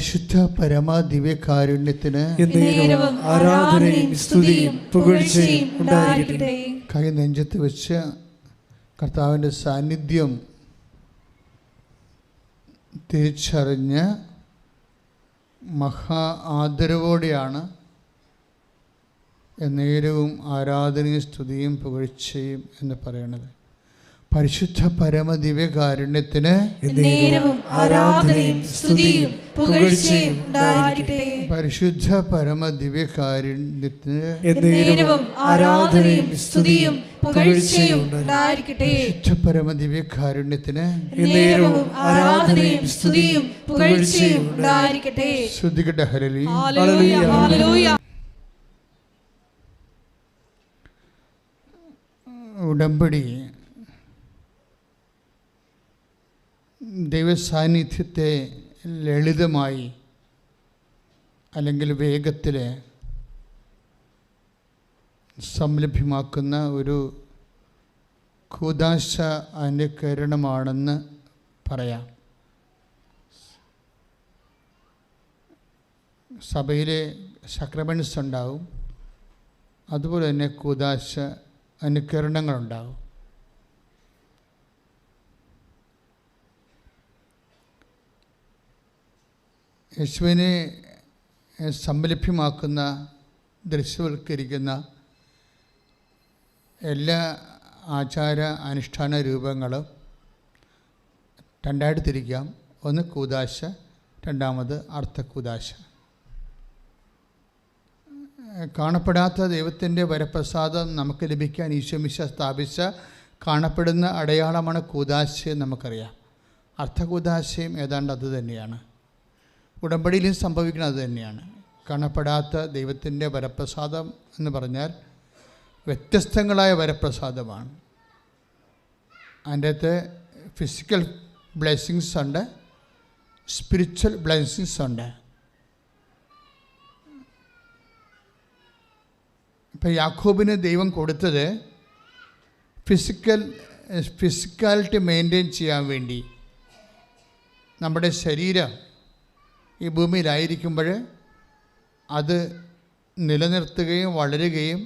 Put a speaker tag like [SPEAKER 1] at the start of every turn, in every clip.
[SPEAKER 1] പരിശുദ്ധ പരമ ദിവ്യകാരുണ്യത്തിന്
[SPEAKER 2] ആരാധനയും സ്തുതിയും പുകഴ്ചയും ഉണ്ടായിരിക്കട്ടെ.
[SPEAKER 1] കൈ നെഞ്ചത്ത് വെച്ച് കർത്താവിൻ്റെ സാന്നിധ്യം തിരിച്ചറിഞ്ഞ് മഹാ ആദരവോടെയാണ് എന്നേരവും ആരാധനയും സ്തുതിയും പുകഴ്ചയും എന്ന് പറയുന്നത്. പരിശുദ്ധ പരമ ദിവ്യകാരുണ്യത്തിന്
[SPEAKER 2] ആരാധനയും സ്തുതിയും പുകഴ്ചയും ഉണ്ടായിരിക്കട്ടെ.
[SPEAKER 1] പരിശുദ്ധ പരമ ദിവ്യകാരുണ്യത്തിന്
[SPEAKER 2] ആരാധനയും സ്തുതിയും പുകഴ്ചയും ഉണ്ടായിരിക്കട്ടെ.
[SPEAKER 1] പരിശുദ്ധ പരമ ദിവ്യകാരുണ്യത്തിന്
[SPEAKER 2] ആരാധനയും സ്തുതിയും പുകഴ്ചയും ഉണ്ടായിരിക്കട്ടെ.
[SPEAKER 1] ശ്രദ്ധിക്കട്ടെ.
[SPEAKER 2] ഹല്ലേലൂയ.
[SPEAKER 1] ഉടമ്പടി ദൈവസാന്നിധ്യത്തെ ലളിതമായി അല്ലെങ്കിൽ വേഗത്തിൽ സംലഭ്യമാക്കുന്ന ഒരു കൂദാശ അനുകരണമാണെന്ന് പറയാം. സഭയിലെ സക്രമെൻറ്റ്സ് ഉണ്ടാവും, അതുപോലെ തന്നെ കൂദാശ അനുകരണങ്ങളുണ്ടാവും. യേശുവിനെ സംലഭ്യമാക്കുന്ന, ദൃശ്യവൽക്കരിക്കുന്ന എല്ലാ ആചാര അനുഷ്ഠാന രൂപങ്ങളും രണ്ടായിട്ട് തിരിക്കാം. ഒന്ന് കൂദാശ, രണ്ടാമത് അർത്ഥകൂദാശ. കാണപ്പെടാത്ത ദൈവത്തിൻ്റെ വരപ്രസാദം നമുക്ക് ലഭിക്കാൻ ഈശോമിശിഹ സ്ഥാപിച്ച കാണപ്പെടുന്ന അടയാളമാണ് കൂദാശ. നമുക്കറിയാം. അർത്ഥകൂദാശയും ഏതാണ്ട് അത് തന്നെയാണ്. ഉടമ്പടിയിലും സംഭവിക്കുന്നത് അത് തന്നെയാണ്. കാണപ്പെടാത്ത ദൈവത്തിൻ്റെ വരപ്രസാദം എന്ന് പറഞ്ഞാൽ വ്യത്യസ്തങ്ങളായ വരപ്രസാദമാണ്. അതിൻ്റെ അകത്ത് ഫിസിക്കൽ ബ്ലെസ്സിങ്സ് ഉണ്ട്, സ്പിരിച്വൽ ബ്ലെസ്സിങ്സ് ഉണ്ട്. ഇപ്പം യാക്കോബിന് ദൈവം കൊടുത്തത് ഫിസിക്കാലിറ്റി മെയിൻറ്റെയിൻ ചെയ്യാൻ വേണ്ടി. നമ്മുടെ ശരീരം ഈ ഭൂമിയിലായിരിക്കുമ്പോൾ അത് നിലനിർത്തുകയും വളരുകയും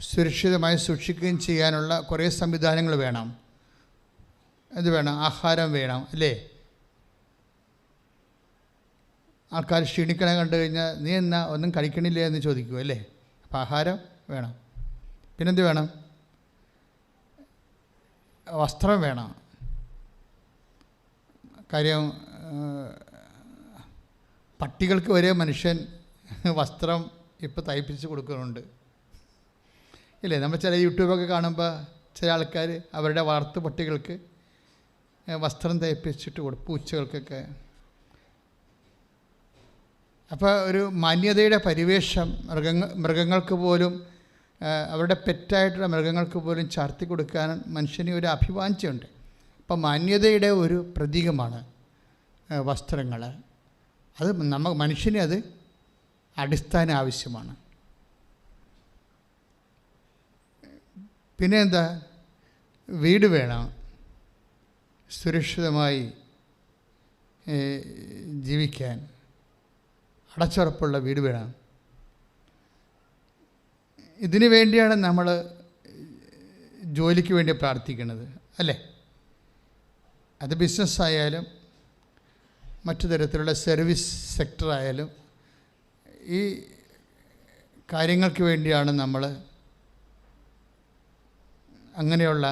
[SPEAKER 1] സുരക്ഷിതമായി സൂക്ഷിക്കുകയും ചെയ്യാനുള്ള കുറേ സംവിധാനങ്ങൾ വേണം. ഇത് വേണം, ആഹാരം വേണം, അല്ലേ? ആൾക്കാർ ക്ഷീണിക്കണ കണ്ടു കഴിഞ്ഞാൽ നീ എന്നാ ഒന്നും കഴിക്കണില്ലേ എന്ന് ചോദിക്കൂ, അല്ലേ? അപ്പം ആഹാരം വേണം. പിന്നെന്ത് വേണം? വസ്ത്രം വേണം. കാര്യം പട്ടികൾക്ക് വരെ മനുഷ്യൻ വസ്ത്രം ഇപ്പോൾ തയ്പ്പിച്ച് കൊടുക്കുന്നുണ്ട്, ഇല്ലേ? നമ്മൾ ചില യൂട്യൂബൊക്കെ കാണുമ്പോൾ ചില ആൾക്കാർ അവരുടെ വളർത്തു പട്ടികൾക്ക് വസ്ത്രം തയ്പ്പിച്ചിട്ട് കൊടുക്കും, പൂച്ചകൾക്കൊക്കെ. അപ്പോൾ ഒരു മാന്യതയുടെ പരിവേഷം മൃഗങ്ങൾക്ക് പോലും, അവരുടെ പെറ്റായിട്ടുള്ള മൃഗങ്ങൾക്ക് പോലും ചാർത്തി കൊടുക്കാൻ മനുഷ്യന് ഒരു അഭിവാഞ്ചയുണ്ട്. അപ്പം മാന്യതയുടെ ഒരു പ്രതീകമാണ് വസ്ത്രങ്ങൾ. അത് മനുഷ്യന് അത് അടിസ്ഥാന ആവശ്യമാണ്. പിന്നെ എന്താ? വീട് വേണം, സുരക്ഷിതമായി ജീവിക്കാൻ അടച്ചുറപ്പുള്ള വീട് വേണം. ഇതിനു വേണ്ടിയാണ് നമ്മൾ ജോലിക്ക് വേണ്ടി പ്രാർത്ഥിക്കുന്നത്, അല്ലേ? അത് ബിസിനസ്സായാലും മറ്റു തരത്തിലുള്ള സർവീസ് സെക്ടറായാലും ഈ കാര്യങ്ങൾക്ക് വേണ്ടിയാണ് നമ്മൾ അങ്ങനെയുള്ള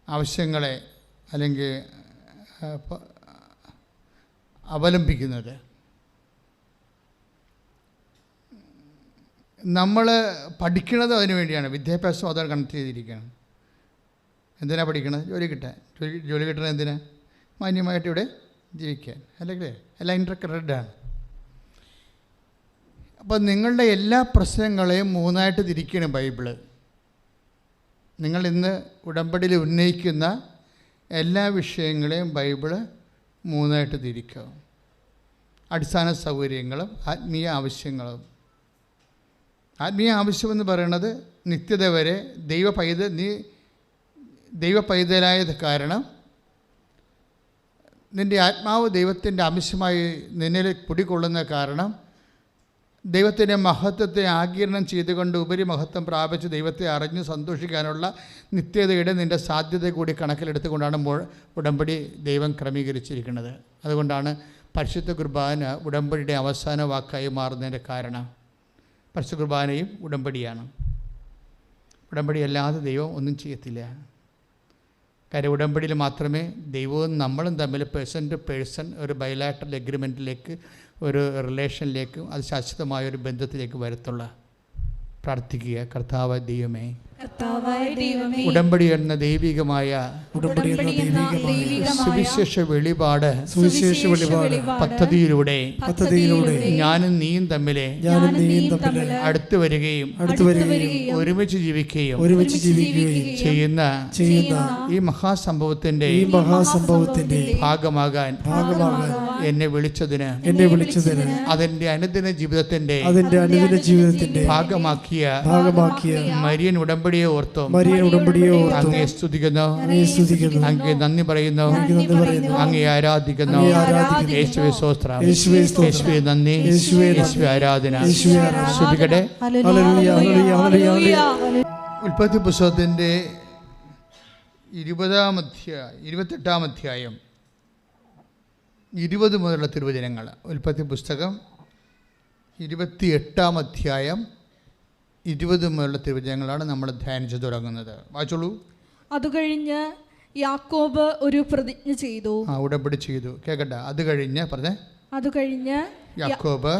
[SPEAKER 1] ആവശ്യങ്ങളെ അല്ലെങ്കിൽ അവലംബിക്കുന്നത്. നമ്മൾ പഠിക്കുന്നത് അതിനു വേണ്ടിയാണ്. വിദ്യാഭ്യാസം അതോടെ കണക്ട് ചെയ്തിരിക്കുകയാണ്. എന്തിനാണ് പഠിക്കണത്? ജോലി കിട്ടാൻ. ജോലി കിട്ടണത് എന്തിനാ? മാന്യമായിട്ട് ഇവിടെ ജീവിക്കാൻ, അല്ലെങ്കിൽ എല്ലാം ഇൻ്റർകണക്റ്റഡാണ്. അപ്പോൾ നിങ്ങളുടെ എല്ലാ പ്രശ്നങ്ങളെയും മൂന്നായിട്ട് തിരിക്കണം ബൈബിള്. നിങ്ങൾ ഇന്ന് ഉടമ്പടിയിൽ ഉന്നയിക്കുന്ന എല്ലാ വിഷയങ്ങളെയും ബൈബിള് മൂന്നായിട്ട് തിരിക്കുക. അടിസ്ഥാന സൗകര്യങ്ങളും ആത്മീയ ആവശ്യങ്ങളും. ആത്മീയ ആവശ്യമെന്ന് പറയുന്നത് നിത്യത വരെ ദൈവ പൈതലായത് കാരണം നിൻ്റെ ആത്മാവ് ദൈവത്തിൻ്റെ അംശമായി നിന്നിൽ കുടികൊള്ളുന്ന കാരണം ദൈവത്തിൻ്റെ മഹത്വത്തെ ആഗിരണം ചെയ്തുകൊണ്ട് ഉപരിമഹത്വം പ്രാപിച്ച് ദൈവത്തെ അറിഞ്ഞ് സന്തോഷിക്കാനുള്ള നിത്യതയുടെ നിൻ്റെ സാധ്യത കൂടി കണക്കിലെടുത്തുകൊണ്ടാണ് ഉടമ്പടി ദൈവം ക്രമീകരിച്ചിരിക്കുന്നത്. അതുകൊണ്ടാണ് പരിശുദ്ധ കുർബാന ഉടമ്പടിയുടെ അവസാന വാക്കായി മാറുന്നതിൻ്റെ കാരണം. പരിശുദ്ധ കുർബാനയും ഉടമ്പടിയാണ്. ഉടമ്പടി അല്ലാതെ ദൈവം ഒന്നും ചെയ്യത്തില്ല. കാര്യം ഉടമ്പടിയിൽ മാത്രമേ ദൈവവും നമ്മളും തമ്മിൽ പേഴ്സൺ ടു പേഴ്സൺ ഒരു ബൈലാറ്ററൽ എഗ്രിമെൻറ്റിലേക്ക്, ഒരു റിലേഷനിലേക്കും അത് ശാശ്വതമായ ഒരു ബന്ധത്തിലേക്ക് വരത്തുള്ള. പ്രാർത്ഥിക്കുക, കർത്താവ് ദൈവമേ, ഉടമ്പടി എന്ന ദൈവികമായ സുവിശേഷ വെളിപാട് പദ്ധതിയിലൂടെ ഞാനും നീയും തമ്മിലെ അടുത്തു വരികയും ഒരുമിച്ച് ജീവിക്കുകയും ചെയ്യുന്ന ഈ മഹാസംഭവത്തിന്റെ ഭാഗമാകാൻ എന്നെ വിളിച്ചതിന് അതിന്റെ അനുദിന ജീവിതത്തിന്റെ ഭാഗമാക്കിയ മരിയൻ ഉടമ്പടിയെ ഓർത്തോ അങ്ങേ സ്തുതിക്കുന്നു, അങ്ങേ നന്ദി പറയുന്നു, അങ്ങേ ആരാധിക്കുന്നു. യേശുവേ സ്തോത്രം, യേശുവേ നന്ദി, യേശുവേ ആരാധന. സ്തുതിക്കട്ടെ. ഉൽപ്പത്തി പുസ്തകത്തിൻ്റെ 28-ാം അധ്യായം 20 മുതലുള്ള തിരുവചനങ്ങൾ. ഉൽപ്പത്തി പുസ്തകം 28-ാം അധ്യായം 20 മുതലുള്ള തിരുവചനങ്ങളാണ് നമ്മൾ ധ്യാനിച്ചു തുടങ്ങുന്നത്. വായിച്ചോളൂ.
[SPEAKER 2] അത് കഴിഞ്ഞ് യാക്കോബ് ഒരു പ്രതിജ്ഞ ചെയ്തു.
[SPEAKER 1] ഉടമ്പടി ചെയ്തു. കേക്കട്ടെ. അത് കഴിഞ്ഞ് യാക്കോബ്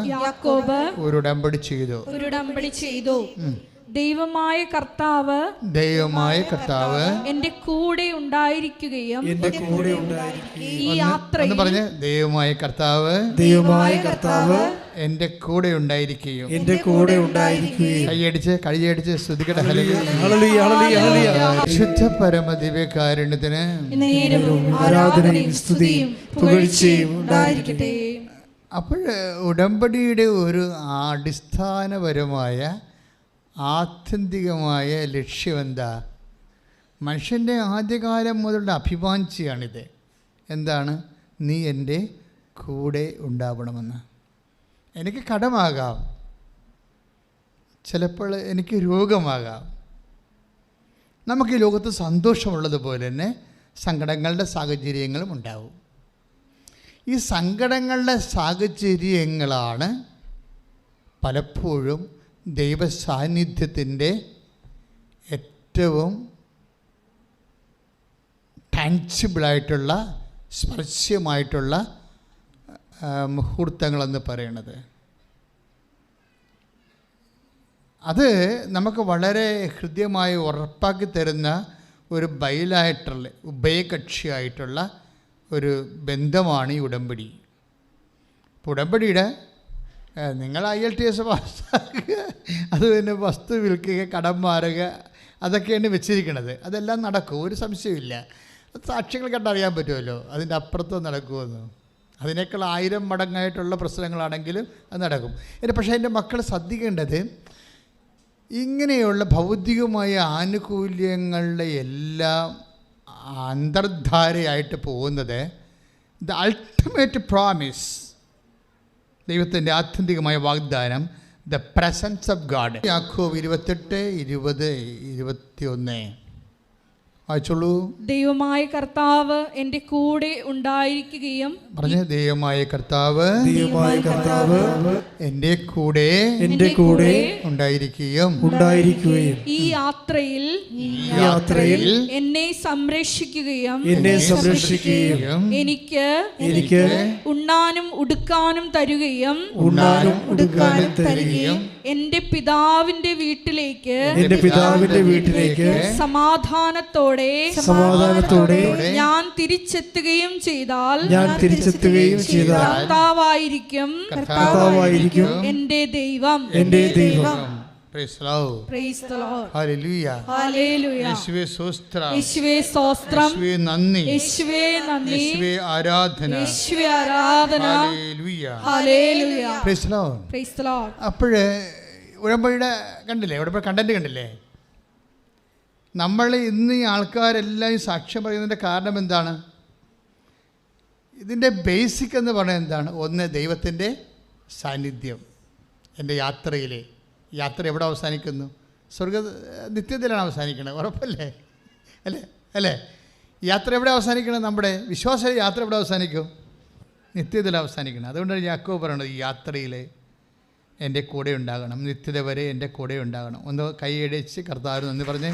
[SPEAKER 1] ഒരു ഉടമ്പടി ചെയ്തു. ദൈവമായ കർത്താവ്
[SPEAKER 2] എന്റെ കൂടെ ഉണ്ടായിരിക്കുകയും ഈ യാത്രയിൽ
[SPEAKER 1] ദൈവമായ കർത്താവ് എന്റെ കൂടെ ഉണ്ടായിരിക്കുകയും കൈയടിച്ച് സ്തുതിക്കട്ടെ. ശുദ്ധ പരമ ദിവ്യകാരുണ്യത്തിന്
[SPEAKER 2] ആരാധനയും സ്തുതിയും പുകഴ്ചയും ഉണ്ടായിരിക്കട്ടെ.
[SPEAKER 1] അപ്പോൾ ഉടമ്പടിയുടെ ഒരു അടിസ്ഥാനപരമായ ആത്യന്തികമായ ലക്ഷ്യം എന്താ? മനുഷ്യൻ്റെ ആദ്യകാലം മുതലുള്ള അഭിവാഞ്ചിയാണിത്. എന്താണ്? നീ എൻ്റെ കൂടെ ഉണ്ടാവണമെന്ന്. എനിക്ക് കടമാകാം, ചിലപ്പോൾ എനിക്ക് രോഗമാകാം. നമുക്ക് ഈ ലോകത്ത് സന്തോഷമുള്ളതുപോലെ തന്നെ സങ്കടങ്ങളുടെ സാഹചര്യങ്ങളും ഉണ്ടാവും. ഈ സങ്കടങ്ങളുടെ സാഹചര്യങ്ങളാണ് പലപ്പോഴും ദൈവ സാന്നിധ്യത്തിൻ്റെ ഏറ്റവും ടാൻസിബിളായിട്ടുള്ള സ്പർശ്യമായിട്ടുള്ള മുഹൂർത്തങ്ങളെന്ന് പറയുന്നത്. അത് നമുക്ക് വളരെ ഹൃദ്യമായി ഉറപ്പാക്കി തരുന്ന ഒരു ബൈലാറ്ററൽ ഉഭയകക്ഷിയായിട്ടുള്ള ഒരു ബന്ധമാണ് ഈ ഉടമ്പടി. ഉടമ്പടിയുടെ നിങ്ങൾ IELTS പാസ്സാക്കുക, അത് പിന്നെ വസ്തു വിൽക്കുക, കടം മാറുക, അതൊക്കെയാണ് വെച്ചിരിക്കുന്നത്. അതെല്ലാം നടക്കും, ഒരു സംശയമില്ല. സാക്ഷ്യങ്ങൾ കണ്ടറിയാൻ പറ്റുമല്ലോ അതിൻ്റെ അപ്പുറത്ത് നടക്കുമെന്ന്. അതിനേക്കാൾ 1000 മടങ്ങായിട്ടുള്ള പ്രശ്നങ്ങളാണെങ്കിലും അത് നടക്കും. പക്ഷേ എൻ്റെ മക്കൾ ശ്രദ്ധിക്കേണ്ടത്, ഇങ്ങനെയുള്ള ഭൗതികമായ ആനുകൂല്യങ്ങളുടെ എല്ലാം അന്തർധാരയായിട്ട് പോകുന്നത് ദ അൾട്ടിമേറ്റ് പ്രോമിസ്, ദൈവത്തിൻ്റെ ആത്യന്തികമായ വാഗ്ദാനം, ദ പ്രസൻസ് ഓഫ് ഗാഡ്. യാക്കോബ് 28:20-21 വായിച്ചോളൂ.
[SPEAKER 2] ദൈവമായ കർത്താവ് എൻ്റെ കൂടെ ഉണ്ടായിരിക്കുകയും
[SPEAKER 1] ദൈവമായ കർത്താവ് എൻ്റെ കൂടെ ഉണ്ടായിരിക്കുകയും
[SPEAKER 2] ഈ യാത്രയിൽ എന്നെ സംരക്ഷിക്കുകയും എനിക്ക് ഉണ്ണാനും ഉടുക്കാനും തരുകയും എൻ്റെ പിതാവിന്റെ വീട്ടിലേക്ക് സമാധാനത്തോടെ ഞാൻ തിരിച്ചെത്തുകയും ചെയ്താൽ കർത്താവായിരിക്കും എൻ്റെ ദൈവം.
[SPEAKER 1] Praise the Lord.
[SPEAKER 2] Praise the Lord.
[SPEAKER 1] Hallelujah.
[SPEAKER 2] Hallelujah.
[SPEAKER 1] യേശുവേ സ്തോത്രം,
[SPEAKER 2] യേശുവേ സ്തോത്രം,
[SPEAKER 1] യേശുവേ നന്ദി,
[SPEAKER 2] യേശുവേ നന്ദി,
[SPEAKER 1] യേശുവേ ആരാധന,
[SPEAKER 2] യേശുവേ ആരാധന.
[SPEAKER 1] Hallelujah.
[SPEAKER 2] Hallelujah.
[SPEAKER 1] Praise the Lord.
[SPEAKER 2] Praise the Lord.
[SPEAKER 1] അപ്പോഴേ ഉടമ്പടിയുടെ കണ്ടില്ലേ, ഉടമ്പടി കണ്ടന്റ് കണ്ടില്ലേ? നമ്മൾ ഇന്ന് ഈ ആൾക്കാരെല്ലാം ഈ സാക്ഷ്യം പറയുന്നതിൻ്റെ കാരണം എന്താണ്? ഇതിൻ്റെ ബേസിക് എന്ന് പറയുന്നത് എന്താണ്? ഒന്ന്, ദൈവത്തിൻ്റെ സാന്നിധ്യം. എൻ്റെ യാത്ര എവിടെ അവസാനിക്കുന്നു? നിത്യത്തിലാണ് അവസാനിക്കുന്നത്, ഉറപ്പല്ലേ? അല്ലേ? യാത്ര എവിടെ അവസാനിക്കണം? നമ്മുടെ വിശ്വാസ യാത്ര എവിടെ അവസാനിക്കും? നിത്യത്തിൽ അവസാനിക്കണം. അതുകൊണ്ടാണ് യാക്കോബ് പറയുന്നത്, ഈ യാത്രയിൽ എൻ്റെ കൂടെ ഉണ്ടാകണം, നിത്യത വരെ എൻ്റെ കൂടെ ഉണ്ടാകണം. ഒന്ന് കൈയടിച്ച് കർത്താവിന് നന്ദി പറഞ്ഞേ.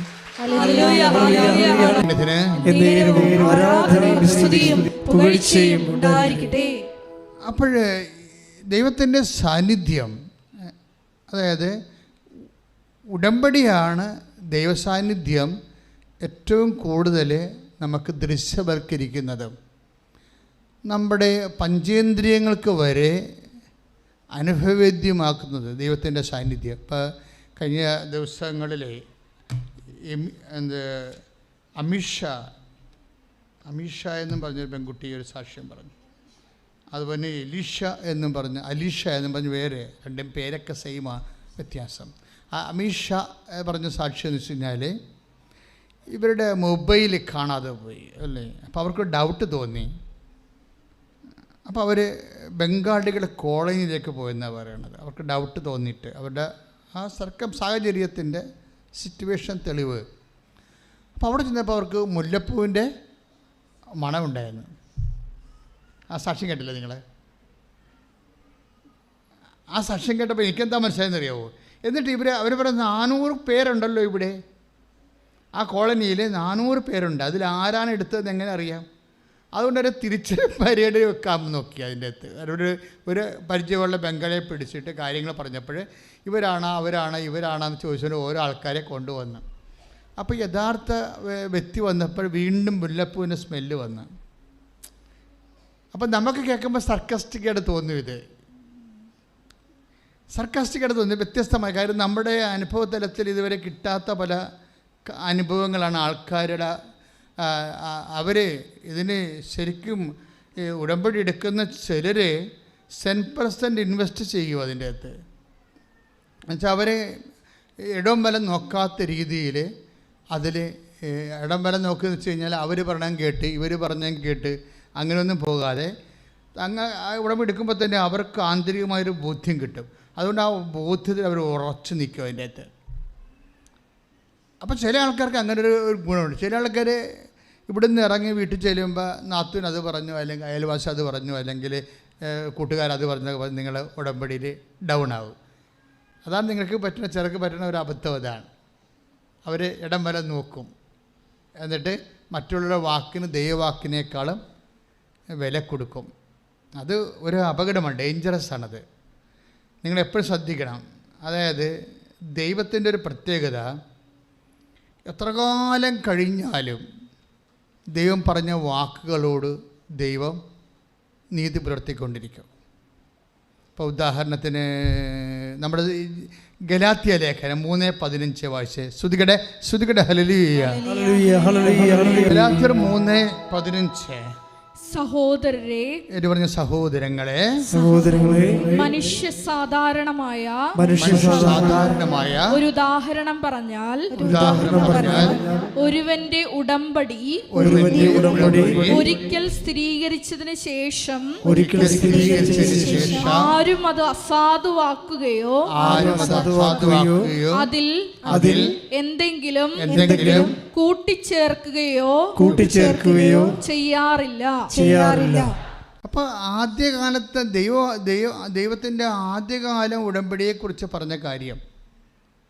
[SPEAKER 1] അപ്പോൾ ദൈവത്തിൻ്റെ സാന്നിധ്യം, അതായത് ഉടമ്പടിയാണ് ദൈവസാന്നിധ്യം ഏറ്റവും കൂടുതൽ നമുക്ക് ദൃശ്യവൽക്കരിക്കുന്നത്. നമ്മുടെ പഞ്ചേന്ദ്രിയങ്ങൾക്ക് വരെ അനുഭവവേദ്യമാക്കുന്നത് ദൈവത്തിൻ്റെ സാന്നിധ്യം. ഇപ്പോൾ കഴിഞ്ഞ ദിവസങ്ങളിൽ അമീഷ എന്നും പറഞ്ഞൊരു പെൺകുട്ടി ഒരു സാക്ഷ്യം പറഞ്ഞു. അതുപോലെ അലീഷ എന്നും പറഞ്ഞ് വേറെ രണ്ടും പേരൊക്കെ സെയിമാണ്, വ്യത്യാസം. ആ അമീഷ പറഞ്ഞ സാക്ഷ്യം എന്ന് വെച്ച് കഴിഞ്ഞാൽ ഇവരുടെ മൊബൈൽ കാണാതെ പോയി അല്ലേ. അപ്പോൾ അവർക്ക് ഡൗട്ട് തോന്നി. അപ്പോൾ അവർ ബംഗാളികളുടെ കോളനിയിലേക്ക് പോയെന്നാണ് പറയണത്. അവർക്ക് ഡൗട്ട് തോന്നിയിട്ട് അവരുടെ ആ സാഹചര്യത്തിൻ്റെ സിറ്റുവേഷൻ തെളിവ്. അപ്പോൾ അവിടെ ചെന്നപ്പോൾ അവർക്ക് മുല്ലപ്പൂവിൻ്റെ മണമുണ്ടായിരുന്നു. ആ സാക്ഷ്യം കേട്ടില്ല നിങ്ങൾ? ആ സാക്ഷ്യം കേട്ടപ്പോൾ എനിക്കെന്താ മനസ്സിലായെന്നറിയാവോ? എന്നിട്ട് അവർ പറയുന്ന 400 പേരുണ്ടല്ലോ ഇവിടെ, ആ കോളനിയിൽ 400 പേരുണ്ട്, അതിൽ ആരാണ് എടുത്തതെന്ന് എങ്ങനെ അറിയാം? അതുകൊണ്ട് ഒരു തിരിച്ച് പരേഡ് വെക്കാൻ നോക്കി. അതിൻ്റെ അകത്ത് ഒരു പരിചയമുള്ള ബംഗാളിയെ പിടിച്ചിട്ട് കാര്യങ്ങൾ പറഞ്ഞപ്പോൾ ഇവരാണെന്ന് ചോദിച്ചുകൊണ്ട് ഓരോ ആൾക്കാരെ കൊണ്ടുവന്നു. അപ്പോൾ യഥാർത്ഥ വ്യക്തി വന്നപ്പോൾ വീണ്ടും മുല്ലപ്പൂവിൻ്റെ സ്മെല്ല് വന്നു. അപ്പം നമുക്ക് കേൾക്കുമ്പോൾ സർക്കാസ്റ്റിക്കായിട്ട് തോന്നും. ഇത് സർക്കാസ്റ്റിക്കായിട്ട് തോന്നി, വ്യത്യസ്തമായ കാര്യം. നമ്മുടെ അനുഭവതലത്തിൽ ഇതുവരെ കിട്ടാത്ത പല അനുഭവങ്ങളാണ് ആൾക്കാരുടെ. അവർ ഇതിന് ശരിക്കും ഉടമ്പടി എടുക്കുന്ന ചിലർ 10% ഇൻവെസ്റ്റ് ചെയ്യും അതിൻ്റെ അകത്ത്. എന്നുവെച്ചാൽ അവരെ ഇടം വലം നോക്കാത്ത രീതിയിൽ അതിൽ ഇടം വലം നോക്കുകയെന്ന് വെച്ച് കഴിഞ്ഞാൽ അവർ പറഞ്ഞാൽ കേട്ട് ഇവർ പറഞ്ഞാൽ കേട്ട് അങ്ങനെയൊന്നും പോകാതെ ഉടമ്പടി എടുക്കുമ്പോൾ തന്നെ അവർക്ക് ആന്തരികമായൊരു ബോധ്യം കിട്ടും. അതുകൊണ്ട് ആ ബോധ്യത്തിൽ അവർ ഉറച്ചു നിൽക്കും അതിൻ്റെ അകത്ത്. അപ്പോൾ ചില ആൾക്കാർക്ക് അങ്ങനെ ഒരു ഗുണമുണ്ട്. ചില ആൾക്കാർ ഇവിടെ നിന്ന് ഇറങ്ങി വീട്ടിൽ ചെല്ലുമ്പോൾ നാത്തൂൻ അത് പറഞ്ഞു, അല്ലെങ്കിൽ അയൽവാസി അത് പറഞ്ഞു, അല്ലെങ്കിൽ കൂട്ടുകാരത് പറഞ്ഞു, നിങ്ങൾ ഉടമ്പടിയിൽ ഡൗൺ ആവും. അതാണ് നിങ്ങൾക്ക് പറ്റുന്ന ഒരു അബദ്ധം. അതാണ് അവർ ഇടം വരെ നോക്കും, എന്നിട്ട് മറ്റുള്ളവരുടെ വാക്കിന് ദൈവവാക്കിനേക്കാളും വില കൊടുക്കും. അത് ഒരു അപകടമാണ്, ഡേഞ്ചറസ് ആണത്. നിങ്ങളെപ്പോഴും ശ്രദ്ധിക്കണം. അതായത് ദൈവത്തിൻ്റെ ഒരു പ്രത്യേകത, എത്ര കാലം കഴിഞ്ഞാലും ദൈവം പറഞ്ഞ വാക്കുകളോട് ദൈവം നീതി പുലർത്തിക്കൊണ്ടിരിക്കും. ഇപ്പോൾ ഉദാഹരണത്തിന് നമ്മുടെ ഗലാത്യ ലേഖനം 3:15 വായിച്ച് ശ്രുതികടെ ഹല്ലേലൂയ. ഗലാത്യർ 3:15.
[SPEAKER 2] സഹോദരരെ,
[SPEAKER 1] സഹോദരങ്ങളെ,
[SPEAKER 2] മനുഷ്യ സാധാരണമായ ഒരു ഉദാഹരണം പറഞ്ഞാൽ ഒരുവന്റെ ഉടമ്പടി ഒരിക്കൽ സ്ഥിരീകരിച്ചതിന് ശേഷം ആരും അത് അസാധുവാക്കുകയോ അതിൽ എന്തെങ്കിലും കൂട്ടിച്ചേർക്കുകയോ ചെയ്യാറില്ല.
[SPEAKER 1] അപ്പോൾ ആദ്യകാലത്തെ ദൈവത്തിൻ്റെ ആദ്യകാലം ഉടമ്പടിയെക്കുറിച്ച് പറഞ്ഞ കാര്യം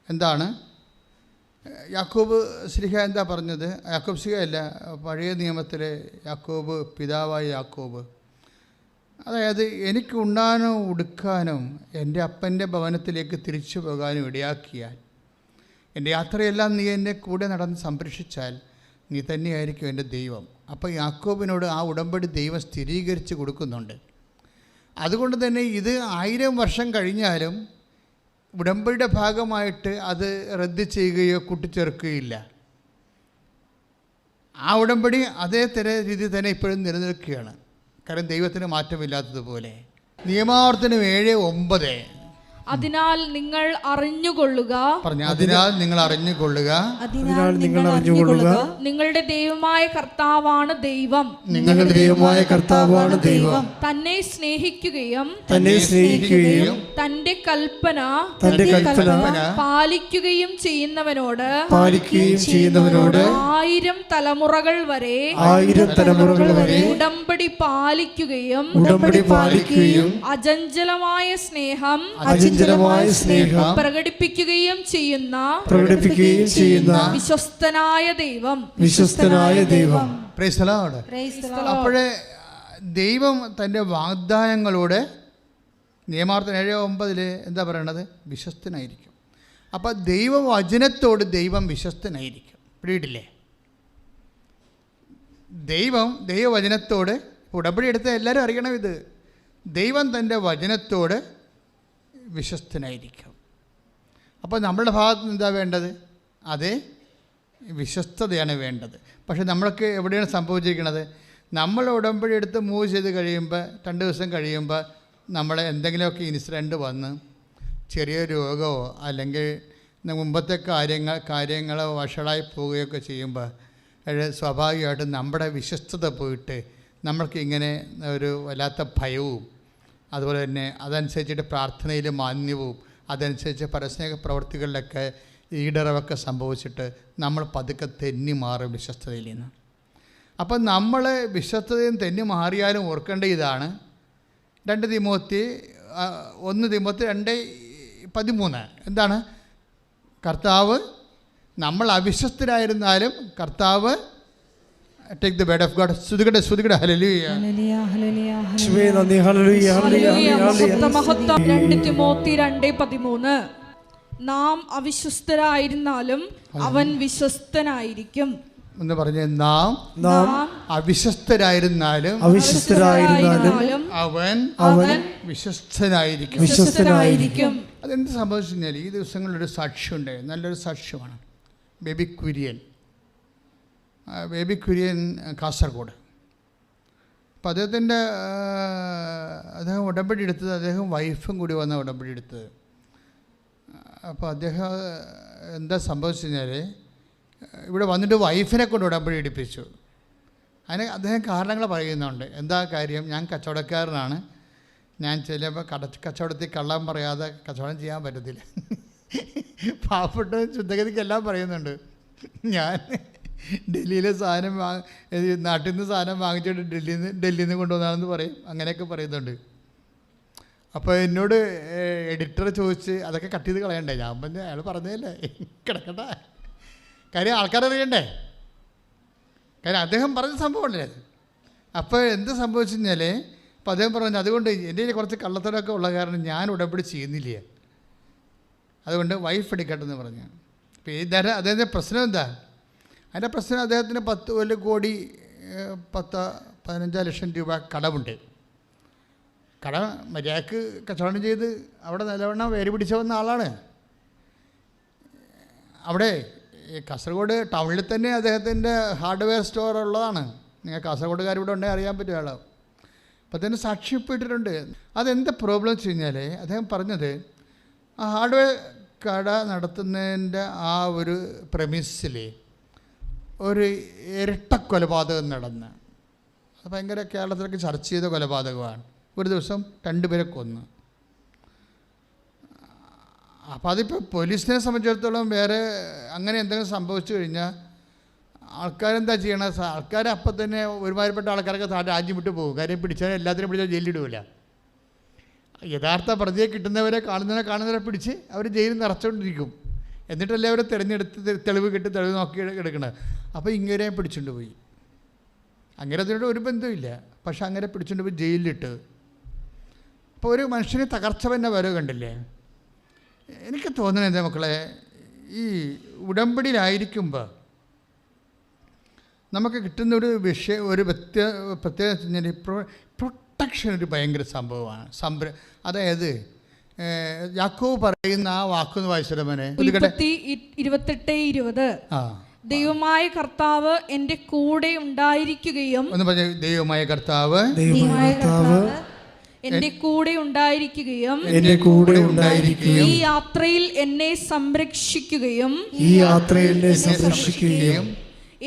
[SPEAKER 1] എന്താണ്? യാക്കോബ് ശ്ലീഹ എന്താ പറഞ്ഞത്? യാക്കോബ് ശ്ലീഹ അല്ല, പഴയ നിയമത്തിലെ യാക്കോബ്, പിതാവായ യാക്കോബ്. അതായത് എനിക്ക് ഉണ്ണാനോ ഉടുക്കാനും എൻ്റെ അപ്പൻ്റെ ഭവനത്തിലേക്ക് തിരിച്ചു പോകാനും ഇടയാക്കിയാൽ, എൻ്റെ യാത്രയെല്ലാം നീ എന്നെ കൂടെ നടന്ന് സംരക്ഷിച്ചാൽ നീ തന്നെയായിരിക്കും എൻ്റെ ദൈവം. അപ്പോൾ യാക്കോബിനോട് ആ ഉടമ്പടി ദൈവം സ്ഥിരീകരിച്ച് കൊടുക്കുന്നുണ്ട്. അതുകൊണ്ട് തന്നെ ഇത് 1000 വർഷം കഴിഞ്ഞാലും ഉടമ്പടിയുടെ ഭാഗമായിട്ട് അത് റദ്ദ് ചെയ്യുകയോ കൂട്ടിച്ചേർക്കുകയില്ല. ആ ഉടമ്പടി അതേ രീതിയിൽ തന്നെ ഇപ്പോഴും നിലനിൽക്കുകയാണ്. കാരണം ദൈവത്തിന് മാറ്റമില്ലാത്തതുപോലെ. നിയമാവർത്തനം 7:9.
[SPEAKER 2] അതിനാൽ നിങ്ങൾ അറിഞ്ഞുകൊള്ളുക.
[SPEAKER 1] പറഞ്ഞു, അതിനാൽ നിങ്ങൾ അറിഞ്ഞുകൊള്ളുക.
[SPEAKER 3] അതിനാൽ നിങ്ങൾ അറിഞ്ഞുകൊള്ളുക.
[SPEAKER 2] നിങ്ങളുടെ ദൈവമായ കർത്താവാണ് ദൈവം.
[SPEAKER 3] നിങ്ങളുടെ ദൈവമായ കർത്താവാണ് ദൈവം.
[SPEAKER 2] തന്നെ സ്നേഹിക്കുകയും തന്റെ കൽപ്പന പാലിക്കുകയും ചെയ്യുന്നവനോട് 1000 തലമുറകൾ വരെ ഉടമ്പടി പാലിക്കുകയും അചഞ്ചലമായ സ്നേഹം പ്രകടിപ്പിക്കുകയും ചെയ്യുന്ന വിശ്വസ്തനായ ദൈവം.
[SPEAKER 1] Price the Lord. അപ്പോഴേ ദൈവം തൻ്റെ വാഗ്ദാനങ്ങളോട് നിയമാവർത്തനം 7:9 എന്താ പറയണത്? വിശ്വസ്തനായിരിക്കും. അപ്പോൾ ദൈവവചനത്തോട് ദൈവം വിശ്വസ്തനായിരിക്കും. പിടിയിട്ടില്ലേ? ദൈവവചനത്തോട് ഉടമ്പടി എടുത്ത എല്ലാവരും അറിയണം ഇത്. ദൈവം തൻ്റെ വചനത്തോട് വിശ്വസ്തനായിരിക്കും. അപ്പോൾ നമ്മളുടെ ഭാഗത്ത് നിന്ന് എന്താ വേണ്ടത്? അതേ വിശ്വസ്തതയാണ് വേണ്ടത്. പക്ഷേ നമ്മൾക്ക് എവിടെയാണ് സംഭവിച്ചിരിക്കുന്നത്? നമ്മൾ ഉടമ്പടി എടുത്ത് മൂവ് ചെയ്ത് കഴിയുമ്പോൾ 2 ദിവസം കഴിയുമ്പോൾ നമ്മളെ എന്തെങ്കിലുമൊക്കെ ഇൻസിഡൻറ്റ് വന്ന് ചെറിയ രോഗമോ അല്ലെങ്കിൽ മുമ്പത്തെ കാര്യങ്ങളോ വഷളായി പോവുകയൊക്കെ ചെയ്യുമ്പോൾ സ്വാഭാവികമായിട്ടും നമ്മുടെ വിശ്വസ്തത പോയിട്ട് നമ്മൾക്ക് ഇങ്ങനെ ഒരു വല്ലാത്ത ഭയവും അതുപോലെ തന്നെ അതനുസരിച്ചിട്ട് പ്രാർത്ഥനയിൽ മാന്യവും അതനുസരിച്ച് പരസ്നേഹ പ്രവർത്തികളിലൊക്കെ ഈടറവൊക്കെ സംഭവിച്ചിട്ട് നമ്മൾ പതുക്കെ തെന്നി മാറും വിശ്വസ്തതയിൽ നിന്ന്. അപ്പം നമ്മൾ വിശ്വസ്തതയും തെന്നി മാറിയാലും ഓർക്കേണ്ട ഇതാണ് 1 തിമോത്തി 2:13 എന്താണ്? കർത്താവ് നമ്മൾ അവിശ്വസ്തരായിരുന്നാലും കർത്താവ് take the word of God. സ്തുതിക്കട്ടെ ഹല്ലേലൂയ.
[SPEAKER 2] 2 തിമോത്തി 2:13 നാം അവിശ്വസ്തരായിരുന്നാലും അവൻ വിശ്വസ്തനായിരിക്കും.
[SPEAKER 1] എന്ന് പറഞ്ഞ് നാം അവിശ്വസ്തരായിരുന്നാലും അവൻ വിശ്വസ്തനായിരിക്കും. അതെന്ത് സംഭവിച്ചു കഴിഞ്ഞാൽ ഈ ദിവസങ്ങളിലൊരു സാക്ഷ്യമുണ്ട്, നല്ലൊരു സാക്ഷ്യമാണ്. ബേബി കുര്യൻ കാസർഗോഡ്. അപ്പോൾ അദ്ദേഹം ഉടമ്പടി എടുത്തത്, അദ്ദേഹം വൈഫും കൂടി വന്ന ഉടമ്പടി എടുത്തത്. അപ്പോൾ അദ്ദേഹം എന്താ സംഭവിച്ചു കഴിഞ്ഞാൽ ഇവിടെ വന്നിട്ട് വൈഫിനെ കൊണ്ട് ഉടമ്പടി എടുപ്പിച്ചു. അതിന് അദ്ദേഹം കാരണങ്ങൾ പറയുന്നുണ്ട്. എന്താ കാര്യം? ഞാൻ കച്ചവടക്കാരനാണ്, ഞാൻ ചിലപ്പോൾ കച്ചവടത്തിൽ കള്ളം പറയാതെ കച്ചവടം ചെയ്യാൻ പറ്റത്തില്ല. പാവപ്പെട്ട ശുദ്ധഗതിക്കെല്ലാം പറയുന്നുണ്ട്. ഞാൻ ഡൽഹിയിലെ സാധനം നാട്ടിൽ നിന്ന് സാധനം വാങ്ങിച്ചിട്ട് ഡൽഹിയിൽ നിന്ന് കൊണ്ടുവന്നാണെന്ന് പറയും. അങ്ങനെയൊക്കെ പറയുന്നുണ്ട്. അപ്പോൾ എന്നോട് എഡിറ്റർ ചോദിച്ച് അതൊക്കെ കട്ട് ചെയ്ത് കളയണ്ടേ? ഞാൻ പറഞ്ഞു അയാൾ പറഞ്ഞതല്ലേ, കിടക്കട്ടെ. കാര്യം ആൾക്കാരറിയണ്ടേ? കാര്യം അദ്ദേഹം പറഞ്ഞ സംഭവമല്ലേ അത്. അപ്പോൾ എന്ത് സംഭവിച്ചു കഴിഞ്ഞാൽ അപ്പോൾ അദ്ദേഹം പറഞ്ഞു, അതുകൊണ്ട് എൻ്റെ കുറച്ച് കള്ളത്തരമൊക്കെ ഉള്ള കാരണം ഞാൻ ഉടമ്പടി ചെയ്യുന്നില്ല, അതുകൊണ്ട് വൈഫ് എടുക്കട്ടെന്ന് പറഞ്ഞു. അപ്പോൾ അദ്ദേഹത്തിൻ്റെ പ്രശ്നം എന്താ? അതിൻ്റെ പ്രശ്നം അദ്ദേഹത്തിന് 10 കോടി 15 ലക്ഷം രൂപ കടമുണ്ട്. കടം മര്യാദക്ക് കച്ചവടം ചെയ്ത് അവിടെ നിലവണ്ണം വേര് പിടിച്ച വന്ന ആളാണ്. അവിടെ കാസർഗോഡ് ടൗണിൽ തന്നെ അദ്ദേഹത്തിൻ്റെ ഹാർഡ്വെയർ സ്റ്റോർ ഉള്ളതാണ്. നിങ്ങൾ കാസർഗോഡുകാർ ഇവിടെ ഉണ്ടെങ്കിൽ അറിയാൻ പറ്റും ആളോ. അപ്പോൾ അതിന് സാക്ഷ്യപ്പെട്ടിട്ടുണ്ട്. അതെന്താ പ്രോബ്ലം വെച്ച് കഴിഞ്ഞാൽ അദ്ദേഹം പറഞ്ഞത്, ആ ഹാർഡ്വെയർ കട നടത്തുന്നതിൻ്റെ ആ ഒരു പ്രമിസിൽ ഒരു ഇരട്ട കൊലപാതകം നടന്ന്, അത് ഭയങ്കര കേരളത്തിലൊക്കെ ചർച്ച ചെയ്ത കൊലപാതകമാണ്. ഒരു ദിവസം 2 പേരെ കൊന്നു. അപ്പോൾ അതിപ്പോൾ പോലീസിനെ സംബന്ധിച്ചിടത്തോളം വേറെ അങ്ങനെ എന്തെങ്കിലും സംഭവിച്ചു കഴിഞ്ഞാൽ ആൾക്കാരെന്താ ചെയ്യണത്? ആൾക്കാർ അപ്പം തന്നെ ഒരുമാതിരിപ്പെട്ട ആൾക്കാരൊക്കെ രാജ്യം വിട്ടു പോകും. കാര്യം പിടിച്ചാൽ എല്ലാത്തിനും പിടിച്ചാൽ ജയിലിലിടില്ല. യഥാർത്ഥ പ്രതിയെ കിട്ടുന്നവരെ കാണുന്നവരെ പിടിച്ച് അവർ ജയിലിൽ നിറച്ചുകൊണ്ടിരിക്കും. എന്നിട്ടല്ലേ അവരെ തിരഞ്ഞെടുത്ത് തെളിവ് നോക്കി എടുക്കണത്. അപ്പോൾ ഇങ്ങനെ പിടിച്ചുകൊണ്ട് പോയി. അങ്ങനെ അതിനോട് ഒരു ബന്ധമില്ല, പക്ഷെ അങ്ങനെ പിടിച്ചുകൊണ്ട് പോയി ജയിലിലിട്ട്. അപ്പോൾ ഒരു മനുഷ്യന് തകർച്ച തന്നെ വരവ് കണ്ടില്ലേ? എനിക്ക് തോന്നുന്നത് എന്താ മക്കളെ, ഈ ഉടമ്പടിയിലായിരിക്കുമ്പോൾ നമുക്ക് കിട്ടുന്ന ഒരു പ്രത്യേകത പ്രൊട്ടക്ഷൻ ഒരു ഭയങ്കര സംഭവമാണ്. അതായത് യാക്കോബ് പറയുന്ന ആ വാക്കൊന്ന് വായിച്ചിടമനെ
[SPEAKER 2] 28:20 ദൈവമായ കർത്താവ് എൻ്റെ കൂടെ ഉണ്ടായിരിക്കുകയും
[SPEAKER 1] ഒന്ന് പറഞ്ഞ ദൈവമായ കർത്താവ്
[SPEAKER 2] എന്റെ കൂടെ ഉണ്ടായിരിക്കുകയും
[SPEAKER 3] എന്റെ കൂടെ ഉണ്ടായിരിക്കുകയും
[SPEAKER 2] ഈ യാത്രയിൽ എന്നെ സംരക്ഷിക്കുകയും
[SPEAKER 3] ഈ യാത്രയിൽ എന്നെ സംരക്ഷിക്കുകയും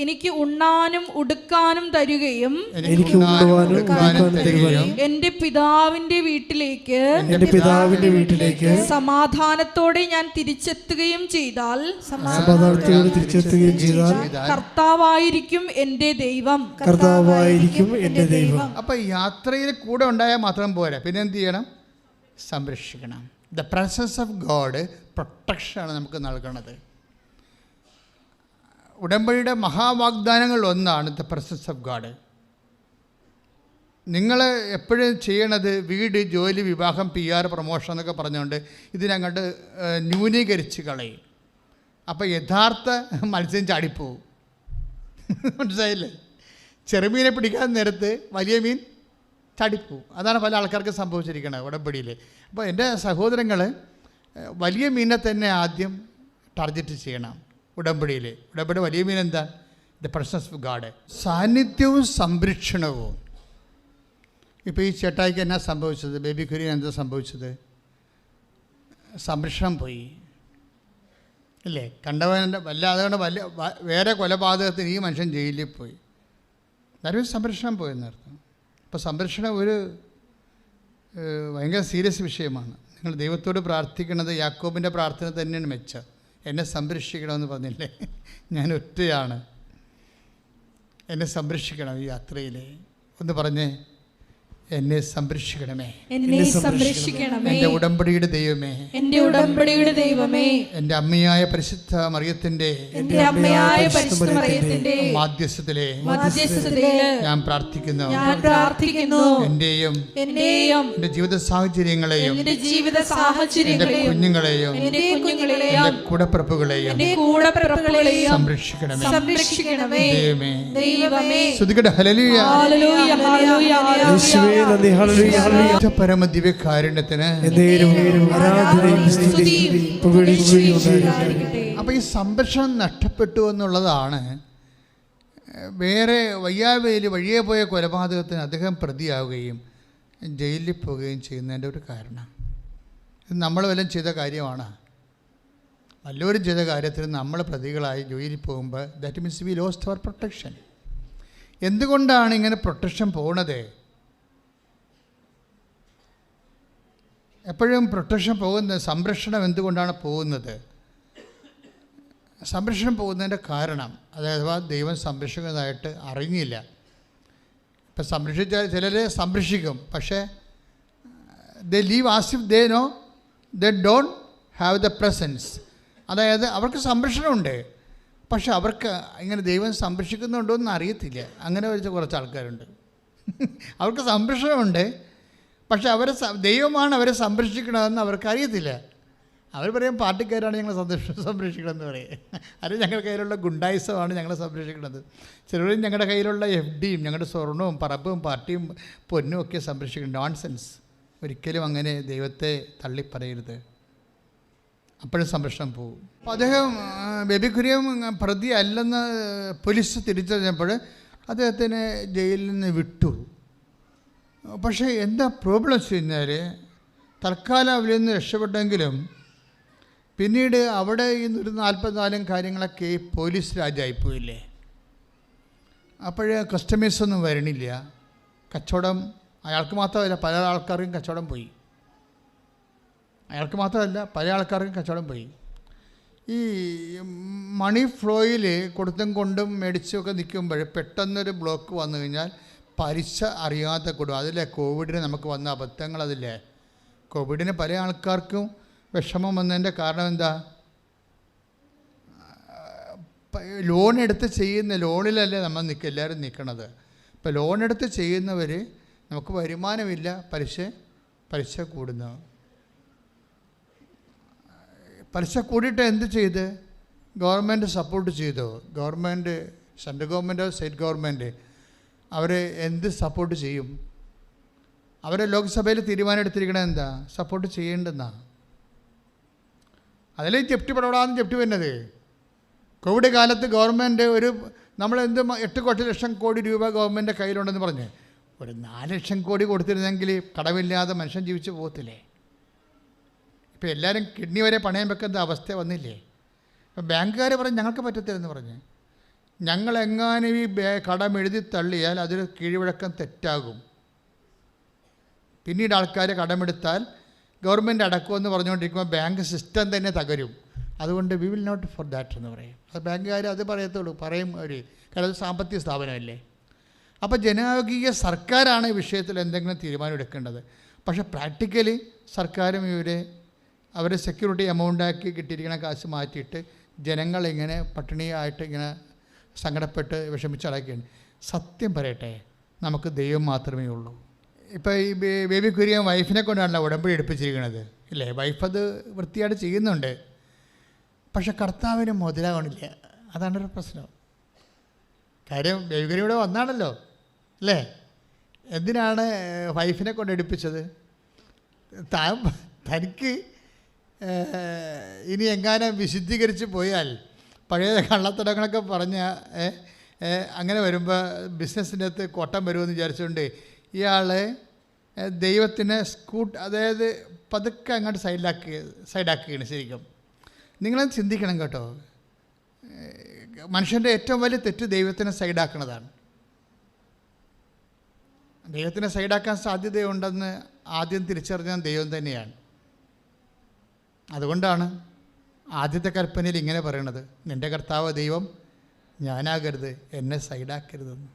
[SPEAKER 2] എനിക്ക് ഉണ്ണാനും ഉടുക്കാനും തരുകയും
[SPEAKER 3] എനിക്ക് ഉണ്ണുവാനും ഉടുക്കാനും തരുകയും
[SPEAKER 2] എന്റെ പിതാവിന്റെ വീട്ടിലേക്ക്
[SPEAKER 3] എന്റെ പിതാവിന്റെ വീട്ടിലേക്ക്
[SPEAKER 2] സമാധാനത്തോടെ ഞാൻ തിരിച്ചെത്തുകയും ചെയ്താൽ
[SPEAKER 3] സമാധാനത്തോടെ തിരിച്ചെത്തുകയും ചെയ്താൽ
[SPEAKER 2] കർത്താവായിരിക്കും എന്റെ ദൈവം.
[SPEAKER 3] കർത്താവായിരിക്കും എന്റെ ദൈവം.
[SPEAKER 1] അപ്പോൾ യാത്രയിൽ കൂടെ ഉണ്ടായാൽ മാത്രം പോരാ, പിന്നെ എന്ത് ചെയ്യണം? സംരക്ഷിക്കണം. ദ പ്രസൻസ് ഓഫ് ഗോഡ് പ്രൊട്ടക്ഷനാണ് നമുക്ക് നൽകണത്. ഉടമ്പടിയുടെ മഹാവാഗ്ദാനങ്ങളിൽ ഒന്നാണ് ദ പ്രസൻസ് ഓഫ് ഗോഡ്. നിങ്ങൾ എപ്പോഴും ചെയ്യണത് വീട്, ജോലി, വിവാഹം, PR, പ്രൊമോഷൻ എന്നൊക്കെ പറഞ്ഞുകൊണ്ട് ഇതിനങ്ങോട്ട് ന്യൂനീകരിച്ച് കളയും. അപ്പോൾ യഥാർത്ഥ മത്സ്യം ചാടിപ്പോവും. മനസ്സിലായില്ലേ? ചെറുമീനെ പിടിക്കാൻ നേരത്ത് വലിയ മീൻ ചാടിപ്പോവും. അതാണ് പല ആൾക്കാർക്ക് സംഭവിച്ചിരിക്കുന്നത് ഉടമ്പടിയിൽ. അപ്പോൾ എൻ്റെ സഹോദരങ്ങൾ വലിയ മീനെ തന്നെ ആദ്യം ടാർഗറ്റ് ചെയ്യണം. ഉടമ്പടി വലിയ മീൻ എന്താ? The presence of God. സാന്നിധ്യവും സംരക്ഷണവും. ഇപ്പോൾ ഈ ചേട്ടായിക്ക് എന്നാ സംഭവിച്ചത്? ബേബി കുര്യൻ എന്താ സംഭവിച്ചത്? സംരക്ഷണം പോയി ഇല്ലേ? കണ്ടവൻ്റെ അതുകൊണ്ട് വേറെ കൊലപാതകത്തിന് ഈ മനുഷ്യൻ ജയിലിൽ പോയി. അതൊരു സംരക്ഷണം പോയെന്നർത്ഥം. അപ്പോൾ സംരക്ഷണം ഒരു ഭയങ്കര സീരിയസ് വിഷയമാണ്. നിങ്ങൾ ദൈവത്തോട് പ്രാർത്ഥിക്കുന്നത് യാക്കോബിൻ്റെ പ്രാർത്ഥന തന്നെയാണ് മെച്ചം. എന്നെ സംരക്ഷിക്കണമെന്ന് പറഞ്ഞില്ലേ? ഞാൻ ഒറ്റയാണ്, എന്നെ സംരക്ഷിക്കണം ഈ യാത്രയിൽ. ഒന്ന് പറഞ്ഞേ, എന്നെ സംരക്ഷിക്കണമേ,
[SPEAKER 2] എന്നെ സംരക്ഷിക്കണമേ,
[SPEAKER 1] എൻ്റെ ഉടമ്പടിയുടെ ദൈവമേ,
[SPEAKER 2] എൻ്റെ ഉടമ്പടിയുടെ ദൈവമേ,
[SPEAKER 1] എൻ്റെ അമ്മയായ പരിശുദ്ധ മറിയത്തിൻ്റെ മാധ്യസ്ഥത്തിലെ ഞാൻ പ്രാർത്ഥിക്കുന്നു. എൻ്റെയും എൻ്റെ ജീവിത സാഹചര്യങ്ങളെയും എൻ്റെ കുഞ്ഞുങ്ങളെയും എൻ്റെ കൂടപ്പിറപ്പുകളെയും സംരക്ഷിക്കണമേ ദൈവമേ. ശ്രുതികട ഹല്ലേലൂയ. പരമദിവ്യകാരുണ്യത്തിന്. അപ്പോൾ ഈ സംരക്ഷണം നഷ്ടപ്പെട്ടു എന്നുള്ളതാണ് വേറെ വഴിയെ പോയ കൊലപാതകത്തിന് അദ്ദേഹം പ്രതിയാവുകയും ജയിലിൽ പോവുകയും ചെയ്യുന്നതിൻ്റെ ഒരു കാരണം. ഇത് നമ്മൾ വല്ലതും ചെയ്ത കാര്യമാണ്. വല്ലവരും ചെയ്ത കാര്യത്തിന് നമ്മൾ പ്രതികളായി ജയിലിൽ പോകുമ്പോൾ that means we lost our protection. എന്തുകൊണ്ടാണ് ഇങ്ങനെ പ്രൊട്ടക്ഷൻ പോകുന്നത്? എപ്പോഴും പ്രൊട്ടക്ഷൻ പോകുന്നത്, സംരക്ഷണം എന്തുകൊണ്ടാണ് പോകുന്നത്? സംരക്ഷണം പോകുന്നതിൻ്റെ കാരണം അതായത് ദൈവം സംരക്ഷിക്കുന്നതായിട്ട് അറിഞ്ഞില്ല. ഇപ്പം സംരക്ഷിച്ചാൽ ചിലർ സംരക്ഷിക്കും, പക്ഷേ they live as if they no they don't have the presence. അതായത് അവർക്ക് സംരക്ഷണമുണ്ട്, പക്ഷെ അവർക്ക് ഇങ്ങനെ ദൈവം സംരക്ഷിക്കുന്നുണ്ടോ എന്ന് അറിയത്തില്ല. അങ്ങനെ കുറച്ച് ആൾക്കാരുണ്ട്. അവർക്ക് സംരക്ഷണമുണ്ട്, പക്ഷെ ദൈവമാണ് അവരെ സംരക്ഷിക്കണമെന്ന് അവർക്ക് അറിയത്തില്ല. അവർ പറയും പാർട്ടിക്കാരാണ് ഞങ്ങളെ സംരക്ഷിക്കണമെന്ന് പറയും. അത് ഞങ്ങളുടെ കയ്യിലുള്ള ഗുണ്ടായുസമാണ് ഞങ്ങളെ സംരക്ഷിക്കുന്നത്. ചിലരും ഞങ്ങളുടെ കയ്യിലുള്ള FDയും ഞങ്ങളുടെ സ്വർണവും പറമ്പും പാർട്ടിയും പൊന്നും ഒക്കെ സംരക്ഷിക്കണം. നോൺസെൻസ്. ഒരിക്കലും അങ്ങനെ ദൈവത്തെ തള്ളിപ്പറയരുത്. അപ്പോഴും സംരക്ഷണം പോകും. അപ്പോൾ അദ്ദേഹം ബേബി കുര്യൻ പ്രതി അല്ലെന്ന് പോലീസ് തിരിച്ചറിഞ്ഞപ്പോൾ അദ്ദേഹത്തിന് ജയിലിൽ നിന്ന് വിട്ടു. പക്ഷേ എന്താ പ്രോബ്ലം വെച്ച് കഴിഞ്ഞാൽ തൽക്കാലം അവരിൽ നിന്ന് രക്ഷപ്പെട്ടെങ്കിലും പിന്നീട് അവിടെ ഈ 144 കാര്യങ്ങളൊക്കെ പോലീസ് രാജായിപ്പോയില്ലേ. അപ്പോഴേ കസ്റ്റമേഴ്സൊന്നും വരണില്ല. കച്ചവടം അയാൾക്ക് മാത്രമല്ല പല ആൾക്കാർക്കും കച്ചവടം പോയി. അയാൾക്ക് മാത്രമല്ല പല ആൾക്കാർക്കും കച്ചവടം പോയി. ഈ മണി ഫ്ലോയിൽ കൊടുത്തും കൊണ്ടും മേടിച്ചുമൊക്കെ നിൽക്കുമ്പോൾ പെട്ടെന്നൊരു ബ്ലോക്ക് വന്നു കഴിഞ്ഞാൽ പലിശ അറിയാതെ കൊടുക്കും. അതിലെ കോവിഡിന് നമുക്ക് വന്ന അബദ്ധങ്ങൾ. അതില്ലേ കോവിഡിന് പല ആൾക്കാർക്കും വിഷമം വന്നതിൻ്റെ കാരണം എന്താ? ലോൺ എടുത്ത് ചെയ്യുന്ന ലോണിലല്ലേ നമ്മൾ എല്ലാവരും നിൽക്കണത്. ഇപ്പോൾ ലോൺ എടുത്ത് ചെയ്യുന്നവർ നമുക്ക് വരുമാനമില്ല, പലിശ കൂടുന്നു. പലിശ കൂടിയിട്ട് എന്ത് ചെയ്ത്? ഗവൺമെൻറ് സപ്പോർട്ട് ചെയ്തോ? ഗവൺമെൻറ്, സെൻട്രൽ ഗവൺമെൻറ്റോ സ്റ്റേറ്റ് ഗവൺമെൻറ് അവർ എന്ത് സപ്പോർട്ട് ചെയ്യും? അവരെ ലോക്സഭയിൽ തീരുമാനം എടുത്തിരിക്കണത് എന്താ? സപ്പോർട്ട് ചെയ്യേണ്ടെന്നാണ്. അതിൽ ജപ്തി പടപെടാന്ന് ജപ്തി വരുന്നത്. കോവിഡ് കാലത്ത് ഗവൺമെൻറ് നമ്മളെന്ത് 8 ലക്ഷം കോടി രൂപ ഗവൺമെൻറ് കയ്യിലുണ്ടെന്ന് പറഞ്ഞ് ഒരു 4 ലക്ഷം കോടി കൊടുത്തിരുന്നെങ്കിൽ കടമില്ലാതെ മനുഷ്യൻ ജീവിച്ചു പോകത്തില്ലേ? ഇപ്പോൾ എല്ലാവരും കിഡ്നി വരെ പണയം വെക്കുന്ന അവസ്ഥ വന്നില്ലേ? അപ്പോൾ ബാങ്കുകാർ പറഞ്ഞ് ഞങ്ങൾക്ക് പറ്റത്തില്ലെന്ന് പറഞ്ഞ്, ഞങ്ങളെങ്ങാനും ഈ കടം എഴുതി തള്ളിയാൽ അതൊരു കീഴ്വഴക്കം തെറ്റാകും. പിന്നീട് ആൾക്കാർ കടമെടുത്താൽ ഗവൺമെൻറ് അടക്കുമെന്ന് പറഞ്ഞുകൊണ്ടിരിക്കുമ്പോൾ ബാങ്ക് സിസ്റ്റം തന്നെ തകരും. അതുകൊണ്ട് we will not for that എന്ന് പറയും. അത് ബാങ്കുകാർ അത് പറയത്തുള്ളൂ, പറയും അവർ, കാരണം അത് സാമ്പത്തിക സ്ഥാപനമല്ലേ. അപ്പോൾ ജനാധിപത്യ സർക്കാരാണ് ഈ വിഷയത്തിൽ എന്തെങ്കിലും തീരുമാനം എടുക്കേണ്ടത്. പക്ഷേ പ്രാക്ടിക്കലി സർക്കാരും അവരെ സെക്യൂരിറ്റി എമൗണ്ടാക്കി കിട്ടിയിരിക്കുന്ന കാശ് മാറ്റിയിട്ട് ജനങ്ങളിങ്ങനെ പട്ടിണിയായിട്ട് ഇങ്ങനെ സങ്കടപ്പെട്ട് വിഷമിച്ചടക്കുകയാണ്. സത്യം പറയട്ടെ, നമുക്ക് ദൈവം മാത്രമേ ഉള്ളൂ. ഇപ്പോൾ ഈ ബേബി കുര്യൻ വൈഫിനെ കൊണ്ടാണല്ലോ ഉടമ്പടി എടുപ്പിച്ചിരിക്കുന്നത്, ഇല്ലേ? വൈഫ് അത് വൃത്തിയായിട്ട് ചെയ്യുന്നുണ്ട്. പക്ഷെ കർത്താവിന് മുതലാവണില്ല. അതാണൊരു പ്രശ്നം. കാര്യം ബേബി കുര്യൻ ഇവിടെ വന്നാണല്ലോ, അല്ലേ? എന്തിനാണ് വൈഫിനെ കൊണ്ട് എടുപ്പിച്ചത്? തനിക്ക് ഇനി എങ്ങാനും വിശുദ്ധീകരിച്ച് പോയാൽ പഴയ കള്ളത്തടങ്ങളൊക്കെ പറഞ്ഞ അങ്ങനെ വരുമ്പോൾ ബിസിനസ്സിൻ്റെ അകത്ത് കോട്ടം വരുമെന്ന് വിചാരിച്ചുകൊണ്ട് ഇയാൾ ദൈവത്തിനെ അതായത് പതുക്കെ അങ്ങോട്ട് സൈഡാക്കുകയാണ്. ശരിക്കും നിങ്ങളത് ചിന്തിക്കണം കേട്ടോ. മനുഷ്യൻ്റെ ഏറ്റവും വലിയ തെറ്റ് ദൈവത്തിനെ സൈഡാക്കുന്നതാണ്. ദൈവത്തിനെ സൈഡാക്കാൻ സാധ്യതയുണ്ടെന്ന് ആദ്യം തിരിച്ചറിഞ്ഞ ദൈവം തന്നെയാണ്. അതുകൊണ്ടാണ് ആദ്യത്തെ കൽപ്പനയിൽ ഇങ്ങനെ പറയണത്, നിൻ്റെ കർത്താവ് ദൈവം ഞാനാകരുത്, എന്നെ സൈഡാക്കരുതെന്ന്.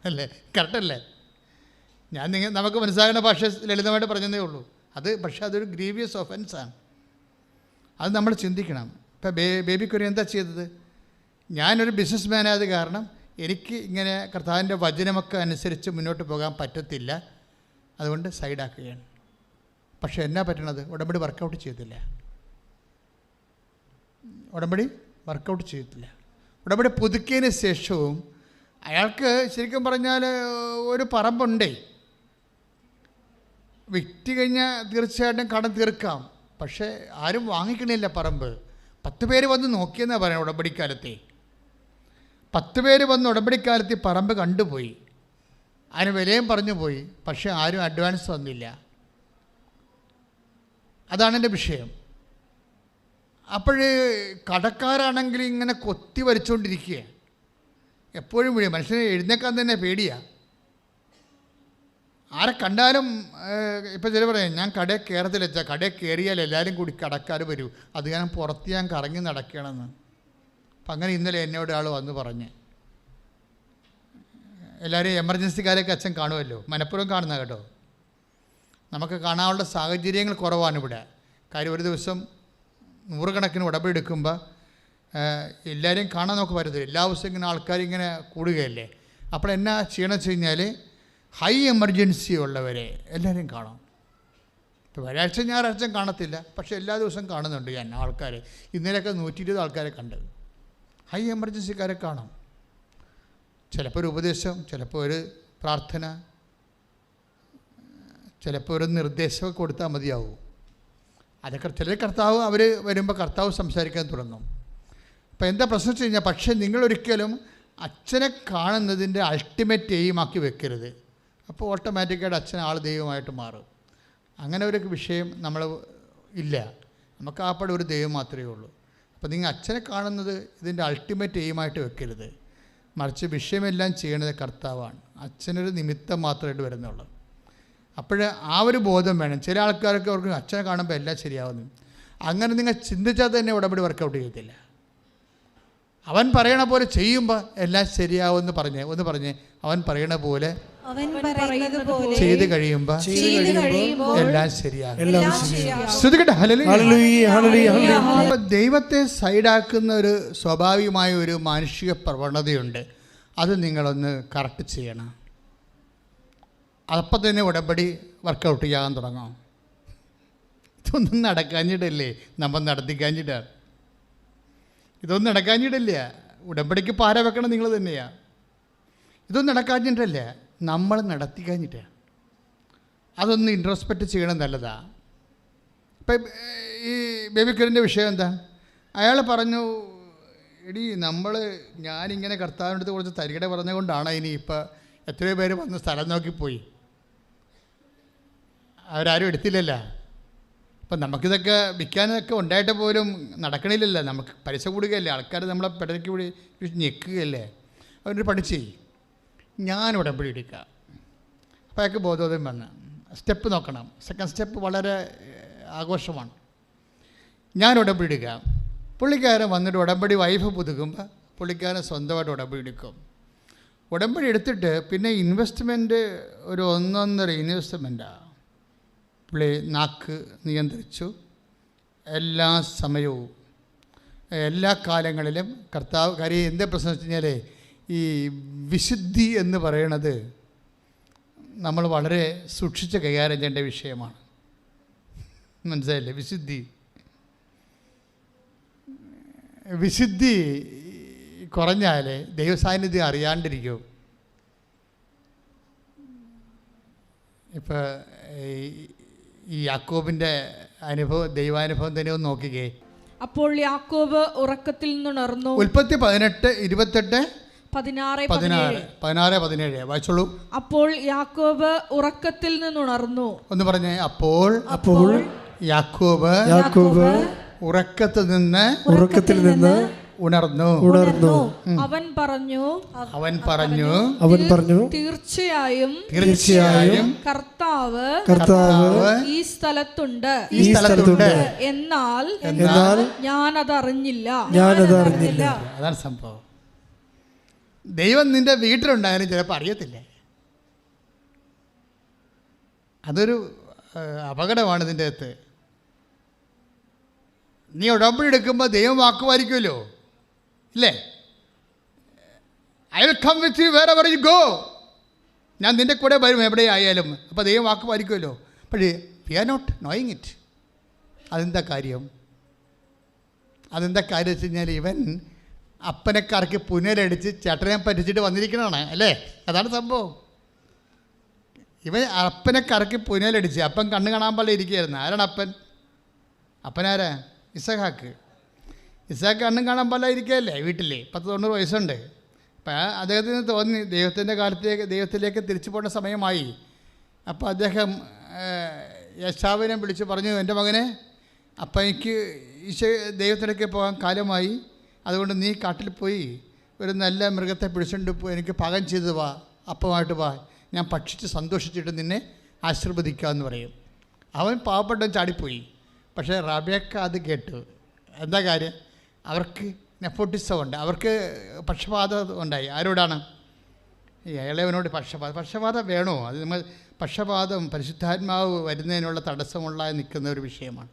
[SPEAKER 1] അല്ലേ? കറക്റ്റല്ലേ? നമുക്ക് മനസ്സിലാകുന്ന ഭാഷ ലളിതമായിട്ട് പറഞ്ഞതേ ഉള്ളൂ. പക്ഷേ അതൊരു ഗ്രീവിയസ് ഒഫൻസാണ്. അത് നമ്മൾ ചിന്തിക്കണം. ഇപ്പോൾ ബേബി കുര്യൻ എന്താ ചെയ്തത്? ഞാനൊരു ബിസിനസ് മാനായത് കാരണം എനിക്ക് ഇങ്ങനെ കർത്താവിൻ്റെ വചനമൊക്കെ അനുസരിച്ച് മുന്നോട്ട് പോകാൻ പറ്റത്തില്ല, അതുകൊണ്ട് സൈഡാക്കുകയാണ്. പക്ഷേ എന്നാ പറ്റണത്? ഉടമ്പടി വർക്കൗട്ട് ചെയ്തില്ല. ഉടമ്പടി പുതുക്കിയതിന് ശേഷവും അയാൾക്ക് ശരിക്കും പറഞ്ഞാൽ ഒരു പറമ്പുണ്ടേ, വിറ്റ് കഴിഞ്ഞാൽ തീർച്ചയായിട്ടും കടം തീർക്കാം. പക്ഷേ ആരും വാങ്ങിക്കണില്ല പറമ്പ്. 10 പേര് വന്ന് നോക്കിയെന്നാണ് പറയുന്നത്. ഉടമ്പടിക്കാലത്തെ 10 പേര് വന്ന് ഉടമ്പടിക്കാലത്ത് പറമ്പ് കണ്ടുപോയി, അതിന് വിലയും പറഞ്ഞു പോയി. പക്ഷേ ആരും അഡ്വാൻസ് തന്നില്ല. അതാണ് എൻ്റെ വിഷയം. അപ്പോൾ കടക്കാരാണെങ്കിൽ ഇങ്ങനെ കൊത്തി വരച്ചുകൊണ്ടിരിക്കുക. എപ്പോഴും മനുഷ്യനെ എഴുന്നേക്കാൻ തന്നെ പേടിയാണ്. ആരെ കണ്ടാലും ഇപ്പോൾ ചില പറയാം, ഞാൻ കടയിൽ കയറത്തില്ല, കടയിൽ കയറിയാൽ എല്ലാവരും കൂടി കടക്കാർ വരൂ, അത് ഞാൻ പുറത്ത് ഞാൻ കറങ്ങി നടക്കണമെന്ന്. അപ്പം അങ്ങനെ ഇന്നലെ എന്നോട് ആൾ വന്ന് പറഞ്ഞ്, എല്ലാവരും എമർജൻസിക്കാരൊക്കെ അച്ഛൻ കാണുമല്ലോ, മനഃപൂർവ്വം കാണുന്ന കേട്ടോ. നമുക്ക് കാണാനുള്ള സാഹചര്യങ്ങൾ കുറവാണ് ഇവിടെ. കാര്യം ഒരു ദിവസം 100 കണക്കിന് ഉടമ്പടി എടുക്കുമ്പോൾ എല്ലാവരെയും കാണാൻ നമുക്ക് പറ്റത്തില്ല. എല്ലാ ദിവസവും ഇങ്ങനെ ആൾക്കാരിങ്ങനെ കൂടുകയല്ലേ. അപ്പോൾ എന്നാ ചെയ്യണമെന്ന് വെച്ച് കഴിഞ്ഞാൽ ഹൈ എമർജൻസി ഉള്ളവരെ എല്ലാവരെയും കാണാം. ഇപ്പോൾ വ്യാഴാഴ്ച ഞായറാഴ്ച കാണത്തില്ല, പക്ഷേ എല്ലാ ദിവസവും കാണുന്നുണ്ട് ഞാൻ ആൾക്കാർ. ഇന്നലെയൊക്കെ 120 ആൾക്കാരെ കണ്ടത്. ഹൈ എമർജൻസിക്കാരെ കാണാം. ചിലപ്പോൾ ഒരു ഉപദേശം, ചിലപ്പോൾ ഒരു പ്രാർത്ഥന, ചിലപ്പോൾ ഒരു നിർദ്ദേശമൊക്കെ കൊടുത്താൽ മതിയാവും. അതൊക്കെ ചില കർത്താവ് അവർ വരുമ്പോൾ കർത്താവ് സംസാരിക്കാൻ തുടങ്ങും. അപ്പോൾ എന്താ പ്രശ്നം വെച്ച് കഴിഞ്ഞാൽ, പക്ഷേ നിങ്ങളൊരിക്കലും അച്ഛനെ കാണുന്നതിൻ്റെ അൾട്ടിമേറ്റ് എയിമാക്കി വെക്കരുത്. അപ്പോൾ ഓട്ടോമാറ്റിക്കായിട്ട് അച്ഛൻ ആൾ ദൈവമായിട്ട് മാറും. അങ്ങനെ ഒരു വിഷയം നമ്മൾ ഇല്ല. നമുക്ക് ആപ്പടെ ഒരു ദൈവം മാത്രമേ ഉള്ളൂ. അപ്പോൾ നിങ്ങൾ അച്ഛനെ കാണുന്നത് ഇതിൻ്റെ അൾട്ടിമേറ്റ് എയിമായിട്ട് വെക്കരുത്. മറിച്ച് വിഷയമെല്ലാം ചെയ്യണത് കർത്താവാണ്. അച്ഛനൊരു നിമിത്തം മാത്രമായിട്ട് വരുന്നുള്ളൂ. അപ്പോൾ ആ ഒരു ബോധം വേണം. ചില ആൾക്കാരൊക്കെ അവർക്ക് അച്ഛനെ കാണുമ്പോൾ എല്ലാം ശരിയാവുന്നു. അങ്ങനെ നിങ്ങൾ ചിന്തിച്ചാൽ തന്നെ ഉടമ്പടി വർക്കൗട്ട് ചെയ്യത്തില്ല. അവൻ പറയണ പോലെ ചെയ്യുമ്പോൾ എല്ലാം ശരിയാവുമെന്ന് പറഞ്ഞ് അവൻ പറയണ പോലെ ചെയ്ത് കഴിയുമ്പോൾ എല്ലാം ശരിയാകും. ദൈവത്തെ സൈഡാക്കുന്ന ഒരു സ്വാഭാവികമായ ഒരു മാനുഷിക പ്രവണതയുണ്ട്. അത് നിങ്ങളൊന്ന് കറക്റ്റ് ചെയ്യണം. അപ്പം തന്നെ ഉടമ്പടി വർക്കൗട്ട് ചെയ്യാൻ തുടങ്ങാം. ഇതൊന്നും നടക്കാഞ്ഞിട്ടല്ലേ, നമ്മൾ നടത്തിക്കാഞ്ഞിട്ടാണ്. ഇതൊന്നും നടക്കാഞ്ഞിട്ടില്ല. ഉടമ്പടിക്ക് പാര വെക്കണം നിങ്ങൾ തന്നെയാണ്. ഇതൊന്നും നടക്കാഞ്ഞിട്ടല്ല, നമ്മൾ നടത്തിക്കാഞ്ഞിട്ടാണ്. അതൊന്ന് ഇൻട്രോസ്പെക്റ്റ് ചെയ്യണം, നല്ലതാണ്. ഇപ്പം ഈ ബേബിക്കറിൻ്റെ വിഷയം എന്താ? അയാൾ പറഞ്ഞു, ഞാനിങ്ങനെ കർത്താവിൻ്റെ അടുത്ത് കുറച്ച് തരികട പറഞ്ഞുകൊണ്ടാണ് ഇനി ഇപ്പം എത്രയോ പേര് വന്ന് സ്ഥലം നോക്കിപ്പോയി, അവരാരും എടുത്തില്ലല്ലോ. അപ്പം നമുക്കിതൊക്കെ വിൽക്കാനൊക്കെ ഉണ്ടായിട്ട് പോലും നടക്കണില്ലല്ലോ. നമുക്ക് പൈസ കൂടുകയല്ലേ, ആൾക്കാർ നമ്മളെ പെടയ്ക്ക് കൂടി ഞെക്കുകയല്ലേ. അവരൊരു പഠിച്ച് ഞാൻ ഉടമ്പടി എടുക്കാം. അപ്പോൾ അയാൾക്ക് ബോധോദയം വന്ന് സ്റ്റെപ്പ് നോക്കണം. സെക്കൻഡ് സ്റ്റെപ്പ് വളരെ ആഘോഷമാണ്. ഞാൻ ഉടമ്പടി എടുക്കാം. പുള്ളിക്കാരൻ വന്നിട്ട് ഉടമ്പടി വൈഫ് പുതുക്കുമ്പോൾ പുള്ളിക്കാരൻ സ്വന്തമായിട്ട് ഉടമ്പടി എടുക്കും. ഉടമ്പടി എടുത്തിട്ട് പിന്നെ ഇൻവെസ്റ്റ്മെൻറ്റ് ഒരു 1.5 ഇൻവെസ്റ്റ്മെൻറ്റാണ്. പുള്ളി നാക്ക് നിയന്ത്രിച്ചു. എല്ലാ സമയവും എല്ലാ കാലങ്ങളിലും കർത്താവ് കാര്യം എന്താ പ്രശ്നം വെച്ച് കഴിഞ്ഞാൽ ഈ വിശുദ്ധി എന്ന് പറയണത് നമ്മൾ വളരെ സൂക്ഷിച്ച് കൈകാര്യം ചെയ്യേണ്ട വിഷയമാണ്. മനസ്സിലായില്ലേ? വിശുദ്ധി കുറഞ്ഞാൽ ദൈവസാന്നിധ്യം അറിയാണ്ടിരിക്കും. ഇപ്പോൾ ഈ യാക്കോബിൻ്റെ അനുഭവം, ദൈവാനുഭവം തന്നെ ഒന്ന് നോക്കിക്കേ.
[SPEAKER 2] അപ്പോൾ യാക്കോബ് ഉറക്കത്തിൽ നിന്നുണർന്നു.
[SPEAKER 1] ഉൽപ്പത്തി 18:28
[SPEAKER 2] 16
[SPEAKER 1] 17 വായിച്ചോളൂ.
[SPEAKER 2] അപ്പോൾ യാക്കോബ് ഉറക്കത്തിൽ നിന്നുണർന്നു.
[SPEAKER 1] ഒന്ന് പറഞ്ഞേ. അപ്പോൾ യാക്കോബ് ഉറക്കത്തിൽ നിന്ന് ഉണർന്നു.
[SPEAKER 2] അവൻ പറഞ്ഞു
[SPEAKER 1] തീർച്ചയായും
[SPEAKER 2] കർത്താവ് ഈ സ്ഥലത്തുണ്ട്, എന്നാൽ ഞാനതറിഞ്ഞില്ല.
[SPEAKER 1] അതാണ് സംഭവം. ദൈവം നിന്റെ വീട്ടിലുണ്ടായാലും ചിലപ്പോൾ അറിയത്തില്ല. അതൊരു അപകടമാണ് ഇതിൻ്റെ അകത്ത്. നീ ഉടമ്പടി എടുക്കുമ്പോൾ ദൈവം വാക്ക് പാലിക്കുമല്ലോ, ഇല്ലേ? I will come with you wherever you go. ഞാൻ നിൻ്റെ കൂടെ വരും എവിടെ ആയാലും. അപ്പോൾ ദൈവം വാക്ക് പാലിക്കുമല്ലോ. പക്ഷേ we are not knowing it. അതെന്താ കാര്യം വെച്ച് കഴിഞ്ഞാൽ ഇവൻ അപ്പനെക്കാർക്ക് പുനരടിച്ച് ചേട്ടനെ പറ്റിച്ചിട്ട് വന്നിരിക്കണതാണ്, അല്ലേ? അതാണ് സംഭവം. ഇവൻ അപ്പനെക്കാർക്ക് പുനരടിച്ച് അപ്പൻ കണ്ണ് കാണാൻ പാടില്ല ഇരിക്കുകയായിരുന്നു. ആരാണ് അപ്പനാരാ? ഇസഹാക്ക് കണ്ണും കാണാൻ പാടില്ല ഇരിക്കുകയല്ലേ വീട്ടിൽ. 90 വയസ്സുണ്ട്. അപ്പം അദ്ദേഹത്തിന് തോന്നി ദൈവത്തിലേക്ക് തിരിച്ചു പോകേണ്ട സമയമായി. അപ്പോൾ അദ്ദേഹം യേശാവിനെ വിളിച്ച് പറഞ്ഞു, എൻ്റെ മകനെ, അപ്പം എനിക്ക് ദൈവത്തിലേക്ക് പോകാൻ കാലമായി, അതുകൊണ്ട് നീ കാട്ടിൽ പോയി ഒരു നല്ല മൃഗത്തെ പിടിച്ചുകൊണ്ട് പോയി എനിക്ക് പാകം ചെയ്ത് വാ, അപ്പമായിട്ട് വാ, ഞാൻ ഭക്ഷിച്ച് സന്തോഷിച്ചിട്ട് നിന്നെ ആശീർവദിക്കാമെന്ന് പറയും. അവൻ പാവപ്പെട്ടവൻ ചാടിപ്പോയി. പക്ഷേ റബേക്ക അത് കേട്ടു. എന്താ കാര്യം? അവർക്ക് നെപ്പോട്ടിസം ഉണ്ട്, അവർക്ക് പക്ഷപാതം ഉണ്ടായി. ആരോടാണ്? ഈ ഇളയവനോട് പക്ഷപാതം വേണോ? അത് നമ്മൾ പക്ഷപാതം പരിശുദ്ധാത്മാവ് വരുന്നതിനുള്ള തടസ്സമുള്ള നിൽക്കുന്ന ഒരു വിഷയമാണ്.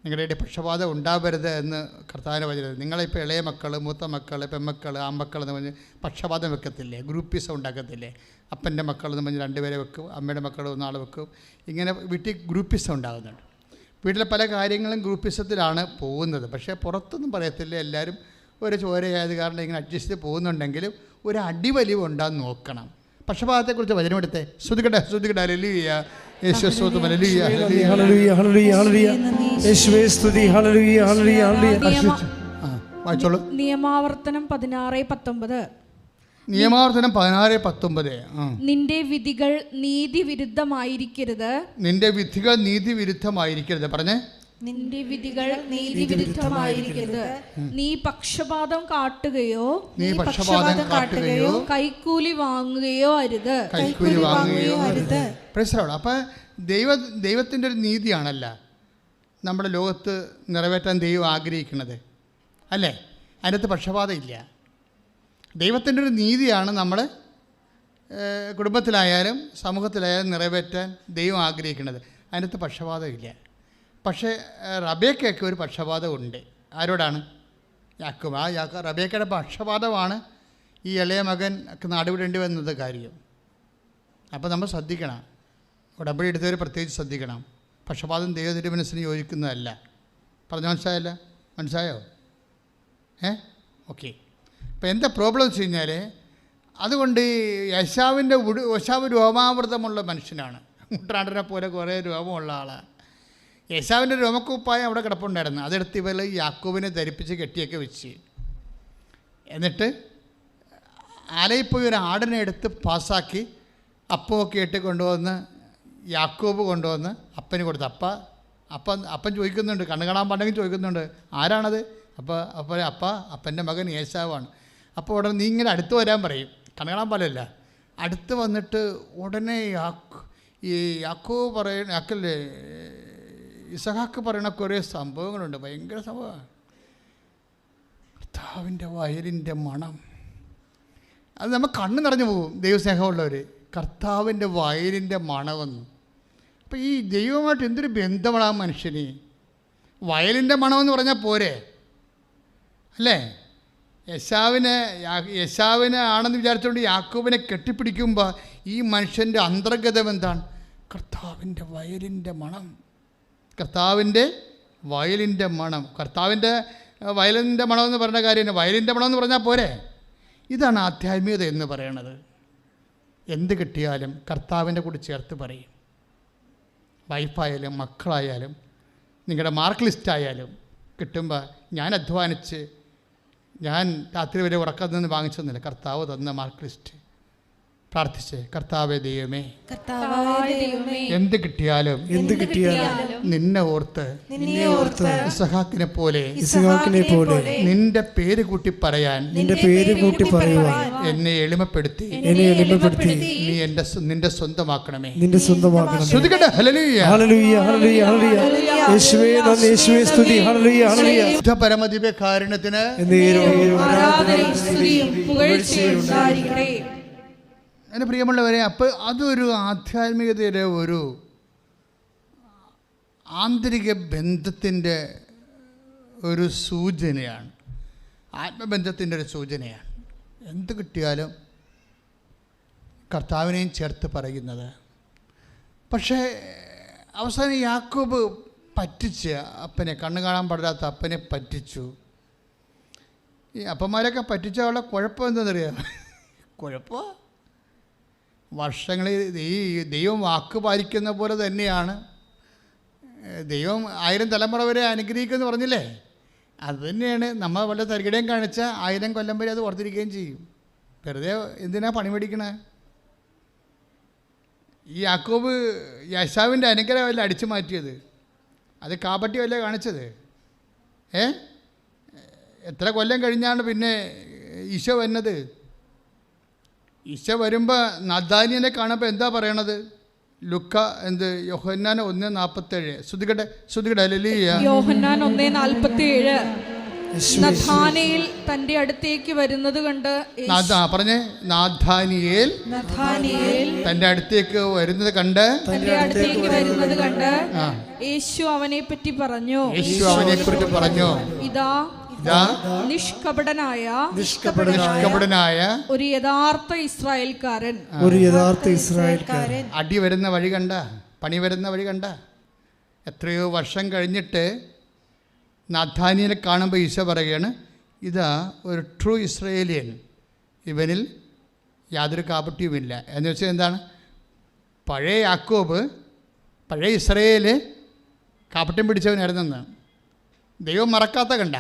[SPEAKER 1] നിങ്ങളുടെ ഇടയിൽ പക്ഷപാതം ഉണ്ടാവരുത് എന്ന് കർത്താവിനെ വചനം. നിങ്ങളിപ്പോൾ ഇളയ മക്കൾ, മൂത്ത മക്കൾ, പെമ്മക്കൾ, ആൺമക്കൾ എന്ന് പറഞ്ഞ് പക്ഷപാതം വെക്കത്തില്ലേ? ഗ്രൂപ്പിസം ഉണ്ടാക്കത്തില്ലേ? അപ്പൻ്റെ മക്കൾ എന്ന് പറഞ്ഞ് 2 പേരെ വെക്കും, അമ്മയുടെ മക്കൾ 1 ആൾ വെക്കും. ഇങ്ങനെ വീട്ടിൽ ഗ്രൂപ്പിസം ഉണ്ടാകുന്നുണ്ട്. വീട്ടിലെ പല കാര്യങ്ങളും ഗ്രൂപ്പിസത്തിലാണ് പോകുന്നത്. പക്ഷേ പുറത്തൊന്നും പറയത്തില്ല. എല്ലാവരും ഒരു ചോരയായത് കാരണം ഇങ്ങനെ അഡ്ജസ്റ്റ് ചെയ്ത് പോകുന്നുണ്ടെങ്കിലും ഒരു അടിവലിവ് ഉണ്ടാകുന്ന നോക്കണം. പക്ഷപാതത്തെക്കുറിച്ച് വചനമെടുത്തേ. ശ്രദ്ധിക്കട്ടെ. ഹല്ലേലൂയ, യേശുവേ സ്തുതി, ഹല്ലേലൂയ,
[SPEAKER 3] ഹല്ലേലൂയ, ഹല്ലേലൂയ, ഹല്ലേലൂയ, യേശുവേ സ്തുതി, ഹല്ലേലൂയ, ഹല്ലേലൂയ, ഹല്ലേലൂയ.
[SPEAKER 1] വായിച്ചോളൂ.
[SPEAKER 2] നിയമാവർത്തനം 16:19.
[SPEAKER 1] നിയമാവർത്തനം 16:19.
[SPEAKER 2] നിന്റെ വിധികൾ നീതിവിരുദ്ധമായിരിക്കരുത്.
[SPEAKER 1] പറഞ്ഞേ.
[SPEAKER 2] നിന്റെ വിധികൾ നീതിവിരുദ്ധമായിരിക്കരുത്. നീ പക്ഷപാതം കാട്ടുകയോ കൈക്കൂലി വാങ്ങുകയോ അരുത്.
[SPEAKER 1] അപ്പം ദൈവത്തിൻ്റെ ഒരു നീതിയാണല്ല നമ്മുടെ ലോകത്ത് നിറവേറ്റാൻ ദൈവം ആഗ്രഹിക്കുന്നത്, അല്ലേ? അതിനകത്ത് പക്ഷപാതം ഇല്ല. ദൈവത്തിൻ്റെ ഒരു നീതിയാണ് നമ്മൾ കുടുംബത്തിലായാലും സമൂഹത്തിലായാലും നിറവേറ്റാൻ ദൈവം ആഗ്രഹിക്കുന്നത്. അതിനകത്ത് പക്ഷപാതമില്ല. പക്ഷേ റബേക്കയ്ക്ക് ഒരു പക്ഷപാതം ഉണ്ട്. ആരോടാണ്? യാക്കോബ്. റബേക്കയുടെ പക്ഷപാതമാണ് ഈ ഇളയ മകൻ നാടുവിടേണ്ടി വന്നത് കാര്യം. അപ്പോൾ നമ്മൾ ശ്രദ്ധിക്കണം. ഉടമ്പടി എടുത്തവർ പ്രത്യേകിച്ച് ശ്രദ്ധിക്കണം. പക്ഷപാതം ദൈവത്തിൻ്റെ മനസ്സിന് യോജിക്കുന്നതല്ല. മനസ്സിലായോ? ഓക്കെ. അപ്പോൾ എന്താ പ്രോബ്ലം വെച്ച് കഴിഞ്ഞാൽ, അതുകൊണ്ട് യേശാവ് രോമാവൃതമുള്ള മനുഷ്യനാണ്. മുട്ടാണ്ടനെ പോലെ കുറേ രോമമുള്ള ആളാണ്. യേശാവിൻ്റെ രോമക്കുപ്പായം അവിടെ കിടപ്പുണ്ടായിരുന്നു. അതെടുത്ത് ഇവർ യാക്കോബിനെ ധരിപ്പിച്ച് കെട്ടിയൊക്കെ വെച്ച്, എന്നിട്ട് ആലയിൽ പോയി ഒരു ആടിനെ എടുത്ത് പാസ്സാക്കി അപ്പമൊക്കെ ഇട്ട് കൊണ്ടുവന്ന് യാക്കോബ് കൊണ്ടുവന്ന് അപ്പന് കൊടുത്തു. അപ്പൻ ചോദിക്കുന്നുണ്ട്, കണ്ണു കാണാൻ പാടെങ്കിൽ ചോദിക്കുന്നുണ്ട്, ആരാണത്? അപ്പൻ്റെ മകൻ ഏശാവാണ്. അപ്പോൾ ഉടനെ നീ ഇങ്ങനെ അടുത്ത് വരാൻ പറയും, കണ്ണു കാണാൻ പാടില്ല. അടുത്ത് വന്നിട്ട് ഉടനെ ഈ യാക്കോബ് ഇസഹാക്ക് പറയണ കുറേ സംഭവങ്ങളുണ്ട്. ഭയങ്കര സംഭവമാണ്. കർത്താവിൻ്റെ വയലിൻ്റെ മണം, അത് നമ്മൾ കണ്ണ് നിറഞ്ഞു പോകും. ദൈവസ്നേഹമുള്ളവർ, കർത്താവിൻ്റെ വയലിൻ്റെ മണമെന്ന്. അപ്പോൾ ഈ ദൈവമായിട്ട് എന്തൊരു ബന്ധമാണ് ആ മനുഷ്യന്. വയലിൻ്റെ മണമെന്ന് പറഞ്ഞാൽ പോരെ, അല്ലേ? യശാവിനെ ആണെന്ന് വിചാരിച്ചുകൊണ്ട് യാക്കോബിനെ കെട്ടിപ്പിടിക്കുമ്പോൾ ഈ മനുഷ്യൻ്റെ അന്തർഗതം എന്താണ്? കർത്താവിൻ്റെ വയലിൻ്റെ മണം. കർത്താവിൻ്റെ വയലിൻ്റെ മണം. കർത്താവിൻ്റെ വയലിൻ്റെ മണമെന്ന് പറഞ്ഞ കാര്യം വയലിൻ്റെ മണമെന്ന് പറഞ്ഞാൽ പോരെ. ഇതാണ് ആധ്യാത്മികത എന്ന് പറയണത്. എന്ത് കിട്ടിയാലും കർത്താവിൻ്റെ കൂടി ചേർത്ത് പറയും. വൈഫായാലും മക്കളായാലും നിങ്ങളുടെ മാർക്ക് ലിസ്റ്റായാലും കിട്ടുമ്പോൾ ഞാൻ അധ്വാനിച്ച് ഞാൻ രാത്രി വരെ ഉറക്കം നിന്ന് വാങ്ങിച്ചൊന്നുമില്ല, കർത്താവ് തന്ന മാർക്ക് ലിസ്റ്റ് പ്രാർത്ഥിച്ച് കർത്താവേ ദൈവമേ എന്ത് കിട്ടിയാലും നിന്നെ ഓർത്ത് ഇസഹാക്കിനെ പോലെ നിന്റെ പേര് കൂട്ടി പറയാൻ എന്നെ എളിമപ്പെടുത്തി നീ നിന്റെ സ്വന്തമാക്കണമേ. ശ്രുതികട്ടെ ഹല്ലേലൂയ ഹല്ലേലൂയ ഹല്ലേലൂയ. യേശുവേ നന്ദി, യേശുവേ സ്തുതി. Hallelujah hallelujah. പരമദിവ്യകാരുണ്യത്തിന് ആരാധനയും സ്തുതിയും പുകഴ്ചയും ഉണ്ടായിരിക്കട്ടെ. എൻ്റെ പ്രിയമുള്ളവരെ, അപ്പോൾ അതൊരു ആധ്യാത്മികതയുടെ ഒരു ആന്തരിക ബന്ധത്തിൻ്റെ ഒരു സൂചനയാണ്, ആത്മബന്ധത്തിൻ്റെ ഒരു സൂചനയാണ്. എന്ത് കിട്ടിയാലും കർത്താവിനെയും ചേർത്ത് പറയുന്നത്. പക്ഷേ അവസാനം യാക്കോബ് പറ്റിച്ച് അപ്പനെ, കണ്ണു കാണാൻ പാടില്ലാത്ത അപ്പനെ പറ്റിച്ചു. ഈ അപ്പന്മാരൊക്കെ പറ്റിച്ച അവളുടെ കുഴപ്പം എന്താണെന്നറിയാം? കുഴപ്പം വർഷങ്ങളിൽ ഈ ദൈവം വാക്ക് പാലിക്കുന്ന പോലെ തന്നെയാണ്. ദൈവം 1000 തലമുറ വരെ അനുഗ്രഹിക്കുമെന്ന് പറഞ്ഞില്ലേ? അത് തന്നെയാണ്. നമ്മൾ വല്ല തരികിടയും കാണിച്ചാൽ 1000 കൊല്ലം വരെ അത് ഓർത്തിരിക്കുകയും ചെയ്യും. വെറുതെ എന്തിനാ പണി മേടിക്കണേ? ഈ യാക്കോബ് യശാവിൻ്റെ അനുഗ്രഹമല്ല അടിച്ചു മാറ്റിയത്, അത് കാപട്യമല്ലേ കാണിച്ചത്? എത്ര കൊല്ലം കഴിഞ്ഞാണ് പിന്നെ ഈശോ വന്നത്? ഈശോ വരുമ്പോൾ നഥാനിയനെ കാണുമ്പോൾ എന്താ പറയണത്? ലുക്ക യോഹന്നാൻ 1:47. ശ്രുതികട്ടെ ഹല്ലേലൂയ.
[SPEAKER 2] യോഹന്നാൻ 1:47. നഥാനിയേൽ തന്റെ അടുത്തേക്ക് വരുന്നത് കണ്ട്
[SPEAKER 1] പറഞ്ഞേ, നാഥാനിയേൽ തന്റെ അടുത്തേക്ക് വരുന്നത് കണ്ട്
[SPEAKER 2] യേശു അവനെ പറ്റി പറഞ്ഞു.
[SPEAKER 1] യേശു അവനെ കുറിച്ച് പറഞ്ഞു,
[SPEAKER 2] ഇതാ നിഷ്കപടനായ ഒരു യഥാർത്ഥ ഇസ്രായേൽക്കാരൻ.
[SPEAKER 1] അടി വരുന്ന വഴി കണ്ട, പണി വരുന്ന വഴി കണ്ട. എത്രയോ വർഷം കഴിഞ്ഞിട്ട് നാഥാനിയനെ കാണുമ്പോൾ ഈശോ പറയുകയാണ്, ഇതാ ഒരു ട്രൂ ഇസ്രായേലിയൻ, ഇവനിൽ യാതൊരു കാപട്യവുമില്ല. എന്ന് വെച്ചാൽ എന്താണ്? പഴയ യാക്കോബ്, പഴയ ഇസ്രായേൽ കാപട്യം പിടിച്ചവനായിരുന്നെന്ന്. ദൈവം മറക്കാത്ത കണ്ട.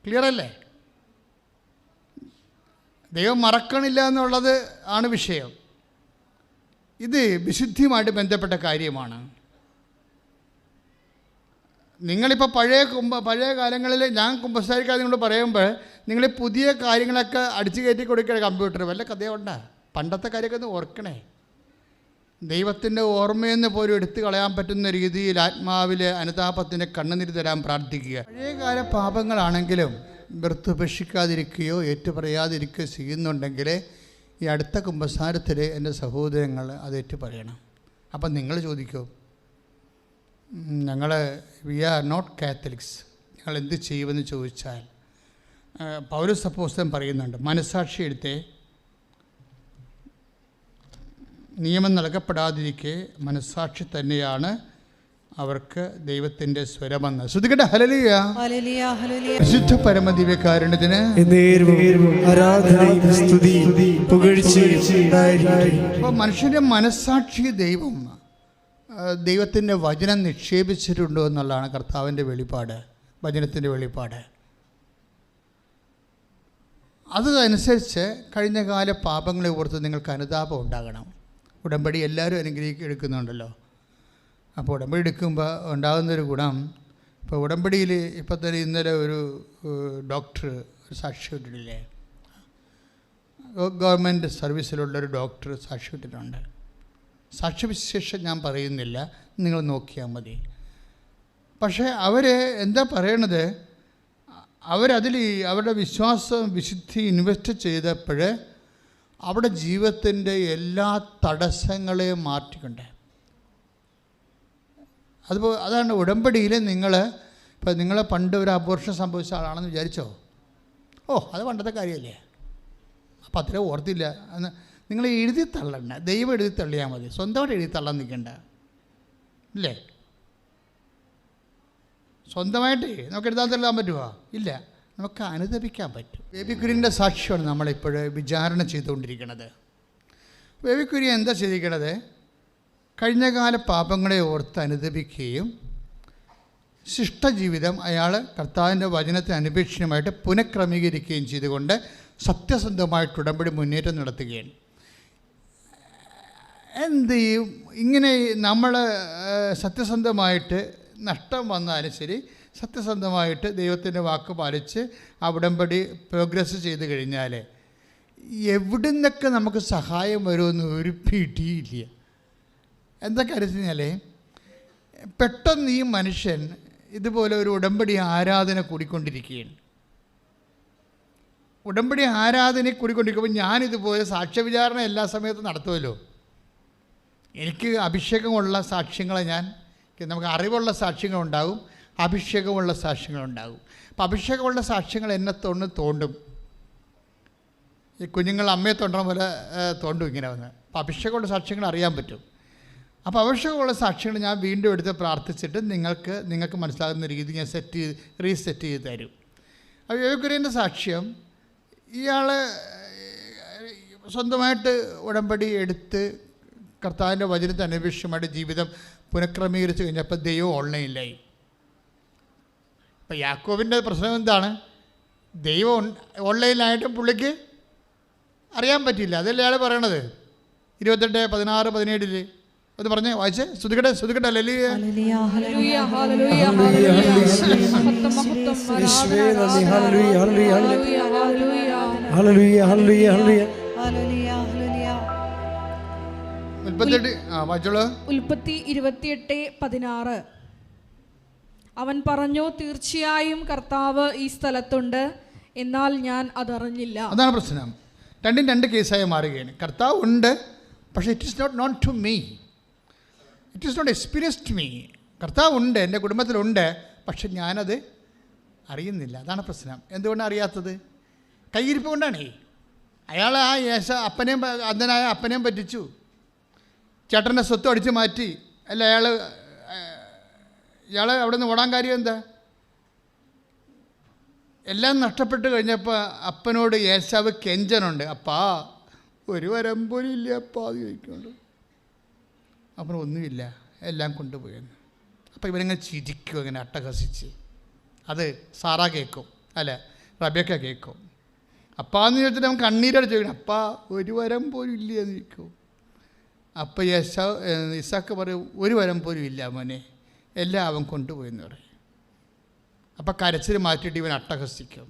[SPEAKER 1] ക്ലിയർ അല്ലേ? ദൈവം മറക്കണില്ല എന്നുള്ളത് ആണ് വിഷയം. ഇത് വിശുദ്ധിയുമായിട്ട് ബന്ധപ്പെട്ട കാര്യമാണ്. നിങ്ങളിപ്പോൾ പഴയ കാലങ്ങളിൽ ഞാൻ കുമ്പസാരിക്കാതെ നിങ്ങൾ പറയുമ്പോൾ നിങ്ങൾ പുതിയ കാര്യങ്ങളൊക്കെ അടിച്ചു കയറ്റി കൊടുക്കുക കമ്പ്യൂട്ടർ വല്ല കഥയുണ്ടാ? പണ്ടത്തെ കാര്യമൊക്കെ ഒന്ന് ഓർക്കണേ. ദൈവത്തിൻ്റെ ഓർമ്മയെന്ന് പോലും എടുത്തു കളയാൻ പറ്റുന്ന രീതിയിൽ ആത്മാവിലെ അനുതാപത്തിന് കണ്ണുനീര് തരാൻ പ്രാർത്ഥിക്കുക. പഴയകാല പാപങ്ങളാണെങ്കിലും വ്യർത്ഥുപേക്ഷിക്കാതിരിക്കുകയോ ഏറ്റുപറയാതിരിക്കുകയോ ചെയ്യുന്നുണ്ടെങ്കിൽ ഈ അടുത്ത കുമ്പസാരത്തിൽ എൻ്റെ സഹോദരങ്ങൾ അത് ഏറ്റുപറയണം. അപ്പം നിങ്ങൾ ചോദിക്കൂ, വി ആർ നോട്ട് കാത്തലിക്സ്, ഞങ്ങൾ എന്ത് ചെയ്യുമെന്ന് ചോദിച്ചാൽ പൗലോസ് അപ്പോസ്തലൻ പറയുന്നുണ്ട്, മനസ്സാക്ഷി എടുത്തേ നിയമം നൽകപ്പെടാതിരിക്കെ മനസ്സാക്ഷി തന്നെയാണ് അവർക്ക് ദൈവത്തിൻ്റെ സ്വരമെന്ന്. ശ്രുതികട്ടെ ഹല്ലേലൂയ. വിശുദ്ധ പരമദിവ്യകാരുണ്യത്തിന് അപ്പോൾ മനുഷ്യൻ്റെ മനസ്സാക്ഷി ദൈവത്തിൻ്റെ വചനം നിക്ഷേപിച്ചിട്ടുണ്ടോ എന്നുള്ളതാണ് കർത്താവിൻ്റെ വെളിപ്പാട്, വചനത്തിൻ്റെ വെളിപ്പാട്. അതനുസരിച്ച് കഴിഞ്ഞ കാല പാപങ്ങളെ ഓർത്ത് നിങ്ങൾക്ക് അനുതാപം ഉണ്ടാകണം. ഉടമ്പടി എല്ലാവരും എടുക്കുന്നുണ്ടല്ലോ. അപ്പോൾ ഉടമ്പടി എടുക്കുമ്പോൾ ഉണ്ടാകുന്നൊരു ഗുണം, ഇപ്പോൾ ഉടമ്പടിയിൽ ഇപ്പം തന്നെ ഇന്നലെ ഒരു ഡോക്ടർ ഒരു സാക്ഷ്യം ഇട്ടിട്ടില്ലേ, ഗവൺമെൻറ് സർവീസിലുള്ളൊരു ഡോക്ടർ സാക്ഷ്യം ഇട്ടിട്ടുണ്ട്. സാക്ഷ്യവിശേഷം ഞാൻ പറയുന്നില്ല, നിങ്ങൾ നോക്കിയാൽ മതി. പക്ഷേ അവർ എന്താ പറയണത്, അവരതിൽ അവരുടെ വിശ്വാസം വിശുദ്ധി ഇൻവെസ്റ്റ് ചെയ്തപ്പോൾ അവിടെ ജീവിതത്തിൻ്റെ എല്ലാ തടസ്സങ്ങളെയും മാറ്റിക്കൊണ്ട്. അതുപോലെ അതാണ് ഉടമ്പടിയിൽ ഇപ്പോൾ നിങ്ങൾ പണ്ട് ഒരു അബോർഷൻ സംഭവിച്ച ആളാണെന്ന് വിചാരിച്ചോ, അത് പണ്ടത്തെ കാര്യമല്ലേ, അപ്പം അത്ര ഓർത്തില്ല എന്ന് നിങ്ങൾ എഴുതി തള്ളണ്ട. ദൈവം എഴുതി തള്ളിയാൽ മതി, സ്വന്തമായിട്ട് എഴുതി തള്ളാൻ നിൽക്കണ്ട. ഇല്ലേ? സ്വന്തമായിട്ട് നമുക്ക് എഴുതാൻ തള്ളാൻ പറ്റുമോ? ഇല്ല, നമുക്ക് അനുദപിക്കാൻ പറ്റും. ബേബി കുര്യൻ്റെ സാക്ഷ്യമാണ് നമ്മളിപ്പോൾ വിചാരണ ചെയ്തുകൊണ്ടിരിക്കുന്നത്. ബേബി കുര്യൻ എന്താ ചെയ്തിരിക്കണത്? കഴിഞ്ഞകാല പാപങ്ങളെ ഓർത്ത് അനുദപിക്കുകയും ശിഷ്ടജീവിതം അയാൾ കർത്താവിൻ്റെ വചനത്തിന് അനുപേക്ഷണമായിട്ട് പുനഃക്രമീകരിക്കുകയും ചെയ്തുകൊണ്ട് സത്യസന്ധമായിട്ട് ഉടമ്പടി മുന്നേറ്റം നടത്തുകയാണ്. എന്ത് ചെയ്യും? ഇങ്ങനെ നമ്മൾ സത്യസന്ധമായിട്ട് നഷ്ടം വന്നാലും ശരി, സത്യസന്ധമായിട്ട് ദൈവത്തിൻ്റെ വാക്ക് പാലിച്ച് ആ ഉടമ്പടി പ്രോഗ്രസ് ചെയ്ത് കഴിഞ്ഞാൽ എവിടുന്നൊക്കെ നമുക്ക് സഹായം വരുമെന്ന് ഒരു പിടിയില്ല. എന്താ കാര്യം കഴിഞ്ഞാൽ, പെട്ടെന്ന് ഈ മനുഷ്യൻ ഇതുപോലെ ഒരു ഉടമ്പടി ആരാധന കൂടിക്കൊണ്ടിരിക്കുകയാണ്. ഉടമ്പടി ആരാധന കൂടിക്കൊണ്ടിരിക്കുമ്പോൾ ഞാനിതുപോലെ സാക്ഷ്യവിചാരണ എല്ലാ സമയത്തും നടത്തുമല്ലോ. എനിക്ക് അഭിഷേകമുള്ള സാക്ഷ്യങ്ങളെ നമുക്ക് അറിവുള്ള സാക്ഷ്യങ്ങളുണ്ടാകും, അഭിഷേകമുള്ള സാക്ഷ്യങ്ങളുണ്ടാകും. അപ്പോൾ അഭിഷേകമുള്ള സാക്ഷ്യങ്ങൾ എന്നെ തോണ്ടും. ഈ കുഞ്ഞുങ്ങൾ അമ്മയെ തോണ്ടണ പോലെ തോണ്ടും ഇങ്ങനെ വന്ന്. അപ്പോൾ അഭിഷേകമുള്ള സാക്ഷ്യങ്ങൾ അറിയാൻ പറ്റും. അപ്പോൾ അഭിഷേകമുള്ള സാക്ഷ്യങ്ങൾ ഞാൻ വീണ്ടും എടുത്ത് പ്രാർത്ഥിച്ചിട്ട് നിങ്ങൾക്ക് മനസ്സിലാകുന്ന രീതി ഞാൻ റീസെറ്റ് ചെയ്ത് തരും. അപ്പോൾ യോഗ്യൻ്റെ സാക്ഷ്യം, ഇയാൾ സ്വന്തമായിട്ട് ഉടമ്പടി എടുത്ത് കർത്താവിൻ്റെ വചനത്തെ അനപേക്ഷമായിട്ട് ജീവിതം പുനഃക്രമീകരിച്ച് കഴിഞ്ഞപ്പോൾ ദൈവം ഓൺലൈനിലായി. അപ്പോൾ യാക്കോബിൻ്റെ പ്രശ്നം എന്താണ്? ദൈവം ഓൺലൈനിലായിട്ടും പുള്ളിക്ക് അറിയാൻ പറ്റില്ല. അതല്ലേ അയാൾ പറയണത് 28:16-17 അത് പറഞ്ഞേ, വായിച്ചേ. ശ്രുതികട്ടെ ഹല്ലേലൂയ.
[SPEAKER 2] ഉൽപ്പത്തി 28:16. അവൻ പറഞ്ഞു, തീർച്ചയായും കർത്താവ് ഈ സ്ഥലത്തുണ്ട്, എന്നാൽ ഞാൻ അതറിഞ്ഞില്ല.
[SPEAKER 1] അതാണ് പ്രശ്നം. രണ്ടും രണ്ട് കേസായി മാറുകയാണ്. കർത്താവ് ഉണ്ട്, പക്ഷേ it is not known to me, it is not experienced me. കർത്താവ് ഉണ്ട്, എൻ്റെ കുടുംബത്തിലുണ്ട്, പക്ഷെ ഞാനത് അറിയുന്നില്ല. അതാണ് പ്രശ്നം. എന്തുകൊണ്ടാണ് അറിയാത്തത്? കയ്യിരിപ്പ് കൊണ്ടാണേ. അയാൾ ആ അന്ധനായ അപ്പനെയും പറ്റിച്ചു, ചേട്ടൻ്റെ സ്വത്ത് അടിച്ചു മാറ്റി. അല്ല, ഇയാൾ അവിടെ നിന്ന് ഓടാൻ കാര്യം എന്താ? എല്ലാം നഷ്ടപ്പെട്ട് കഴിഞ്ഞപ്പോൾ അപ്പനോട് ഏശാവ് കെഞ്ചനുണ്ട്, അപ്പാ ഒരു വരം പോലും ഇല്ല അപ്പാ അത് ചോദിക്കുന്നുണ്ട്. അപ്പം ഒന്നുമില്ല, എല്ലാം കൊണ്ടുപോയെന്ന്. അപ്പോൾ ഇവനിങ്ങനെ ചിരിക്കും, ഇങ്ങനെ അട്ടഹസിച്ച്. അത് സാറാ കേൾക്കും, അല്ല റബേക്ക കേൾക്കും. അപ്പാന്ന് ചോദിച്ചിട്ട് അവൻ കണ്ണീരടിച്ച് ചോദിക്കണം, അപ്പാ ഒരു വരം പോലും ഇല്ല എന്ന് ചോദിക്കും. അപ്പോൾ ഇസാക്ക് പറയും, ഒരു വരം പോലും ഇല്ല മോനെ, എല്ലാം അവൻ കൊണ്ടുപോയെന്ന് പറയും. അപ്പം കരച്ചിൽ മാറ്റിയിട്ട് ഇവൻ അട്ടഹസിക്കും,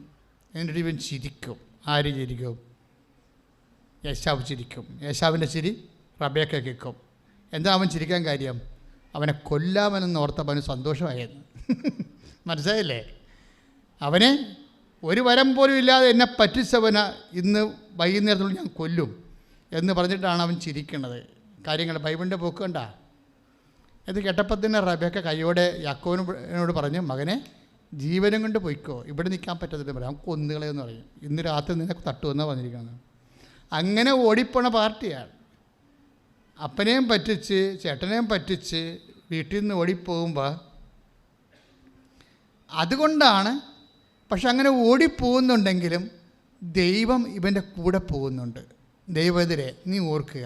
[SPEAKER 1] എന്നിട്ട് ഇവൻ ചിരിക്കും. ആര് ചിരിക്കും? യേശാവ് ചിരിക്കും. യേശാവിൻ്റെ ചിരി റബേക്ക കേൾക്കും. എന്താ അവൻ ചിരിക്കാൻ കാര്യം? അവനെ കൊല്ലാമെന്ന് ഓർത്തപ്പോൾ അവന് സന്തോഷമായിരുന്നു. മനസ്സിലായില്ലേ? അവനെ ഒരു വരം പോലും ഇല്ലാതെ എന്നെ പറ്റിച്ചവനെ ഇന്ന് വൈകുന്നേരത്തോളം ഞാൻ കൊല്ലും എന്ന് പറഞ്ഞിട്ടാണ് അവൻ ചിരിക്കുന്നത്. കാര്യങ്ങൾ ബൈബിളിൻ്റെ പോക്ക് കണ്ട. ഇത് കേട്ടപ്പോൾ തന്നെ റബേക്ക കൈയോടെ യാക്കോബിനോട് പറഞ്ഞു, മകനെ ജീവനും കൊണ്ട് പോയിക്കോ, ഇവിടെ നിൽക്കാൻ പറ്റത്തില്ല പറയാം, അവൻ കൊന്നുകളയെന്ന് പറയും. ഇന്ന് രാത്രി നിന്നെ തട്ടുമെന്നാണ് പറഞ്ഞിരിക്കുന്നത്. അങ്ങനെ ഓടിപ്പോണ പാർട്ടിയാണ്. അപ്പനെയും പറ്റിച്ച് ചേട്ടനെയും പറ്റിച്ച് വീട്ടിൽ നിന്ന് ഓടിപ്പോകുമ്പോൾ അതുകൊണ്ടാണ്. പക്ഷെ അങ്ങനെ ഓടിപ്പോകുന്നുണ്ടെങ്കിലും ദൈവം ഇവൻ്റെ കൂടെ പോകുന്നുണ്ട്. ദൈവത്തിരെ നീ ഓർക്കുക,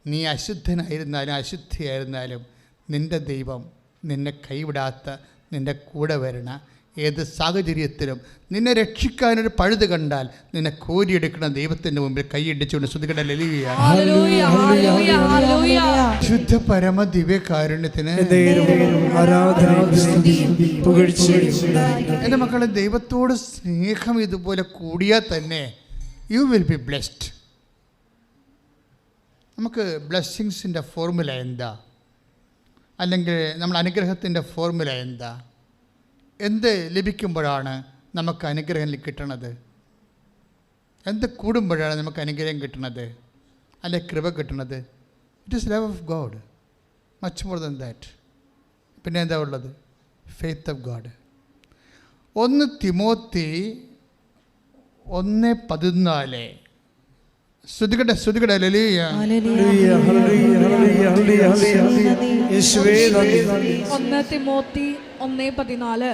[SPEAKER 1] നീ അശുദ്ധനായിരുന്നാലും അശുദ്ധിയായിരുന്നാലും നിൻ്റെ ദൈവം നിന്നെ കൈവിടാത്ത, നിൻ്റെ കൂടെ വരണ ഏത് സാഹചര്യത്തിലും നിന്നെ രക്ഷിക്കാനൊരു പഴുത് കണ്ടാൽ നിന്നെ കോരിയെടുക്കുന്ന ദൈവത്തിൻ്റെ മുമ്പിൽ കൈയിടിച്ചുകൊണ്ട് ശ്രുതികട ലലിയ ശുദ്ധ പരമ ദിവ്യകാരുണ്യത്തിന് എൻ്റെ മക്കളെ, ദൈവത്തോട് സ്നേഹം ഇതുപോലെ കൂടിയാൽ തന്നെ യു വിൽ ബി ബ്ലെസ്ഡ്. നമുക്ക് ബ്ലെസ്സിങ്സിൻ്റെ ഫോർമുല എന്താ? അല്ലെങ്കിൽ നമ്മൾ അനുഗ്രഹത്തിൻ്റെ ഫോർമുല എന്താ? എന്ത് ലഭിക്കുമ്പോഴാണ് നമുക്ക് അനുഗ്രഹം കിട്ടണത്? എന്ത് കൂടുമ്പോഴാണ് നമുക്ക് അനുഗ്രഹം കിട്ടണത്, അല്ലെ കൃപ കിട്ടണത്? It is love of God, much more than that. പിന്നെ എന്താ ഉള്ളത്? Faith of God. 1 Timothy 1:14. ശ്രുതികട ശ്രുതികട ലലിയ
[SPEAKER 2] 1 Timothy 1:14.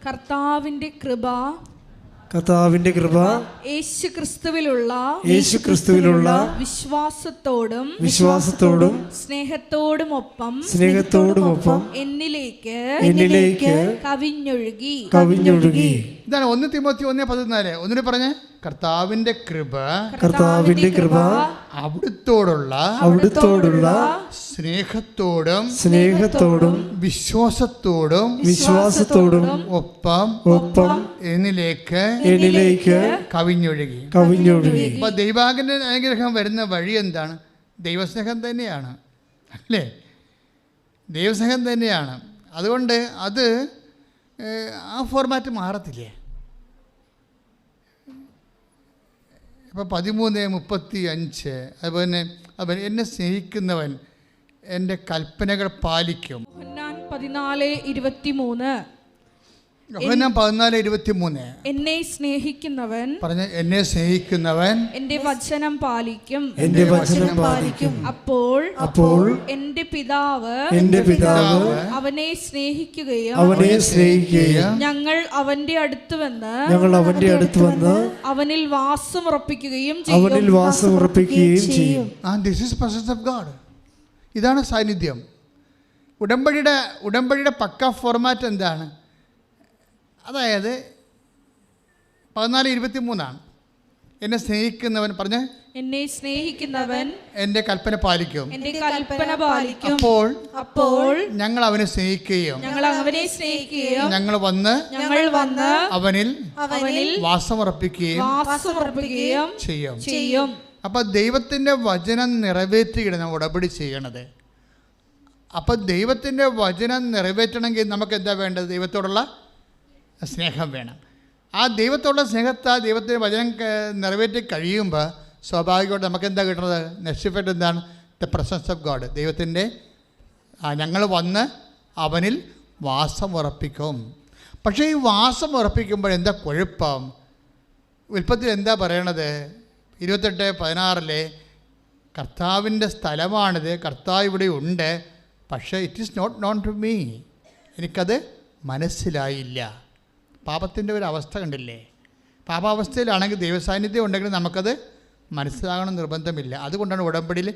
[SPEAKER 2] കർത്താവിന്റെ കൃപ യേശുക്രിസ്തുവിലുള്ള വിശ്വാസത്തോടും സ്നേഹത്തോടുമൊപ്പം എന്നിലേക്ക് കവിഞ്ഞൊഴുകി.
[SPEAKER 1] ഇതാണ് 1 തിമോത്തി 1:14. ഒന്നുകൂടി പറഞ്ഞേ. കർത്താവിന്റെ കൃപ അവിടുത്തോടുള്ള സ്നേഹത്തോടും വിശ്വാസത്തോടും ഒപ്പം എന്നിലേക്ക് കവിഞ്ഞൊഴുകി. അപ്പൊ ദൈവാന്റെ അനുഗ്രഹം വരുന്ന വഴി എന്താണ്? ദൈവസ്നേഹം തന്നെയാണ്, അല്ലേ? ദൈവസ്നേഹം തന്നെയാണ്. അതുകൊണ്ട് അത് ആ ഫോർമാറ്റ് മാറത്തില്ലേ? ഇപ്പോൾ 13:35. അതുപോലെ എന്നെ സ്നേഹിക്കുന്നവൻ എൻ്റെ കൽപ്പനകൾ പാലിക്കും. 14:23.
[SPEAKER 2] എന്നെ സ്നേഹിക്കുന്നവൻ എന്റെ വചനം പാലിക്കും. അപ്പോൾ എന്റെ പിതാവ് അവനെ സ്നേഹിക്കുകയും ഞങ്ങൾ അവന്റെ അടുത്ത് വന്ന് അവനിൽ വാസമുറപ്പിക്കുകയും ചെയ്യും.
[SPEAKER 1] This is presence of God. ഇതാണ് സാന്നിധ്യം. ഉടമ്പടിയുടെ പക്ക ഫോർമാറ്റ് എന്താണ്? അതായത് 14:23. എന്നെ സ്നേഹിക്കുന്നവൻ എൻ്റെ കൽപ്പന പാലിക്കും. അപ്പോൾ ഞങ്ങൾ അവനെ സ്നേഹിക്കുകയും ഞങ്ങൾ വന്ന് അവനിൽ വാസമുറപ്പിക്കുകയും ചെയ്യും. അപ്പൊ ദൈവത്തിൻ്റെ വചനം നിറവേറ്റുകയാണ് ഉടമ്പടി ചെയ്യണത്. അപ്പൊ ദൈവത്തിൻ്റെ വചനം നിറവേറ്റണമെങ്കിൽ നമുക്ക് എന്താ വേണ്ടത്? ദൈവത്തോടുള്ള സ്നേഹം വേണം. ആ ദൈവത്തോടുള്ള സ്നേഹത്താൽ ദൈവത്തിൻ്റെ വചനം നിറവേറ്റി കഴിയുമ്പോൾ സ്വാഭാവികമായിട്ട് നമുക്ക് എന്താ കിട്ടുന്നത്? നെക്സ്റ്റ് എന്താണ്? The presence of God. ദൈവത്തിൻ്റെ ഞങ്ങൾ വന്ന് അവനിൽ വാസമുറപ്പിക്കും. പക്ഷേ ഈ വാസമുറപ്പിക്കുമ്പോൾ എന്താ കുഴപ്പം? ഉൽപ്പത്തിയിൽ എന്താ പറയണത്? 28:16 കർത്താവിൻ്റെ സ്ഥലമാണിത്, കർത്താവ് ഇവിടെ ഉണ്ട്, പക്ഷേ it is not known to me. എനിക്കത് മനസ്സിലായില്ല. പാപത്തിൻ്റെ ഒരു അവസ്ഥ കണ്ടില്ലേ? പാപാവസ്ഥയിലാണെങ്കിൽ ദൈവസാന്നിധ്യം ഉണ്ടെങ്കിൽ നമുക്കത് മനസ്സിലാകണം നിർബന്ധമില്ല. അതുകൊണ്ടാണ് ഉടമ്പടിയിൽ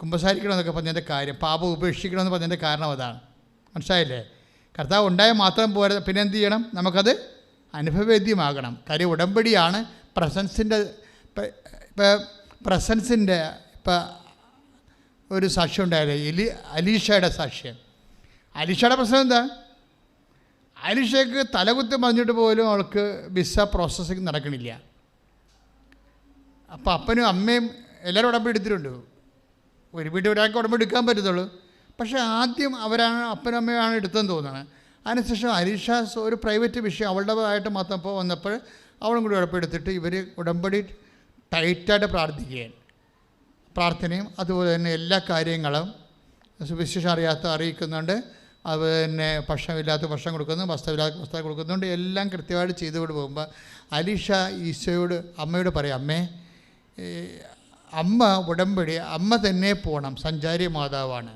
[SPEAKER 1] കുമ്പസാരിക്കണമെന്നൊക്കെ പറഞ്ഞതിൻ്റെ കാര്യം, പാപം ഉപേക്ഷിക്കണമെന്ന് പറഞ്ഞതിൻ്റെ കാരണം അതാണ്. മനസ്സിലായില്ലേ? കർത്താവ് ഉണ്ടായാൽ മാത്രം പോരാ, പിന്നെ എന്ത് ചെയ്യണം? നമുക്കത് അനുഭവവേദ്യമാകണം. കാര്യം ഉടമ്പടിയാണ് പ്രസൻസിൻ്റെ. പ്രസൻസിൻ്റെ ഒരു സാക്ഷ്യം ഉണ്ടായില്ലേ? അലീഷയുടെ സാക്ഷ്യം. അലീഷയുടെ പ്രശ്നം എന്താ? അലീഷയ്ക്ക് തലകുത്തി മറിഞ്ഞിട്ട് പോലും അവൾക്ക് വിസ പ്രോസസ്സിങ് നടക്കണില്ല. അപ്പോൾ അപ്പനും അമ്മയും എല്ലാവരും ഉടമ്പടി എടുത്തിട്ടുണ്ട്. ഒരു വീട്ടിൽ ഒരാൾക്ക് ഉടമ്പടി എടുക്കാൻ പറ്റത്തുള്ളൂ. പക്ഷേ ആദ്യം അപ്പനും അമ്മയാണ് എടുത്തെന്ന് തോന്നുന്നത്. അതിനുശേഷം അലീഷ ഒരു പ്രൈവറ്റ് വിഷയം അവളുടേതായിട്ട് മാത്രം വന്നപ്പോൾ അവളും കൂടി ഉടമ്പടി എടുത്തിട്ട് ഇവർ ഉടമ്പടി ടൈറ്റായിട്ട് പ്രാർത്ഥിക്കുകയാണ്. പ്രാർത്ഥനയും അതുപോലെ തന്നെ എല്ലാ കാര്യങ്ങളും സുവിശേഷം അറിയിക്കുന്നുണ്ട്. അതുപോലെ തന്നെ ഭക്ഷണമില്ലാത്ത ഭക്ഷണം കൊടുക്കുന്നു, വസ്ത്രമില്ലാത്ത വസ്ത്രം കൊടുക്കുന്നുണ്ട്. എല്ലാം കൃത്യമായിട്ട് ചെയ്തുകൊണ്ട് പോകുമ്പോൾ അലീഷ ഈശോയോട് അമ്മയോട് പറയും, അമ്മ ഉടമ്പടി അമ്മ തന്നെ പോകണം, സഞ്ചാരി മാതാവാണ്,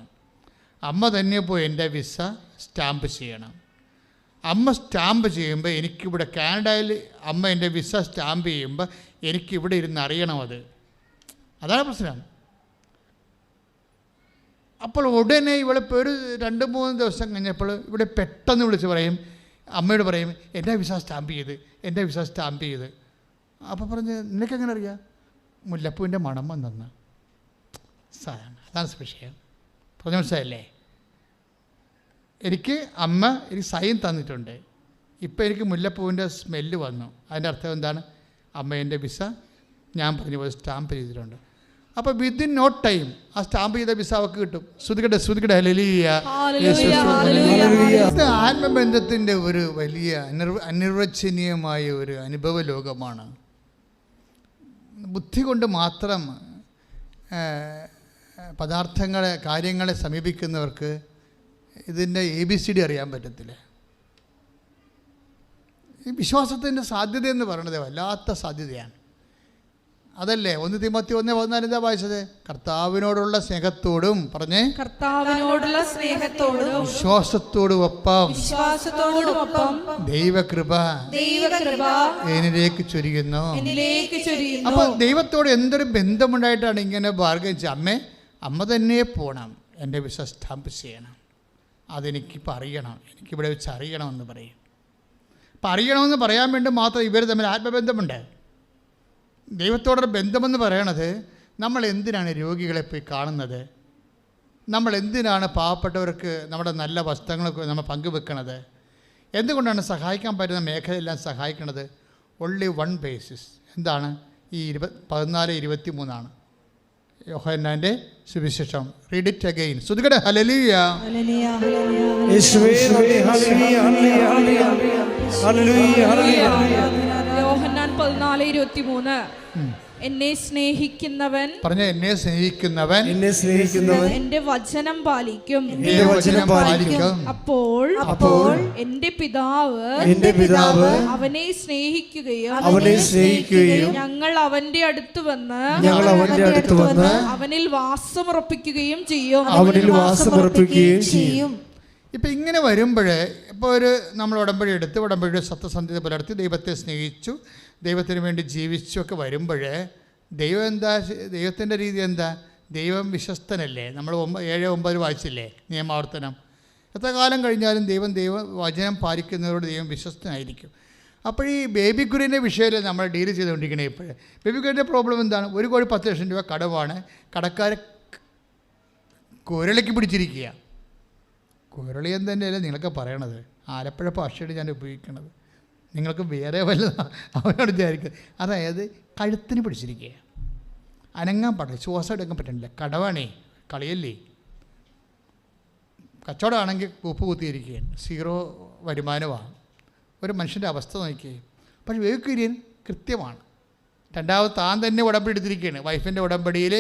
[SPEAKER 1] അമ്മ തന്നെ പോയി എൻ്റെ വിസ സ്റ്റാമ്പ് ചെയ്യണം. അമ്മ സ്റ്റാമ്പ് ചെയ്യുമ്പോൾ എനിക്കിവിടെ കാനഡയിൽ അമ്മ എൻ്റെ വിസ സ്റ്റാമ്പ് ചെയ്യുമ്പോൾ എനിക്കിവിടെ ഇരുന്ന് അറിയണം. അതാണ് പ്രശ്നം. അപ്പോൾ ഉടനെ ഇവളിപ്പോൾ ഒരു 2-3 ദിവസം കഴിഞ്ഞപ്പോൾ ഇവിടെ പെട്ടെന്ന് വിളിച്ച് പറയും, അമ്മയോട് പറയും എൻ്റെ വിസ സ്റ്റാമ്പ് ചെയ്ത്, എൻ്റെ വിസ സ്റ്റാമ്പ് ചെയ്ത്. അപ്പോൾ പറഞ്ഞ് നിനക്കെങ്ങനെ അറിയാം? മുല്ലപ്പൂവിൻ്റെ മണം വന്നെന്ന്. സാധാരണ അതാണ് വിഷയം. പറഞ്ഞ മനസ്സിലായില്ലേ? എനിക്ക് അമ്മ എനിക്ക് സൈൻ തന്നിട്ടുണ്ട്, ഇപ്പോൾ എനിക്ക് മുല്ലപ്പൂവിൻ്റെ സ്മെല്ല് വന്നു. അതിൻ്റെ അർത്ഥം എന്താണ്? അമ്മ എൻ്റെ വിസ ഞാൻ പറഞ്ഞ പോലെ സ്റ്റാമ്പ് ചെയ്തിട്ടുണ്ട്. അപ്പോൾ വിത്തിൻ നോ ടൈം ആ സ്റ്റാമ്പ് ചെയ്ത വിസ അവർക്ക് കിട്ടും. ശ്രുതികടെ ഹല്ലേലൂയ. ഇത് ആത്മബന്ധത്തിൻ്റെ ഒരു വലിയ അനിർവചനീയമായ ഒരു അനുഭവ ലോകമാണ്. ബുദ്ധി കൊണ്ട് മാത്രം പദാർത്ഥങ്ങളെ കാര്യങ്ങളെ സമീപിക്കുന്നവർക്ക് ഇതിൻ്റെ ABCD അറിയാൻ പറ്റത്തില്ല. ഈ വിശ്വാസത്തിൻ്റെ സാധ്യത എന്ന് പറയുന്നത് വല്ലാത്ത സാധ്യതയാണ്. അതല്ലേ 1 തിമോത്തി 1:14 എന്താ വായിച്ചത്? കർത്താവിനോടുള്ള സ്നേഹത്തോടും പറഞ്ഞേ,
[SPEAKER 2] കർത്താവിനോടുള്ള സ്നേഹത്തോടും
[SPEAKER 1] വിശ്വാസത്തോടും ഒപ്പം ദൈവകൃപ എന്നിലേക്ക് ചൊരിയുന്നു. അപ്പോൾ ദൈവത്തോട് എന്തൊരു ബന്ധമുണ്ടായിട്ടാണ് ഇങ്ങനെ ബാർഗൻ. അമ്മ തന്നെ പോകണം, എൻ്റെ വിസ സ്റ്റാമ്പ് ചെയ്യണം, അതെനിക്കിപ്പോൾ അറിയണം, എനിക്കിവിടെ വെച്ച് അറിയണമെന്ന് പറയും. അപ്പം അറിയണമെന്ന് പറയാൻ വേണ്ടി മാത്രം ഇവർ തമ്മിൽ ആത്മബന്ധമുണ്ട്. ദൈവത്തോടൊരു ബന്ധമെന്ന് പറയണത്, നമ്മൾ എന്തിനാണ് രോഗികളെ പോയി കാണുന്നത്? നമ്മൾ എന്തിനാണ് പാവപ്പെട്ടവർക്ക് നമ്മുടെ നല്ല വസ്ത്രങ്ങളൊക്കെ നമ്മൾ പങ്കുവെക്കണത്? എന്തുകൊണ്ടാണ് സഹായിക്കാൻ പറ്റുന്ന മേഖലയെല്ലാം സഹായിക്കണത്? Only one basis. എന്താണ്? ഈ 14:23 യോഹന്നാൻ്റെ സുവിശേഷം. Read it again. ശ്രുതികടെ ഹല്ലേലൂയ.
[SPEAKER 2] യോഹന്നാൻ 14:23 എന്നെ സ്നേഹിക്കുന്നവൻ എന്റെ വചനം പാലിക്കും. അപ്പോൾ എന്റെ പിതാവ് അവനെ സ്നേഹിക്കുകയും ഞങ്ങൾ അവന്റെ അടുത്ത് വന്ന് അവനിൽ വാസമുറപ്പിക്കുകയും ചെയ്യും.
[SPEAKER 1] ഇപ്പം ഇങ്ങനെ വരുമ്പോൾ, ഇപ്പോൾ നമ്മൾ ഉടമ്പടി എടുത്ത് ഉടമ്പടിയുടെ സത്യസന്ധത പുലർത്തി ദൈവത്തെ സ്നേഹിച്ചു, ദൈവത്തിന് വേണ്ടി ജീവിച്ചു ഒക്കെ വരുമ്പോൾ ദൈവത്തിൻ്റെ രീതി എന്താ? ദൈവം വിശ്വസ്തനല്ലേ? നമ്മൾ 7:9 വായിച്ചില്ലേ നിയമാവർത്തനം? എത്ര കാലം കഴിഞ്ഞാലും വചനം പാലിക്കുന്നവരോട് ദൈവം വിശ്വസ്തനായിരിക്കും. അപ്പോൾ ഈ ബേബി കുര്യൻ്റെ വിഷയത്തിൽ നമ്മൾ ഡീൽ ചെയ്തുകൊണ്ടിരിക്കണേ. ഇപ്പോൾ ബേബി കുര്യൻ്റെ പ്രോബ്ലം എന്താണ്? 1 കോടി 10 ലക്ഷം രൂപ കടമാണ്. കടക്കാരെ കുരളിക്ക് പിടിച്ചിരിക്കുക. കുരളിയൻ തന്നെയല്ലേ നിങ്ങളൊക്കെ പറയണത്? ആലപ്പുഴ ഭാഷയാണ് ഞാൻ ഉപയോഗിക്കുന്നത്. നിങ്ങൾക്ക് വേറെ വല്ലതാണ് അവനോട് വിചാരിക്കുന്നത്. അതായത് കഴുത്തിന് പിടിച്ചിരിക്കുക, അനങ്ങാൻ പാടില്ല, ശ്വാസം എടുക്കാൻ പറ്റണില്ല. കടവാണേ, കളിയല്ലേ. കച്ചവടമാണെങ്കിൽ ഉപ്പ് കുത്തിയിരിക്കുകയാണ്, 0 വരുമാനമാണ്. ഒരു മനുഷ്യൻ്റെ അവസ്ഥ നോക്കിയേ. പക്ഷേ വേക്കുര്യൻ കൃത്യമാണ്. രണ്ടാമത് താൻ തന്നെ ഉടമ്പടി എടുത്തിരിക്കുകയാണ്. വൈഫിൻ്റെ ഉടമ്പടിയിൽ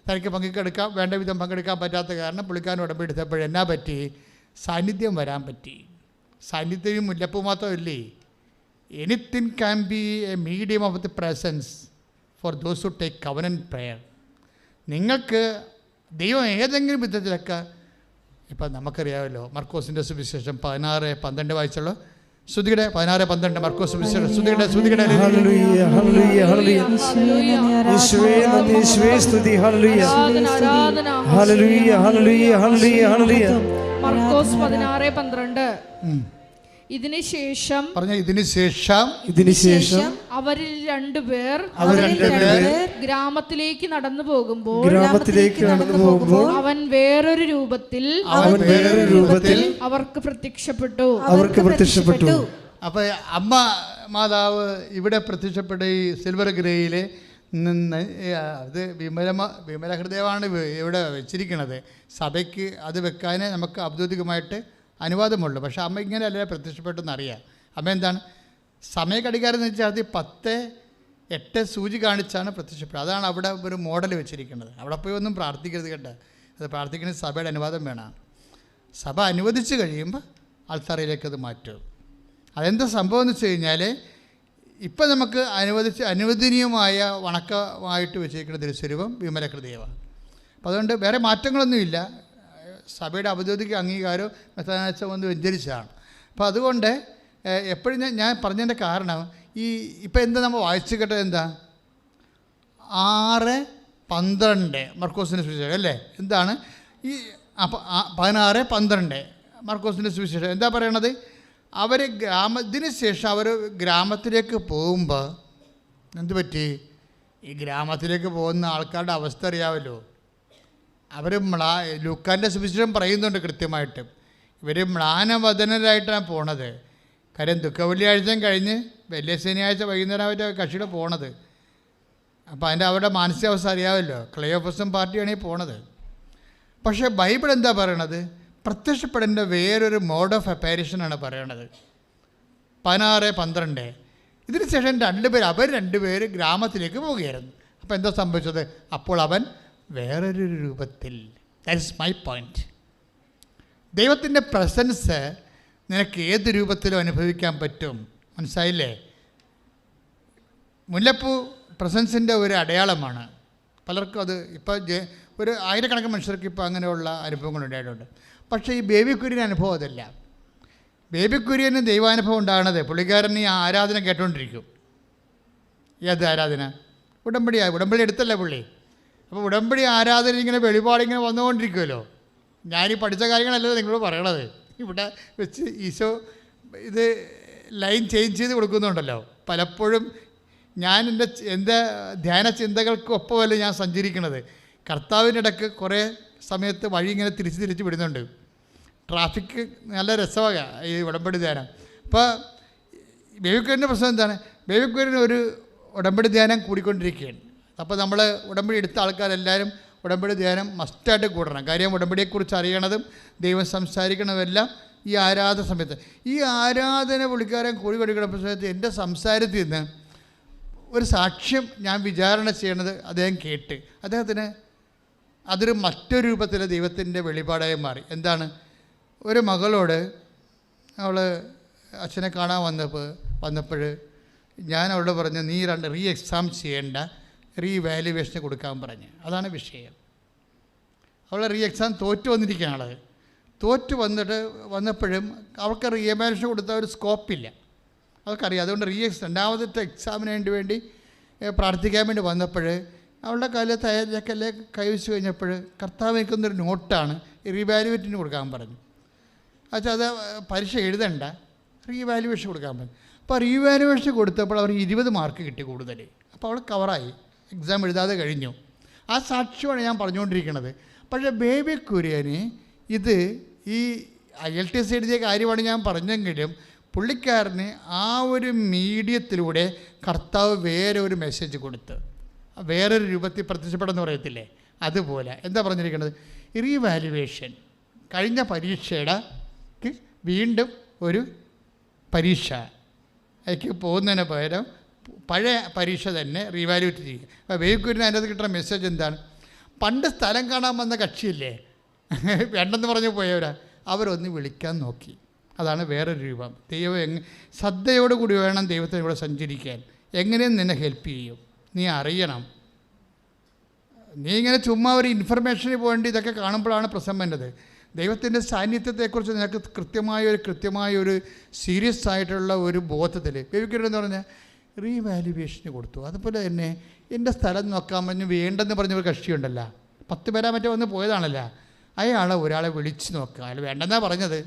[SPEAKER 1] തനിക്ക് പങ്കെടുക്കാം, വേണ്ട വിധം പങ്കെടുക്കാൻ പറ്റാത്ത കാരണം പുള്ളിക്കാരൻ ഉടമ്പടി എടുത്തപ്പോഴെന്നാ പറ്റി? സാന്നിധ്യം വരാൻ പറ്റി. സാന്നിധ്യം മുല്ലപ്പൂ മാത്രമല്ലേ. Anything can be a medium of the presence for those who take covenant prayer. നിങ്ങൾക്ക് ദൈവം ഏതെങ്കിലും വിധത്തിലൊക്കെ, ഇപ്പം നമുക്കറിയാമല്ലോ മർക്കോസിൻ്റെ സുവിശേഷം 16:12 വായിച്ചുള്ളൂ. ശ്രുതിയുടെ 16:12 മർക്കോസ് സുവിശേഷം. ശ്രുതിയുടെ
[SPEAKER 2] മർക്കോസ് 16:12 ഇതിനുശേഷം അവരിൽ രണ്ടുപേർ ഗ്രാമത്തിലേക്ക് നടന്നു പോകുമ്പോൾ അവൻ വേറൊരു രൂപത്തിൽ അവർക്ക് പ്രത്യക്ഷപ്പെട്ടു.
[SPEAKER 1] അപ്പൊ അമ്മ മാതാവ് ഇവിടെ പ്രത്യക്ഷപ്പെട്ട ഈ സിൽവർ ഗ്രേയിലെ അത് വിമല ഹൃദയമാണ് ഇവിടെ വെച്ചിരിക്കുന്നത്. സഭയ്ക്ക് അത് വെക്കാനേ നമുക്ക് ഔദ്യോഗികമായിട്ട് അനുവാദമുള്ളൂ. പക്ഷേ അമ്മ ഇങ്ങനെ അല്ലേ പ്രത്യക്ഷപ്പെട്ടെന്നറിയാം. അമ്മ എന്താണ്? സമയഘടികാരം എന്ന് വെച്ചാൽ അത് 10:08 സൂചി കാണിച്ചാണ് പ്രത്യക്ഷപ്പെടുന്നത്. അതാണ് അവിടെ ഒരു മോഡൽ വെച്ചിരിക്കുന്നത്. അവിടെ പോയി ഒന്നും പ്രാർത്ഥിക്കരുത് കേട്ടോ. അത് പ്രാർത്ഥിക്കുന്നത് സഭയുടെ അനുവാദം വേണം. സഭ അനുവദിച്ച് കഴിയുമ്പോൾ ആൾത്തറയിലേക്ക് അത് മാറ്റും. അതെന്താ സംഭവം എന്ന് വെച്ച് കഴിഞ്ഞാൽ, ഇപ്പം നമുക്ക് അനുവദനീയമായ വണക്കമായിട്ട് വെച്ചിരിക്കുന്ന തിരുസ്വരൂപം വിമല ഹൃദയമാണ്. അപ്പം അതുകൊണ്ട് വേറെ മാറ്റങ്ങളൊന്നുമില്ല. സഭയുടെ ഔദ്യോഗിക അംഗീകാരവും മെത്രാനാച്ചൊന്ന് വ്യഞ്ചരിച്ചതാണ്. അപ്പോൾ അതുകൊണ്ട് എപ്പോഴും ഞാൻ പറഞ്ഞതിൻ്റെ കാരണം ഇപ്പം എന്താ നമ്മൾ വായിച്ചു കേട്ടത്? എന്താ 6:12 മർക്കോസിൻ്റെ സുവിശേഷം അല്ലേ? എന്താണ് ഈ 16:12 മർക്കോസിൻ്റെ സുവിശേഷം എന്താ പറയണത്? ഇതിന് ശേഷം അവർ ഗ്രാമത്തിലേക്ക് പോകുമ്പോൾ എന്ത് പറ്റി? ഈ ഗ്രാമത്തിലേക്ക് പോകുന്ന ആൾക്കാരുടെ അവസ്ഥ അറിയാമല്ലോ. അവർ ലൂക്കാൻ്റെ സുവിശേഷം പറയുന്നുണ്ട് കൃത്യമായിട്ട്, ഇവർ മ്ലാനവദനരായിട്ടാണ് പോണത്. കാര്യം ദുഃഖവെള്ളിയാഴ്ചയും കഴിഞ്ഞ് വലിയ ശനിയാഴ്ച വൈകുന്നേരമായിട്ട് കക്ഷിയുടെ പോണത്. അപ്പോൾ അതിൻ്റെ അവരുടെ മാനസികാവസ്ഥ അറിയാമല്ലോ. ക്ലയോഫസും പാർട്ടിയാണ് ഈ പോണത്. പക്ഷേ ബൈബിൾ എന്താ പറയണത്? പ്രത്യക്ഷപ്പെടേണ്ട വേറൊരു മോഡ് ഓഫ് അപ്പാരിഷനാണ് പറയണത്. 16:12. ഇതിന് ശേഷം അവർ രണ്ടുപേർ ഗ്രാമത്തിലേക്ക് പോവുകയായിരുന്നു. അപ്പോൾ എന്താ സംഭവിച്ചത്? അപ്പോൾ അവൻ വേറൊരു രൂപത്തിൽ. That is my point. ദൈവത്തിൻ്റെ പ്രസൻസ് നിനക്ക് ഏത് രൂപത്തിലും അനുഭവിക്കാൻ പറ്റും. മനസ്സിലായില്ലേ? മുല്ലപ്പൂ പ്രസൻസിൻ്റെ ഒരു അടയാളമാണ്. പലർക്കും അത് ഇപ്പോൾ ഒരു ആയിരക്കണക്കിന് മനുഷ്യർക്ക് ഇപ്പോൾ അങ്ങനെയുള്ള അനുഭവങ്ങൾ ഉണ്ടായിട്ടുണ്ട്. പക്ഷേ ഈ ബേബി കുര്യൻ അനുഭവം അതല്ല. ബേബി കുര്യന് ദൈവാനുഭവം ഉണ്ടാകണത് പുള്ളിക്കാരൻ ഈ ആരാധന കേട്ടുകൊണ്ടിരിക്കും. ഏത് ആരാധന? ഉടമ്പടി എടുത്തല്ലേ പുള്ളി. അപ്പോൾ ഉടമ്പടി ആരാധന ഇങ്ങനെ വെളിപാടിങ്ങനെ വന്നുകൊണ്ടിരിക്കുമല്ലോ. ഞാനീ പഠിച്ച കാര്യങ്ങളല്ലല്ലോ നിങ്ങളോട് പറയണത്. ഇവിടെ വെച്ച് ഈശോ ഇത് ലൈൻ ചേഞ്ച് ചെയ്ത് കൊടുക്കുന്നുണ്ടല്ലോ. പലപ്പോഴും ഞാൻ എൻ്റെ ധ്യാന ചിന്തകൾക്കൊപ്പമല്ല ഞാൻ സഞ്ചരിക്കണത്. കർത്താവിൻ്റെ ഇടയ്ക്ക് കുറേ സമയത്ത് വഴി ഇങ്ങനെ തിരിച്ച് വിടുന്നുണ്ട്. ട്രാഫിക് നല്ല രസമാണ് ഈ ഉടമ്പടി ധ്യാനം. അപ്പോൾ ബേബിക്കുര്യൻ്റെ പ്രശ്നം എന്താണ്? ബേബിക്കുര്യന് ഒരു ഉടമ്പടി ധ്യാനം കൂടിക്കൊണ്ടിരിക്കുകയാണ്. അപ്പോൾ നമ്മൾ ഉടമ്പടി എടുത്ത ആൾക്കാരെല്ലാവരും ഉടമ്പടി ധ്യാനം മസ്റ്റായിട്ട് കൂടണം. കാര്യം ഉടമ്പടിയെക്കുറിച്ച് അറിയണതും ദൈവം സംസാരിക്കണതെല്ലാം ഈ ആരാധന സമയത്ത്. ഈ ആരാധന പുള്ളിക്കാരൻ കൂടി പഠിക്കുന്ന സമയത്ത് എൻ്റെ സംസാരത്തിൽ നിന്ന് ഒരു സാക്ഷ്യം ഞാൻ വിചാരണ ചെയ്യണത് അദ്ദേഹം കേട്ട് അദ്ദേഹത്തിന് അതൊരു മറ്റൊരു രൂപത്തിൽ ദൈവത്തിൻ്റെ വെളിപാടായി മാറി. എന്താണ്? ഒരു മകളോട് അവൾ അച്ഛനെ കാണാൻ വന്നപ്പോൾ ഞാൻ അവളോട് പറഞ്ഞു, നീ റീ എക്സാം ചെയ്യേണ്ട, റീവാലുവേഷന് കൊടുക്കാൻ പറഞ്ഞു. അതാണ് വിഷയം. അവൾ റീ എക്സാം തോറ്റു വന്നിരിക്കുകയാണ്. തോറ്റു വന്നപ്പോഴും അവൾക്ക് റീവാലുവേഷൻ കൊടുത്ത ഒരു സ്കോപ്പില്ല, അവർക്കറിയാം. അതുകൊണ്ട് രണ്ടാമത്തെ എക്സാമിന് വേണ്ടി പ്രാർത്ഥിക്കാൻ വേണ്ടി വന്നപ്പോൾ അവളുടെ കാലത്ത് കൈവച്ച് കഴിഞ്ഞപ്പോൾ കർത്താവ് നിൽക്കുന്നൊരു നോട്ടാണ് റീവാലുവേറ്റിന് കൊടുക്കാൻ പറഞ്ഞു. അച്ഛാ അത് പരീക്ഷ എഴുതണ്ട, റീവാലുവേഷൻ കൊടുക്കാൻ പറഞ്ഞു. അപ്പോൾ റീവാലുവേഷൻ കൊടുത്തപ്പോൾ അവർ 20 മാർക്ക് കിട്ടി കൂടുതൽ. അപ്പോൾ അവൾ കവറായി, എക്സാം എഴുതാതെ കഴിഞ്ഞു. ആ സാക്ഷ്യമാണ് ഞാൻ പറഞ്ഞുകൊണ്ടിരിക്കുന്നത്. പക്ഷേ ബേബി കുര്യന് ഇത് ഈ IELTS എഴുതിയ കാര്യമാണ് ഞാൻ പറഞ്ഞെങ്കിലും പുള്ളിക്കാരന് ആ ഒരു മീഡിയത്തിലൂടെ കർത്താവ് വേറെ ഒരു മെസ്സേജ് കൊടുത്ത് വേറൊരു രൂപത്തിൽ പ്രത്യക്ഷപ്പെടുമെന്ന് പറയത്തില്ലേ, അതുപോലെ എന്താ പറഞ്ഞിരിക്കുന്നത്? റീവാലുവേഷൻ കഴിഞ്ഞ പരീക്ഷയുടെ വീണ്ടും ഒരു പരീക്ഷ അതിലേക്ക് പോകുന്നതിന് പകരം പഴയ പരീക്ഷ തന്നെ റീവാലുവേറ്റ് ചെയ്യുക. അപ്പോൾ ബേബിക്കുര്യന് അതിനകത്ത് കിട്ടുന്ന മെസ്സേജ് എന്താണ്? പണ്ട് സ്ഥലം കാണാൻ വന്ന കക്ഷിയില്ലേ, വേണ്ടെന്ന് പറഞ്ഞു പോയവരാ, അവരൊന്ന് വിളിക്കാൻ നോക്കി. അതാണ് വേറൊരു രൂപം. ദൈവം ശ്രദ്ധയോടുകൂടി വേണം ദൈവത്തിനൂടെ സഞ്ചരിക്കാൻ. എങ്ങനെയും നിന്നെ ഹെൽപ്പ് ചെയ്യും. നീ അറിയണം. നീ ഇങ്ങനെ ചുമ്മാ ഒരു ഇൻഫർമേഷന് വേണ്ടി ഇതൊക്കെ കാണുമ്പോഴാണ് പ്രശ്നം വേണ്ടത്. ദൈവത്തിൻ്റെ സാന്നിധ്യത്തെക്കുറിച്ച് നിനക്ക് കൃത്യമായൊരു സീരിയസ് ആയിട്ടുള്ള ഒരു ബോധത്തിൽ ബേബിക്കുര്യൻ പറഞ്ഞാൽ റീവാലുവേഷന് കൊടുത്തു. അതുപോലെ തന്നെ എൻ്റെ സ്ഥലം നോക്കാൻ പറഞ്ഞു വേണ്ടെന്ന് പറഞ്ഞൊരു കക്ഷിയുണ്ടല്ലോ, 10 പേരാ മറ്റോ വന്ന് പോയതാണല്ലോ, ഒരാളെ വിളിച്ച് നോക്കുക. അയാൾ വേണ്ടെന്നാണ് പറഞ്ഞത്.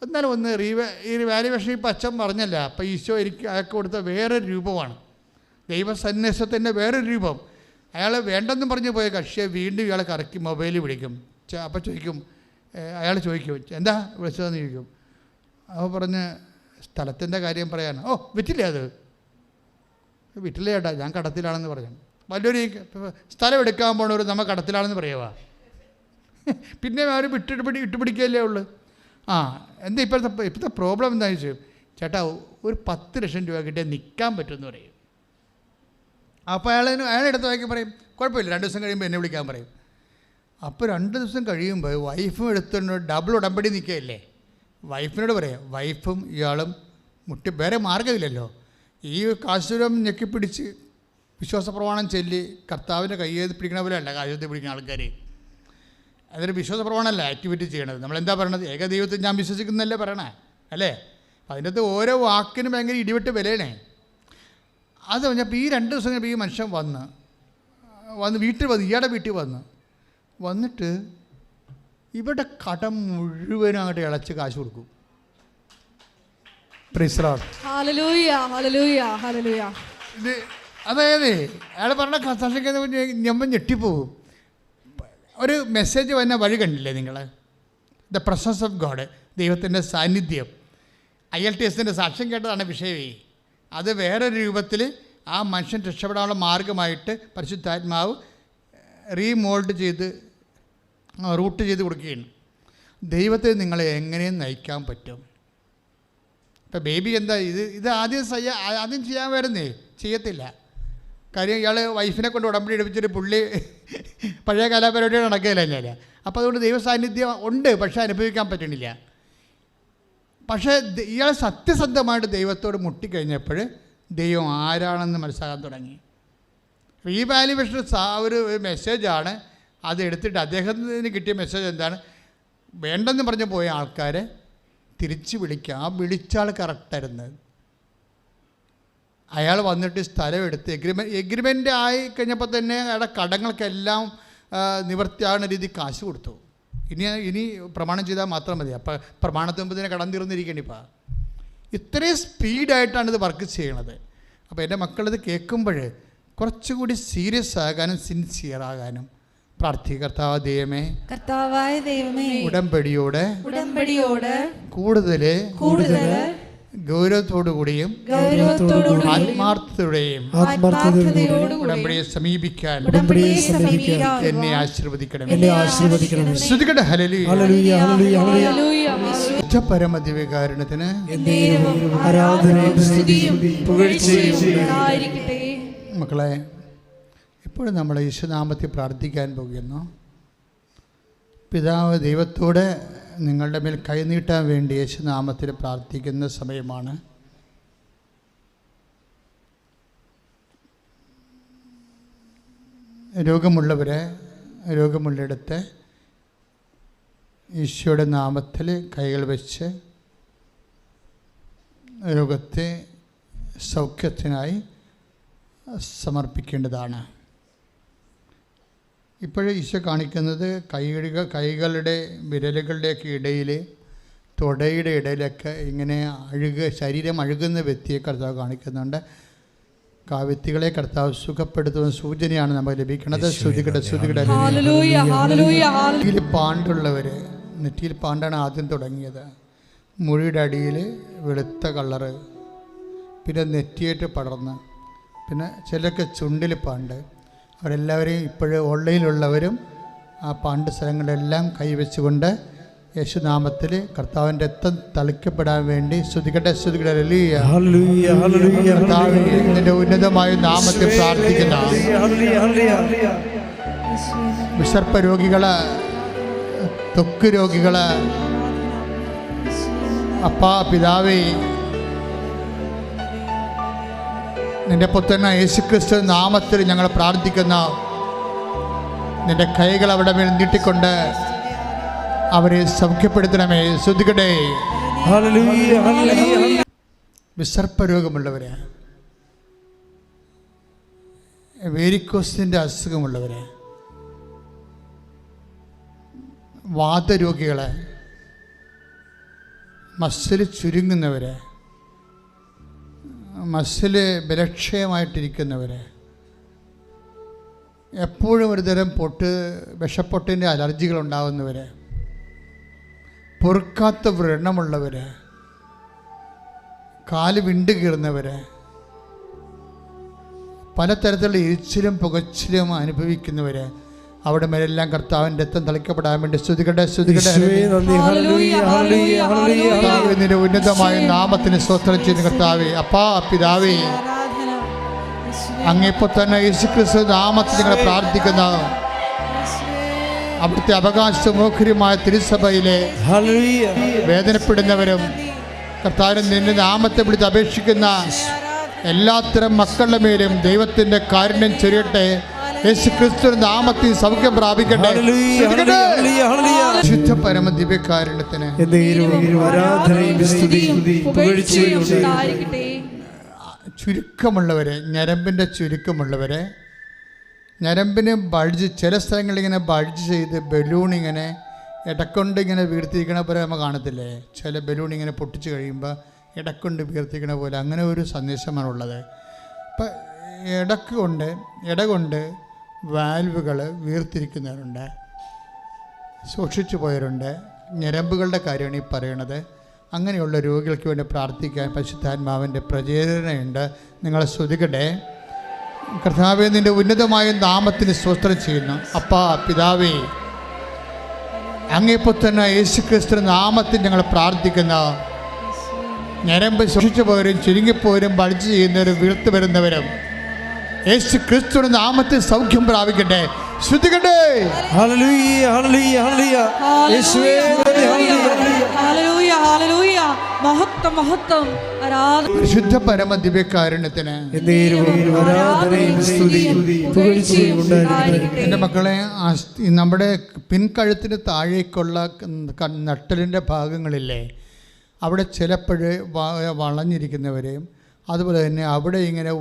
[SPEAKER 1] എന്നാലും ഒന്ന് റീവാലുവേഷൻ ഇപ്പം അച്ഛൻ പറഞ്ഞല്ല. അപ്പം ഈശോ അയാൾക്ക് കൊടുത്ത വേറൊരു രൂപമാണ്, ദൈവസന്ദേശത്തിൻ്റെ വേറൊരു രൂപം. അയാൾ വേണ്ടെന്നും പറഞ്ഞ് പോയ കക്ഷിയെ വീണ്ടും ഇയാളെ കറക്കി മൊബൈലിൽ വിളിക്കും. അപ്പം അയാൾ ചോദിക്കും എന്താ വിളിച്ചതെന്ന് ചോദിക്കും. അപ്പോൾ പറഞ്ഞ് സ്ഥലത്തിൻ്റെ കാര്യം പറയാൻ. ഓ വിറ്റില്ലേ, അത് വിറ്റില്ലേ ചേട്ടാ, ഞാൻ കടത്തിലാണെന്ന് പറഞ്ഞു. വലിയൊരു സ്ഥലം എടുക്കാൻ പോണവർ നമ്മൾ കടത്തിലാണെന്ന് പറയുക, പിന്നെ അവർ ഇട്ടുപിടിക്കുകയല്ലേ ഉള്ളു. എന്താ ഇപ്പോഴത്തെ പ്രോബ്ലം എന്താണെന്ന് ചോദിച്ചു. ചേട്ടാ ഒരു 10 ലക്ഷം രൂപ കിട്ടിയാൽ നിൽക്കാൻ പറ്റുമെന്ന് പറയും. അപ്പോൾ അയാളെടുത്ത് വായിക്കാൻ പറയും, കുഴപ്പമില്ല 2 ദിവസം കഴിയുമ്പോൾ എന്നെ വിളിക്കാൻ പറയും. അപ്പോൾ 2 ദിവസം കഴിയുമ്പോൾ വൈഫും എടുത്തുകൊണ്ട് ഡബിൾ ഉടമ്പടി നിൽക്കുകയല്ലേ. വൈഫിനോട് പറയാം, വൈഫും ഇയാളും വേറെ മാർഗ്ഗമില്ലല്ലോ, ഈ കാശുരം ഞെക്കിപ്പിടിച്ച് വിശ്വാസപ്രമാണം ചൊല്ലി കർത്താവിൻ്റെ കയ്യേത് പിടിക്കണ പോലെ അല്ല കാശുരത്തിൽ പിടിക്കുന്ന ആൾക്കാർ. അതൊരു വിശ്വാസപ്രമാണമല്ല ആക്ടിവിറ്റി ചെയ്യണത്. നമ്മളെന്താ പറയണത്? ഏകദൈവത്തിൽ ഞാൻ വിശ്വസിക്കുന്നതല്ലേ പറയണേ, അല്ലേ? അതിൻ്റെ അകത്ത് ഓരോ വാക്കിനും ഭയങ്കര ഇടിവെട്ട് വിലയണേ. അത് പറഞ്ഞപ്പോൾ ഈ 2 ദിവസം കഴിയുമ്പോൾ ഈ മനുഷ്യൻ ഇയാളുടെ വീട്ടിൽ വന്നിട്ട് ഇവിടെ കടം മുഴുവനും അങ്ങോട്ട് ഇളച്ച് കാശ് കൊടുക്കും. Price the Lord.
[SPEAKER 2] ഹല്ലേലൂയ ഹല്ലേലൂയ ഹല്ലേലൂയ.
[SPEAKER 1] ഇത് അതായത് അയാൾ പറഞ്ഞ സാക്ഷിക്കാൻ നമ്മൾ ഞെട്ടിപ്പോവും. ഒരു മെസ്സേജ് വന്ന വഴി കണ്ടില്ലേ നിങ്ങൾ? ദ പ്രസൻസ് ഓഫ് ഗോഡ്, ദൈവത്തിൻ്റെ സാന്നിധ്യം. ILTSൻ്റെ സാക്ഷ്യം കേട്ടതാണ് വിഷയമേ. അത് വേറൊരു രൂപത്തിൽ ആ മനുഷ്യൻ രക്ഷപ്പെടാനുള്ള മാർഗമായിട്ട് പരിശുദ്ധാത്മാവ് റീമോൾഡ് ചെയ്ത് റൂട്ട് ചെയ്ത് കൊടുക്കുകയാണ്. ദൈവത്തെ നിങ്ങളെ എങ്ങനെയും നയിക്കാൻ പറ്റും. ഇപ്പം ബേബി എന്താ ഇത് ആദ്യം ചെയ്യാൻ വരുന്നേ, ചെയ്യത്തില്ല. കാര്യം ഇയാൾ വൈഫിനെ കൊണ്ട് ഉടമ്പടി എടുപ്പിച്ചിട്ട് പുള്ളി പഴയ കലാപരിപാടിയാണ് നടക്കുകയില്ല ഞാൻ. അപ്പോൾ അതുകൊണ്ട് ദൈവ സാന്നിധ്യം ഉണ്ട്, പക്ഷേ അനുഭവിക്കാൻ പറ്റണില്ല. പക്ഷേ ഇയാൾ സത്യസന്ധമായിട്ട് ദൈവത്തോട് മുട്ടിക്കഴിഞ്ഞപ്പോൾ ദൈവം ആരാണെന്ന് മനസ്സിലാക്കാൻ തുടങ്ങി. റീവാലുവേഷൻ ഒരു മെസ്സേജാണ്. അത് എടുത്തിട്ട് അദ്ദേഹത്തിന് കിട്ടിയ മെസ്സേജ് എന്താണ്? വേണ്ടെന്ന് പറഞ്ഞു പോയ ആൾക്കാരെ തിരിച്ച് വിളിക്കുക. ആ വിളിച്ചാൾ കറക്റ്റായിരുന്നു. അയാൾ വന്നിട്ട് സ്ഥലം എടുത്ത് എഗ്രിമെൻ്റ് ആയി കഴിഞ്ഞപ്പോൾ തന്നെ അയാളുടെ കടങ്ങൾക്കെല്ലാം നിവൃത്തിയാകുന്ന രീതി കാശ് കൊടുത്തു. ഇനി പ്രമാണം ചെയ്താൽ മാത്രം മതി. അപ്പോൾ പ്രമാണത്തിന് മുമ്പ് തന്നെ കടം തീർന്നിരിക്കണം. ഇപ്പോൾ ഇത്രയും സ്പീഡായിട്ടാണ് ഇത് വർക്ക് ചെയ്യണത്. അപ്പോൾ എൻ്റെ മക്കളിത് കേൾക്കുമ്പോൾ കുറച്ചുകൂടി സീരിയസ് ആകാനും സിൻസിയറാകാനും പ്രാർത്ഥികർത്താവ്
[SPEAKER 2] കർത്താവായ ദൈവമേ,
[SPEAKER 1] ഉടമ്പടിയോട് കൂടുതൽ ഗൗരവത്തോടുകൂടിയും ആത്മാർത്ഥതയോടെയും ഉടമ്പടിയെ സമീപിക്കാൻ എന്നെ ആശീർവദിക്കണം. പരമദിവ്യകാരുണ്യത്തിന് മക്കളെ, ഇപ്പോഴും നമ്മൾ യേശുനാമത്തിൽ പ്രാർത്ഥിക്കാൻ പോകുന്നു. പിതാവ് ദൈവത്തോട് നിങ്ങളുടെ മേൽ കൈനീട്ടാൻ വേണ്ടി യേശുനാമത്തിൽ പ്രാർത്ഥിക്കുന്ന സമയമാണ്. രോഗമുള്ളിടത്ത് ഈശോയുടെ നാമത്തിൽ കൈകൾ വെച്ച് രോഗത്തെ സൗഖ്യത്തിനായി സമർപ്പിക്കേണ്ടതാണ്. ഇപ്പോഴും ഈശോ കാണിക്കുന്നത് കൈകളുടെ വിരലുകളുടെയൊക്കെ ഇടയിൽ, തുടയുടെ ഇടയിലൊക്കെ ഇങ്ങനെ ശരീരം അഴുകുന്ന വ്യക്തിയെ കർത്താവ് കാണിക്കുന്നുണ്ട്. വ്യക്തികളെ കർത്താവ് സുഖപ്പെടുത്തുന്ന സൂചനയാണ് നമുക്ക് ലഭിക്കുന്നത്. നെറ്റിയിൽ പാണ്ടുള്ളവർ, നെറ്റിയിൽ പാണ്ടാണ് ആദ്യം തുടങ്ങിയത്. മുഴിയുടെ അടിയിൽ വെളുത്ത കളറ്, പിന്നെ നെറ്റിയായിട്ട് പടർന്ന്, പിന്നെ ചിലർക്ക് ചുണ്ടിൽ പാണ്ട്. അവരെല്ലാവരെയും ഇപ്പോഴും ഓൺലൈനിലുള്ളവരും ആ പാണ്ട് സ്ഥലങ്ങളിലെല്ലാം കൈവച്ചുകൊണ്ട് യേശുനാമത്തിൽ കർത്താവിൻ്റെ രക്തം തളിക്കപ്പെടാൻ വേണ്ടി സ്തുതിക്കട്ടെ. നിന്റെ ഉന്നതമായ നാമത്തിൽ പ്രാർത്ഥിക്കുന്ന വിസർപ്പ രോഗികള്, ത്വക്ക് രോഗികള്, അപ്പാ പിതാവേ, നിന്റെ പുത്രനായ യേശുക്രിസ്തു നാമത്തിൽ ഞങ്ങൾ പ്രാർത്ഥിക്കുന്ന നിന്റെ കൈകൾ അവിടെ മേൽ നീട്ടിക്കൊണ്ട് അവരെ സൗഖ്യപ്പെടുത്തണമേ. ശ്രദ്ധിക്കട്ടെ. വിസർപ്പ രോഗമുള്ളവരെ, വേരിക്കോസിൻ്റെ അസുഖമുള്ളവരെ, വാതരോഗികളെ, മസിൽ ചുരുങ്ങുന്നവരെ, മസിൽ ബലക്ഷയമായിട്ടിരിക്കുന്നവരെ, എപ്പോഴും ഒരു തരം വിഷപ്പൊട്ടിൻ്റെ അലർജികളുണ്ടാകുന്നവരെ, പൊറുക്കാത്ത വ്രണമുള്ളവർ, കാല് വിണ്ടു കീറുന്നവർ, പലതരത്തിലുള്ള എരിച്ചിലും പുകച്ചിലും അനുഭവിക്കുന്നവർ, അവിടെ മേലെല്ലാം കർത്താവിൻ്റെ രക്തം തളിക്കപ്പെടാൻ വേണ്ടി സ്തുതിക്കട്ടെ. നിന്റെ ഉന്നതമായ നാമത്തിന് സ്തോത്രം ചെയ്യുന്ന കർത്താവേ, അപ്പാ പിതാവേ, അങ്ങേപ്പോൾ തന്നെ യേശുക്രിസ്തു നാമത്തിൽ ഞങ്ങൾ പ്രാർത്ഥിക്കുന്ന അവിടുത്തെ അവകാശമോഹര്യമായ തിരുസഭയിലെ വേദനപ്പെടുന്നവരും കർത്താവിനെ നിന്റെ നാമത്തെ വിളിച്ച് അപേക്ഷിക്കുന്ന എല്ലാത്തരം മക്കളുടെ മേലും ദൈവത്തിൻ്റെ കാരുണ്യം ചൊരിയട്ടെ. യേശുക്രിസ്തു നാമത്തിൽ സൗഖ്യം പ്രാപിക്കട്ടെ. ശുദ്ധ പരമ ദിവ്യകാരുണ്യത്തിന് ചുരുക്കമുള്ളവരെ, ഞരമ്പിൻ്റെ ചുരുക്കമുള്ളവരെ, ഞരമ്പിന് ബൾജ്, ചില സ്ഥലങ്ങളിൽ ഇങ്ങനെ ബൾജ് ചെയ്ത് ബലൂൺ ഇങ്ങനെ ഇടക്കൊണ്ട് ഇങ്ങനെ വീഴ്ത്തിയിരിക്കണ പോലെ നമ്മൾ കാണത്തില്ലേ? ചില ബലൂൺ ഇങ്ങനെ പൊട്ടിച്ച് കഴിയുമ്പോൾ ഇടക്കൊണ്ട് വീർത്തിക്കണ പോലെ അങ്ങനെ ഒരു സന്ദേശമാണുള്ളത്. ഇപ്പം ഇടകൊണ്ട് വാൽവുകൾ വീർത്തിരിക്കുന്നവരുണ്ട്, സൂക്ഷിച്ചു പോയവരുണ്ട്. ഞരമ്പുകളുടെ കാര്യമാണ് ഈ പറയണത്. അങ്ങനെയുള്ള രോഗികൾക്ക് വേണ്ടി പ്രാർത്ഥിക്കാൻ പരിശുദ്ധാത്മാവിൻ്റെ പ്രചേരണയുണ്ട്. നിങ്ങളെ സ്തുതിക്കട്ടെ. കർത്താവേ, നിൻ്റെ ഉന്നതമായ നാമത്തിന് സ്തോത്രം ചെയ്യുന്നു. അപ്പാ പിതാവേ, അങ്ങേ പുത്രനായ യേശുക്രിസ്തു നാമത്തിൽ ഞങ്ങൾ പ്രാർത്ഥിക്കുന്ന ഞരമ്പ് സൂക്ഷിച്ചു പോയവരും ചുരുങ്ങിപ്പോയവരും ബൾജ് ചെയ്യുന്നവരും വീർത്തു വരുന്നവരും യേശു ക്രിസ്തുവിന്റെ നാമത്തിൽ സൗഖ്യം പ്രാപിക്കട്ടെ. ശ്രദ്ധിക്കട്ടെ.
[SPEAKER 3] ഹല്ലേലൂയ ഹല്ലേലൂയ ഹല്ലേലൂയ യേശുവേ
[SPEAKER 2] ഹല്ലേലൂയ ഹല്ലേലൂയ മഹത്വം മഹത്വം ആരാധന
[SPEAKER 1] പരിശുദ്ധ പരമ ദിവ്യകാരുണ്യത്തിന്
[SPEAKER 3] ആരാധനയും സ്തുതിയും പുകഴ്ചയും ഉണ്ടായിരിക്കട്ടെ.
[SPEAKER 1] എൻ്റെ മക്കളെ, നമ്മുടെ പിൻകഴുത്തിന് താഴേക്കുള്ള നട്ടലിൻ്റെ ഭാഗങ്ങളില്ലേ, അവിടെ ചിലപ്പോഴ് വളഞ്ഞിരിക്കുന്നവരെയും അതുപോലെ തന്നെ അവിടെ ഇങ്ങനെ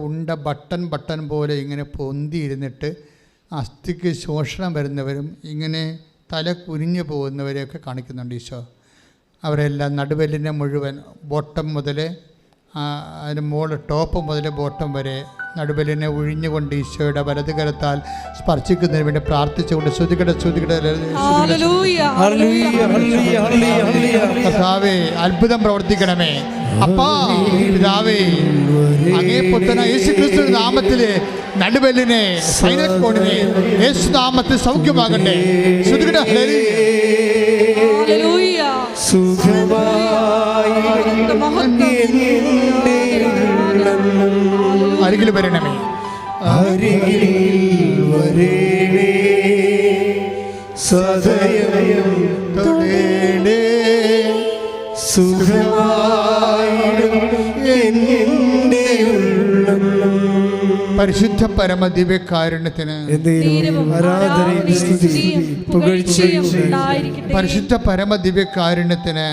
[SPEAKER 1] ബട്ടൺ പോലെ ഇങ്ങനെ പൊന്തിയിരുന്നിട്ട് അസ്ഥിക്ക് ശോഷണം വരുന്നവരും ഇങ്ങനെ തല കുനിഞ്ഞു പോകുന്നവരെയൊക്കെ കാണിക്കുന്നുണ്ട് ഈശോ. അവരെല്ലാം നടുവെല്ലിനെ മുഴുവൻ ബോട്ടം മുതൽ അതിന് മുകളിൽ ടോപ്പ് മുതൽ ബോട്ടം വരെ നടുവെല്ലിനെ ഒഴിഞ്ഞുകൊണ്ട് ഈശോയുടെ വലതുകരത്താൽ സ്പർശിക്കുന്നതിന് വേണ്ടി പ്രാർത്ഥിച്ചുകൊണ്ട് കർത്താവേ, അത്ഭുതം പ്രവർത്തിക്കണമേ. അപ്പാ പിതാവേ, അങ്ങേ പുത്രനായ യേശുക്രിസ്തുവിന്റെ നാമത്തില് നടുവെല്ലിനെ സ്പൈനൽ കോഡിനെ യേശു നാമത്തിൽ സൗഖ്യമാകട്ടെ. അരികിൽ വരണമേ,
[SPEAKER 3] അരികിൽ വരേണേ, സദയം തൊടേണേ, സുഖമായിടും എൻ്റെ ഉള്ളം.
[SPEAKER 1] പരിശുദ്ധ പരമ ദിവ്യകാരുണ്യത്തിന്
[SPEAKER 3] ആരാധനയും സ്തുതിയും പുകഴ്ചയും
[SPEAKER 1] പരിശുദ്ധ പരമ ദിവ്യകാരുണ്യത്തിന്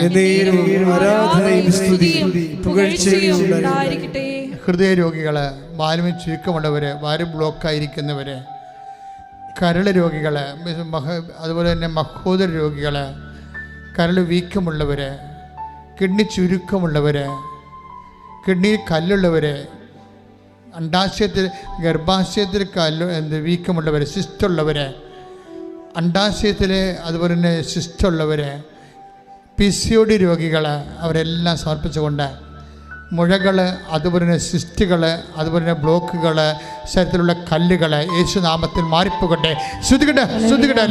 [SPEAKER 3] ആരാധനയും സ്തുതിയും പുകഴ്ചയും
[SPEAKER 2] ഉണ്ടായിരിക്കട്ടെ.
[SPEAKER 1] ഹൃദയരോഗികള്, വാൽവിന് ചുരുക്കമുള്ളവര്, വാല് ബ്ലോക്കായിരിക്കുന്നവര്, കരള് രോഗികള്, അതുപോലെ തന്നെ മഹോദര രോഗികള്, കരള് വീക്കമുള്ളവര്, കിഡ്നി ചുരുക്കമുള്ളവര്, കിഡ്നിയിൽ കല്ലുള്ളവര്, ഗർഭാശയത്തിൽ വീക്കമുള്ളവർ, സിസ്റ്റുള്ളവർ, അണ്ടാശയത്തിൽ അതുപോലെ തന്നെ സിസ്റ്റുള്ളവർ, PCOD രോഗികൾ, അവരെല്ലാം സമർപ്പിച്ചുകൊണ്ട് മുഴകൾ, അതുപോലെ തന്നെ സിസ്റ്റുകൾ, അതുപോലെ തന്നെ ബ്ലോക്കുകൾ, ശരീരത്തിലുള്ള കല്ലുകൾ യേശുനാമത്തിൽ മാറിപ്പോകട്ടെ. ശ്രുതികട്ടെ ശ്രുതികട്ടെ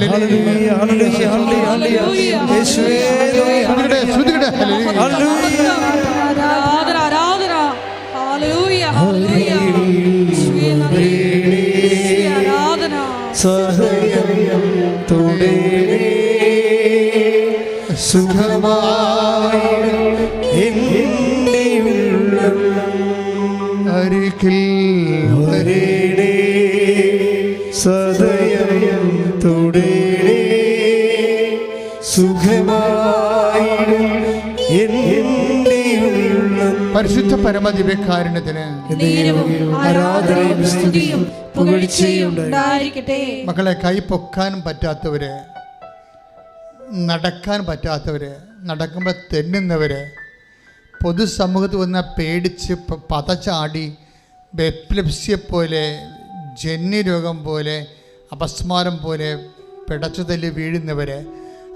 [SPEAKER 3] സദയം തൊടേണേ, സുഖമായിടും എൻ്റെ ഉള്ളം.
[SPEAKER 1] അരികിൽ
[SPEAKER 3] വരേണേ, സദയം തൊടേണേ, സുഖമായിടും എൻ്റെ ഉള്ളം.
[SPEAKER 1] പരിശുദ്ധ പരമ ദിവ്യകാരുണ്യത്തിന്
[SPEAKER 3] ആരാധനയും സ്തുതിയും പുകഴ്ചയും
[SPEAKER 2] ഉണ്ടായിരിക്കട്ടെ.
[SPEAKER 1] മക്കളെ, കൈ പൊക്കാനും പറ്റാത്തവര്, നടക്കാൻ പറ്റാത്തവര്, നടക്കുമ്പോൾ തെന്നുന്നവര്, പൊതുസമൂഹത്ത് വന്നാൽ പേടിച്ച് പതച്ചാടി എപ്പിലെപ്സിയെപ്പോലെ, ജന്യരോഗം പോലെ, അപസ്മാരം പോലെ പിടച്ചു തല്ലി വീഴുന്നവർ,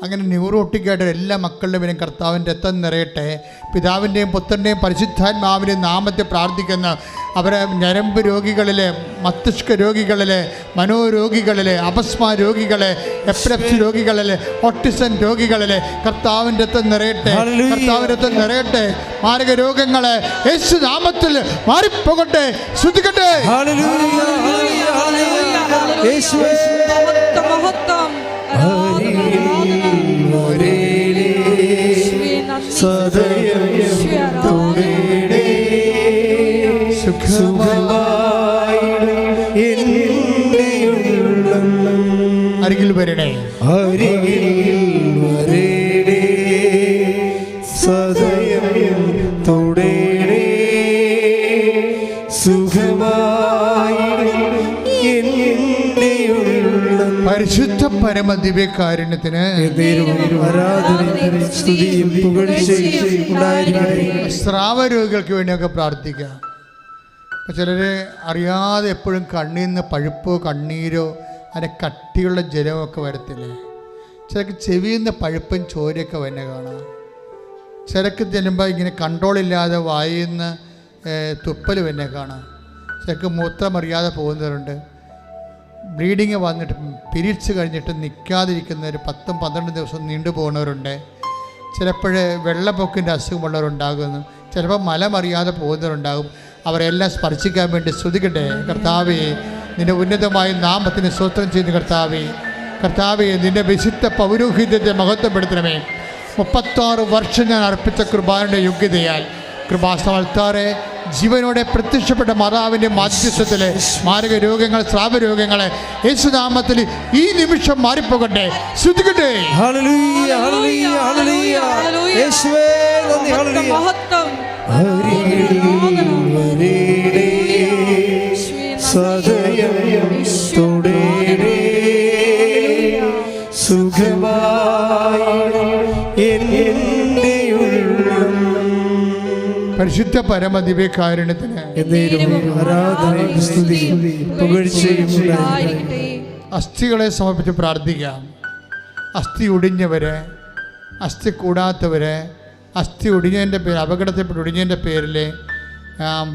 [SPEAKER 1] അങ്ങനെ ന്യൂറോട്ടിക്കായിട്ട് എല്ലാ മക്കളുടെ പേരും കർത്താവിൻ്റെ രക്തം നിറയട്ടെ. പിതാവിൻ്റെയും പുത്രൻ്റെയും പരിശുദ്ധാത്മാവിൻ്റെയും നാമത്തെ പ്രാർത്ഥിക്കുന്ന അവരെ ഞരമ്പ് രോഗികളിലെ, മസ്തിഷ്ക രോഗികളിലെ, മനോരോഗികളിലെ, അപസ്മാ രോഗികളെ, എപ്പിലെപ്സി രോഗികളിലെ, ഓട്ടിസം രോഗികളിലെ കർത്താവിൻ്റെ രക്തം നിറയട്ടെ. കർത്താവിൻ്റെ രക്തം നിറയട്ടെ. മാരക രോഗങ്ങളെ യേശു നാമത്തിൽ മാറിപ്പോകട്ടെ. ശ്രുതിക്കട്ടെ.
[SPEAKER 3] സദയം തൊടേണേ, സുഖമായിടും എൻ്റെ ഉള്ളം.
[SPEAKER 1] അരികിൽ വരണേ,
[SPEAKER 3] അരികിൽ വരേണേ, സദയം തൊടേണേ, സുഖമായിടും എൻ്റെ ഉള്ളം.
[SPEAKER 1] പരിശുദ്ധ പരമദിവ്യകാരുണ്യത്തിന്
[SPEAKER 3] ആരാധനയും സ്തുതിയും പുകഴ്ചയും ഉണ്ടായിരിക്കട്ടെ.
[SPEAKER 1] സ്രാവരോഗികൾക്ക് വേണ്ടിയൊക്കെ പ്രാർത്ഥിക്കാം. അപ്പോൾ ചിലർ അറിയാതെ എപ്പോഴും കണ്ണിൽ നിന്ന് പഴുപ്പോ കണ്ണീരോ അതിൻ്റെ കട്ടിയുള്ള ജലമൊക്കെ വരത്തില്ലേ. ചിലർക്ക് ചെവിയിൽ നിന്ന് പഴുപ്പും ചോരയൊക്കെ വന്നെ കാണാം. ചിലക്ക് ചെല്ലുമ്പോൾ ഇങ്ങനെ കൺട്രോളില്ലാതെ വായിൽ നിന്ന് തുപ്പൽ വന്നെ കാണാം. ചിലർക്ക് മൂത്രമറിയാതെ പോകുന്നവരുണ്ട്. ബ്ലീഡിങ് വന്നിട്ട് പീരീഡ്സ് കഴിഞ്ഞിട്ട് നിൽക്കാതിരിക്കുന്നവർ 10-12 ദിവസം നീണ്ടു പോകുന്നവരുണ്ട്. ചിലപ്പോൾ വെള്ളപ്പൊക്കിൻ്റെ അസുഖമുള്ളവരുണ്ടാകുന്നു. ചിലപ്പോൾ മലമറിയാതെ പോകുന്നവരുണ്ടാകും. അവരെല്ലാം സ്പർശിക്കാൻ വേണ്ടി സ്തുതിക്കട്ടെ. കർത്താവേ, നിൻ്റെ ഉന്നതമായ നാമത്തിന് സ്തോത്രം ചെയ്യുന്ന കർത്താവേ, കർത്താവേ, നിൻ്റെ വിശുദ്ധ പൗരോഹിത്യത്തെ മഹത്വപ്പെടുത്തണമേ. 36 വർഷം ഞാൻ അർപ്പിച്ച കൃപായുടെ യോഗ്യതയാൽ കൃപാസമൽത്താറെ ജീവനോടെ പ്രത്യക്ഷപ്പെട്ട മാതാവിൻ്റെ മാധ്യസ്ഥത്തിലെ മാരക രോഗങ്ങൾ, സ്രാവരോഗങ്ങൾ യേശുനാമത്തിൽ ഈ നിമിഷം മാറിപ്പോകട്ടെ. ശ്രുതിക്കട്ടെ.
[SPEAKER 3] ഹല്ലേലൂയ, ഹല്ലേലൂയ, ഹല്ലേലൂയ. യേശുവേ നന്ദി. ഹല്ലേലൂയ.
[SPEAKER 2] മഹത്വം
[SPEAKER 3] സദയം തുടരേ സുഖമായി എൻ്റെ ഉള്ളം.
[SPEAKER 1] പരിശുദ്ധ പരമദിവ്യകാരുണ്യത്തിന്
[SPEAKER 3] ആരാധനയും സ്തുതിയും പുകഴ്ചയും ഉണ്ടായിരിക്കട്ടെ.
[SPEAKER 1] അസ്ഥികളെ സമർപ്പിച്ച് പ്രാർത്ഥിക്കാം. അസ്ഥി ഒടിഞ്ഞവരെ, അസ്ഥി കൂടാത്തവരെ, അസ്ഥി ഒടിഞ്ഞതിൻ്റെ പേര്, അപകടത്തിൽപ്പെട്ട് ഒടിഞ്ഞതിൻ്റെ പേരിൽ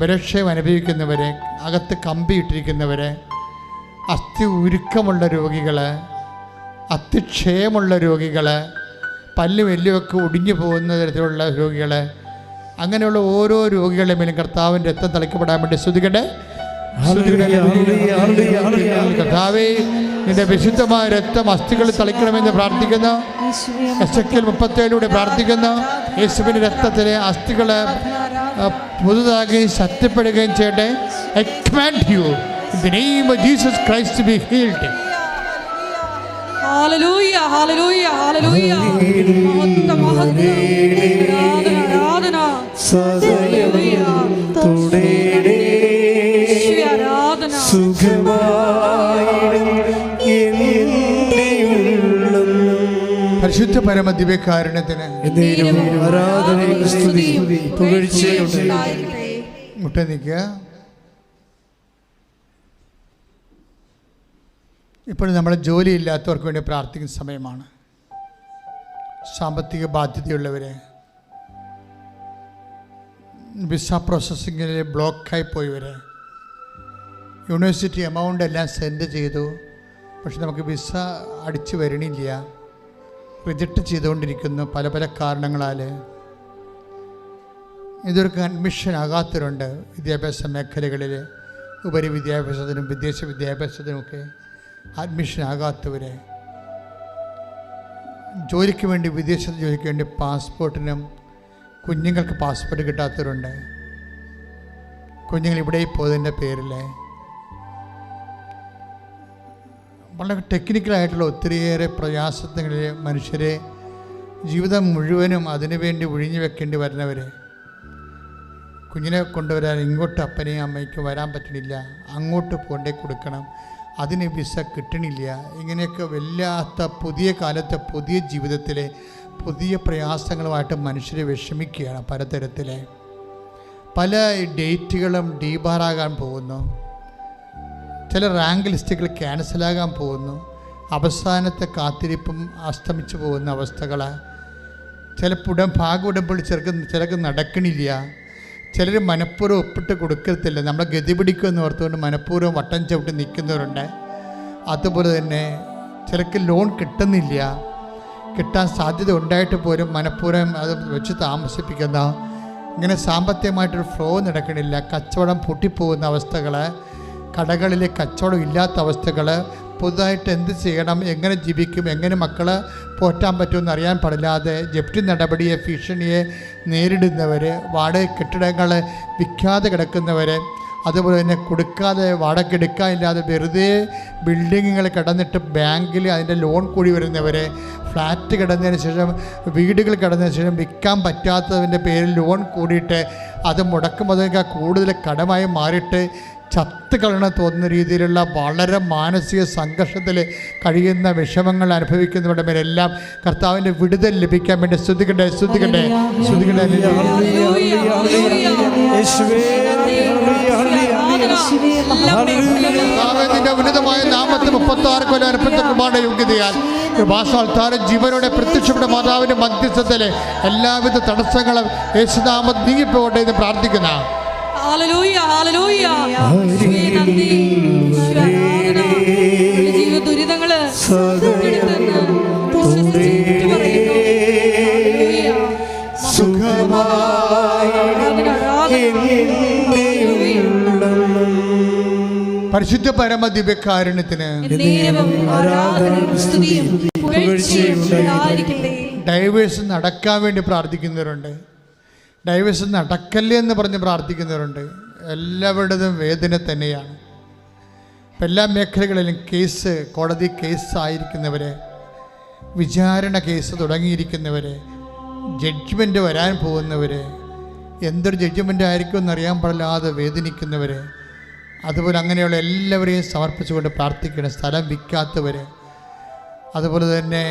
[SPEAKER 1] ബലക്ഷയം അനുഭവിക്കുന്നവരെ, അകത്ത് കമ്പി ഇട്ടിരിക്കുന്നവരെ, അസ്ഥി ഉരുക്കമുള്ള രോഗികൾ, അസ്ഥിക്ഷയമുള്ള രോഗികൾ, പല്ലും എല്ലുമൊക്കെ ഒടിഞ്ഞു പോകുന്ന തരത്തിലുള്ള രോഗികൾ, അങ്ങനെയുള്ള ഓരോ രോഗികളുടെ മേലും കർത്താവിൻ്റെ രക്തം തളിക്കപ്പെടാൻ വേണ്ടി സ്തുതിക്കട്ടെ. കർത്താവേ, നിന്റെ വിശുദ്ധമായ രക്തം അസ്ഥികളിൽ തളിക്കണമെന്ന് പ്രാർത്ഥിക്കുന്നു. എസെക്കിയേൽ 37 പ്രാർത്ഥിക്കുന്നു. യേശുവിൻ്റെ രക്തത്തിലെ അസ്ഥികൾ പുതുതാകുകയും ശക്തിപ്പെടുകയും ചെയ്യട്ടെ. I command you in the name of Jesus Christ to be healed.
[SPEAKER 2] Hallelujah, ഹല്ലേലൂയ, ഹല്ലേലൂയ. മഹത്വം, മഹത്വം. ആരാധന,
[SPEAKER 3] സദയം തുടരേ സുഖമായി എൻ്റെ ഉള്ളം.
[SPEAKER 1] പരിശുദ്ധ പരമദിവ്യകാരുണ്യത്തിന്
[SPEAKER 3] ആരാധനയും സ്തുതിയും പുകഴ്ചയും ഉണ്ടായിരിക്കട്ടെ.
[SPEAKER 1] മുട്ട നിൽക്കുക. ഇപ്പോൾ നമ്മൾ ജോലിയില്ലാത്തവർക്ക് വേണ്ടി പ്രാർത്ഥിക്കുന്ന സമയമാണ്. സാമ്പത്തിക ബാധ്യതയുള്ളവരെ, വിസ പ്രോസസ്സിങ്ങിൽ ബ്ലോക്കായി പോയവരെ, യൂണിവേഴ്സിറ്റി എമൗണ്ട് എല്ലാം സെൻഡ് ചെയ്തു, പക്ഷെ നമുക്ക് വിസ അടിച്ചു വരണില്ല, റിജക്റ്റ് ചെയ്തുകൊണ്ടിരിക്കുന്നു പല പല കാരണങ്ങളാൽ. ഇതൊരു അഡ്മിഷൻ ആകാത്തവരുണ്ട്. വിദ്യാഭ്യാസ മേഖലകളിൽ ഉപരി വിദ്യാഭ്യാസത്തിനും വിദേശ വിദ്യാഭ്യാസത്തിനുമൊക്കെ അഡ്മിഷൻ ആകാത്തവരെ, ജോലിക്ക് വേണ്ടി വിദേശത്ത് ജോലിക്ക് വേണ്ടി പാസ്പോർട്ടിനും കുഞ്ഞുങ്ങൾക്ക് പാസ്പോർട്ട് കിട്ടാത്തവരുണ്ട്. കുഞ്ഞുങ്ങൾ ഇവിടെ പോയതിൻ്റെ പേരിൽ വളരെ ടെക്നിക്കലായിട്ടുള്ള ഒത്തിരിയേറെ പ്രയാസങ്ങളിൽ മനുഷ്യരെ ജീവിതം മുഴുവനും അതിനുവേണ്ടി ഒഴിഞ്ഞു വെക്കേണ്ടി വരുന്നവർ, കുഞ്ഞിനെ കൊണ്ടുവരാൻ ഇങ്ങോട്ട് അപ്പനെയും അമ്മയ്ക്കും വരാൻ പറ്റണില്ല, അങ്ങോട്ട് കൊണ്ടേ കൊടുക്കണം, അതിന് വിസ കിട്ടണില്ല. ഇങ്ങനെയൊക്കെ വല്ലാത്ത പുതിയ കാലത്തെ പുതിയ ജീവിതത്തിലെ പുതിയ പ്രയാസങ്ങളുമായിട്ട് മനുഷ്യരെ വിഷമിക്കുകയാണ്. പലതരത്തിലെ പല ഡേറ്റുകളും ഡീബാറാകാൻ പോകുന്നു. ചില റാങ്ക് ലിസ്റ്റുകൾ ക്യാൻസലാകാൻ പോകുന്നു. അവസാനത്തെ കാത്തിരിപ്പും അസ്തമിച്ചു പോകുന്ന അവസ്ഥകൾ. ചിലപ്പോൾ ഭാഗവിടുമ്പോൾ ചിലർക്ക് നടക്കണില്ല. ചിലർ മനഃപൂർവ്വം ഒപ്പിട്ട് കൊടുക്കത്തില്ല, നമ്മളെ ഗതി പിടിക്കുമെന്ന് ഓർത്തുകൊണ്ട് മനഃപൂർവ്വം വട്ടം ചവിട്ടി നിൽക്കുന്നവരുണ്ട്. അതുപോലെ തന്നെ ചിലർക്ക് ലോൺ കിട്ടുന്നില്ല, കിട്ടാൻ സാധ്യത ഉണ്ടായിട്ട് പോലും മനഃപൂർവ്വം അത് വെച്ച് താമസിപ്പിക്കുന്ന, ഇങ്ങനെ സാമ്പത്തികമായിട്ടൊരു ഫ്ലോ നടക്കണില്ല. കച്ചവടം പൊട്ടിപ്പോകുന്ന അവസ്ഥകൾ, കടകളിൽ കച്ചവടം ഇല്ലാത്ത അവസ്ഥകൾ, പുതുതായിട്ട് എന്ത് ചെയ്യണം, എങ്ങനെ ജീവിക്കും, എങ്ങനെ മക്കളെ പോറ്റാൻ പറ്റുമെന്ന് അറിയാൻ പാടില്ലാതെ ജപ്തി നടപടിയെ ഭീഷണിയെ നേരിടുന്നവർ, വാടക കെട്ടിടങ്ങൾ വിൽക്കാതെ കിടക്കുന്നവർ, അതുപോലെ തന്നെ കൊടുക്കാതെ വാടക എടുക്കാനില്ലാതെ വെറുതെ ബിൽഡിങ്ങുകൾ കിടന്നിട്ട് ബാങ്കിൽ അതിൻ്റെ ലോൺ കൂടി വരുന്നവർ, ഫ്ലാറ്റ് കിടന്നതിന് ശേഷം വീടുകൾ കിടന്നതിന് ശേഷം വിൽക്കാൻ പറ്റാത്തതിൻ്റെ പേരിൽ ലോൺ കൂടിയിട്ട് അത് മുടക്കുമ്പോഴേക്കാൾ കൂടുതൽ കടമായി മാറിയിട്ട് ചത്ത് കളയണം തോന്നുന്ന രീതിയിലുള്ള വളരെ മാനസിക സംഘർഷത്തിൽ കഴിയുന്ന വിഷമങ്ങൾ അനുഭവിക്കുന്നവരുടെ മേലെല്ലാം കർത്താവിൻ്റെ വിടുതൽ ലഭിക്കാൻ വേണ്ടി സ്തുതിക്കട്ടെ. നിന്റെ ഉന്നതമായ നാമത്തിൽ 36 കൊല്ലം അനുഭവത്തെ കുമാരന്റെ യോഗ്യതയാൽ കൃപാസ്ഥാനം ജീവനോടെ പ്രത്യക്ഷപ്പെട്ട മാതാവിന്റെ മധ്യസ്ഥത്തിലെ എല്ലാവിധ തടസ്സങ്ങളും യേശുനാമത്തിൽ നീങ്ങിപ്പോകട്ടെ എന്ന് പ്രാർത്ഥിക്കുന്ന
[SPEAKER 2] ദുരിതങ്ങള്
[SPEAKER 1] പരിശുദ്ധ പരമ ദിവ്യകാരുണ്യത്തിന് ഡൈവേഴ്സ് നടക്കാൻ വേണ്ടി പ്രാർത്ഥിക്കുന്നവരുണ്ട്. ഡൈവേഴ്സ് നടക്കല്ലേ എന്ന് പറഞ്ഞ് പ്രാർത്ഥിക്കുന്നവരുണ്ട്. എല്ലാവരുടേതും വേദന തന്നെയാണ്. ഇപ്പം എല്ലാ മേഖലകളിലും കേസ്, കോടതി കേസായിരിക്കുന്നവരെ, വിചാരണ കേസ് തുടങ്ങിയിരിക്കുന്നവരെ, ജഡ്ജ്മെൻറ്റ് വരാൻ പോകുന്നവരെ, എന്തൊരു ജഡ്ജ്മെൻ്റ് ആയിരിക്കും എന്നറിയാൻ പാടില്ലാതെ വേദനിക്കുന്നവർ, അതുപോലെ അങ്ങനെയുള്ള എല്ലാവരെയും സമർപ്പിച്ചുകൊണ്ട് പ്രാർത്ഥിക്കണം. സ്ഥലം വിൽക്കാത്തവർ, അതുപോലെ തന്നെ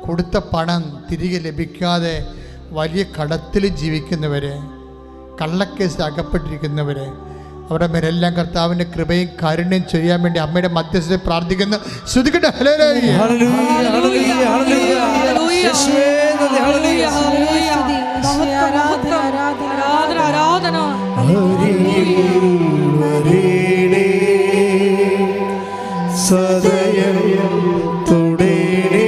[SPEAKER 1] കൊടുത്ത പണം തിരികെ ലഭിക്കാതെ വലിയ കടത്തിൽ ജീവിക്കുന്നവർ, കള്ളക്കേസിൽ അകപ്പെട്ടിരിക്കുന്നവർ, അവരുടെ മേലെല്ലാം കർത്താവിൻ്റെ കൃപയും കാരുണ്യം ചെയ്യാൻ വേണ്ടി അമ്മയുടെ മധ്യസ്ഥതയിൽ പ്രാർത്ഥിക്കുന്നു. ശ്രുതിക്കട്ടെ.
[SPEAKER 3] സദയം തുടരേ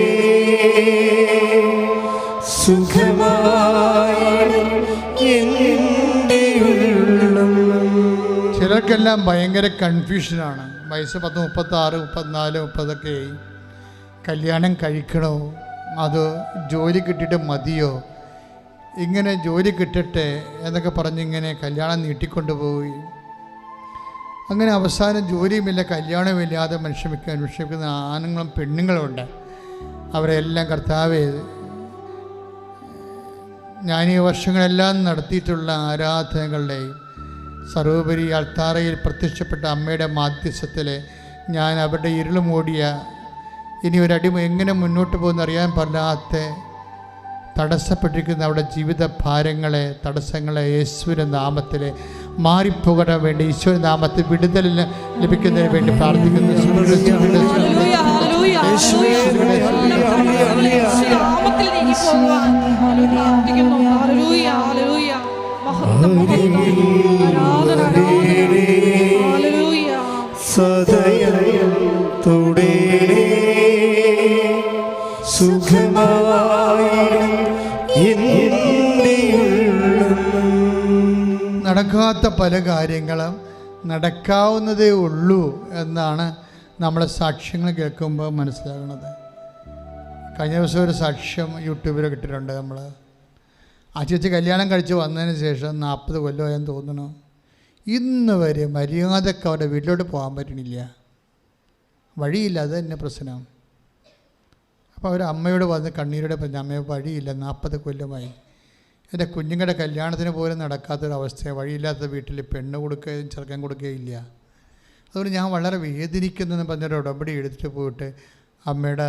[SPEAKER 3] സുഖമായി എൻ്റെ ഉള്ളം.
[SPEAKER 1] ചിലർക്കെല്ലാം ഭയങ്കര കൺഫ്യൂഷനാണ്. വയസ്സ് 10, 36, 34, 30 കല്യാണം കഴിക്കണോ, അത് ജോലി കിട്ടിയിട്ട് മതിയോ, ഇങ്ങനെ ജോലി കിട്ടട്ടെ എന്നൊക്കെ പറഞ്ഞിങ്ങനെ കല്യാണം നീട്ടിക്കൊണ്ടുപോയി. അങ്ങനെ അവസാനം ജോലിയുമില്ല, കല്യാണമില്ലാതെ അന്വേഷിക്കുന്ന ആണുങ്ങളും പെണ്ണുങ്ങളുമുണ്ട്. അവരെല്ലാം കർത്താവേ, ഞാൻ ഈ വർഷങ്ങളെല്ലാം നടത്തിയിട്ടുള്ള ആരാധനകളുടെയും സർവോപരി അൾത്താരയിൽ പ്രത്യക്ഷപ്പെട്ട അമ്മയുടെ മാധ്യസ്ഥത്തിൽ ഞാൻ അവരുടെ ഇരുള് മൂടിയ ഇനി ഒരടി എങ്ങനെ മുന്നോട്ട് പോകുന്ന അറിയാൻ പാടില്ലാത്ത തടസ്സപ്പെട്ടിരിക്കുന്ന അവിടെ ജീവിത ഭാരങ്ങളെ, തടസ്സങ്ങളെ യേശുവിൻ്റെ നാമത്തിൽ മാറിപ്പോകാൻ വേണ്ടി ഈശോയുടെ നാമത്തിൽ വിടുതൽ ലഭിക്കുന്നതിന് വേണ്ടി പ്രാർത്ഥിക്കുന്നു.
[SPEAKER 3] സദയം തുടരേ സുഖമായി എൻ്റെ ഉള്ളം.
[SPEAKER 1] നടക്കാത്ത പല കാര്യങ്ങളും നടക്കാവുന്നതേ ഉള്ളൂ എന്നാണ് നമ്മൾ സാക്ഷ്യങ്ങൾ കേൾക്കുമ്പോൾ മനസ്സിലാകുന്നത്. കഴിഞ്ഞ ദിവസം ഒരു സാക്ഷ്യം യൂട്യൂബിൽ കിട്ടിയിട്ടുണ്ട്. നമ്മൾ ആ ചേച്ചി കല്യാണം കഴിച്ച് വന്നതിന് ശേഷം 40 കൊല്ലമായെന്ന് തോന്നുന്നു, ഇന്ന് വരെ മര്യാദക്ക് അവരുടെ വീട്ടിലോട്ട് പോകാൻ പറ്റണില്ല, വഴിയില്ല. അത് തന്നെ പ്രശ്നം. അപ്പോൾ അവർ അമ്മയോട് വന്ന് കണ്ണീരോടെ പറഞ്ഞു, അമ്മയെ വഴിയില്ല, 40 കൊല്ലമായി എൻ്റെ കുഞ്ഞുങ്ങളുടെ കല്യാണത്തിന് പോലും നടക്കാത്തൊരവസ്ഥയാണ്, വഴിയില്ലാത്ത വീട്ടിൽ പെണ്ണ് കൊടുക്കുകയും ചെറുക്കൻ കൊടുക്കുകയില്ല. അതുകൊണ്ട് ഞാൻ വളരെ വേദനിക്കുന്നെന്ന് പറഞ്ഞൊരു ഉടമ്പടി എടുത്തിട്ട് പോയിട്ട് അമ്മയുടെ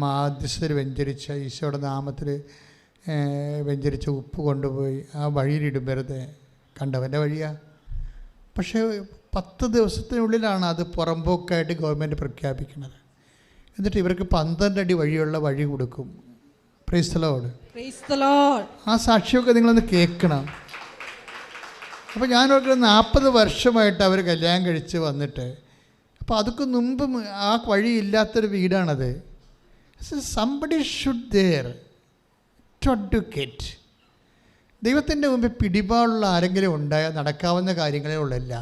[SPEAKER 1] മാധ്യസ്ഥർ വെഞ്ചരിച്ച ഈശോയുടെ നാമത്തിൽ വെഞ്ചരിച്ച ഉപ്പ് കൊണ്ടുപോയി ആ വഴിയിലിടും. വെറുതെ കണ്ടവൻ്റെ വഴിയാണ്. പക്ഷേ 10 ദിവസത്തിനുള്ളിലാണ് അത് പുറമ്പോക്കായിട്ട് ഗവൺമെൻറ് പ്രഖ്യാപിക്കുന്നത്. എന്നിട്ട് ഇവർക്ക് 12 അടി വഴിയുള്ള വഴി കൊടുക്കും. Price the Lord. ആ സാക്ഷിയൊക്കെ നിങ്ങളൊന്ന് കേൾക്കണം. അപ്പോൾ ഞാൻ ഓർക്കുന്നത് 40 വർഷമായിട്ട് അവർ കല്യാണം കഴിച്ച് വന്നിട്ട്, അപ്പോൾ അതൊക്കെ മുമ്പ് ആ വഴിയില്ലാത്തൊരു വീടാണത്. Somebody should there to advocate. ദൈവത്തിൻ്റെ മുമ്പിൽ പിടിപാടുള്ള ആരെങ്കിലും ഉണ്ടായാൽ നടക്കാവുന്ന കാര്യങ്ങളേ ഉള്ളല്ല.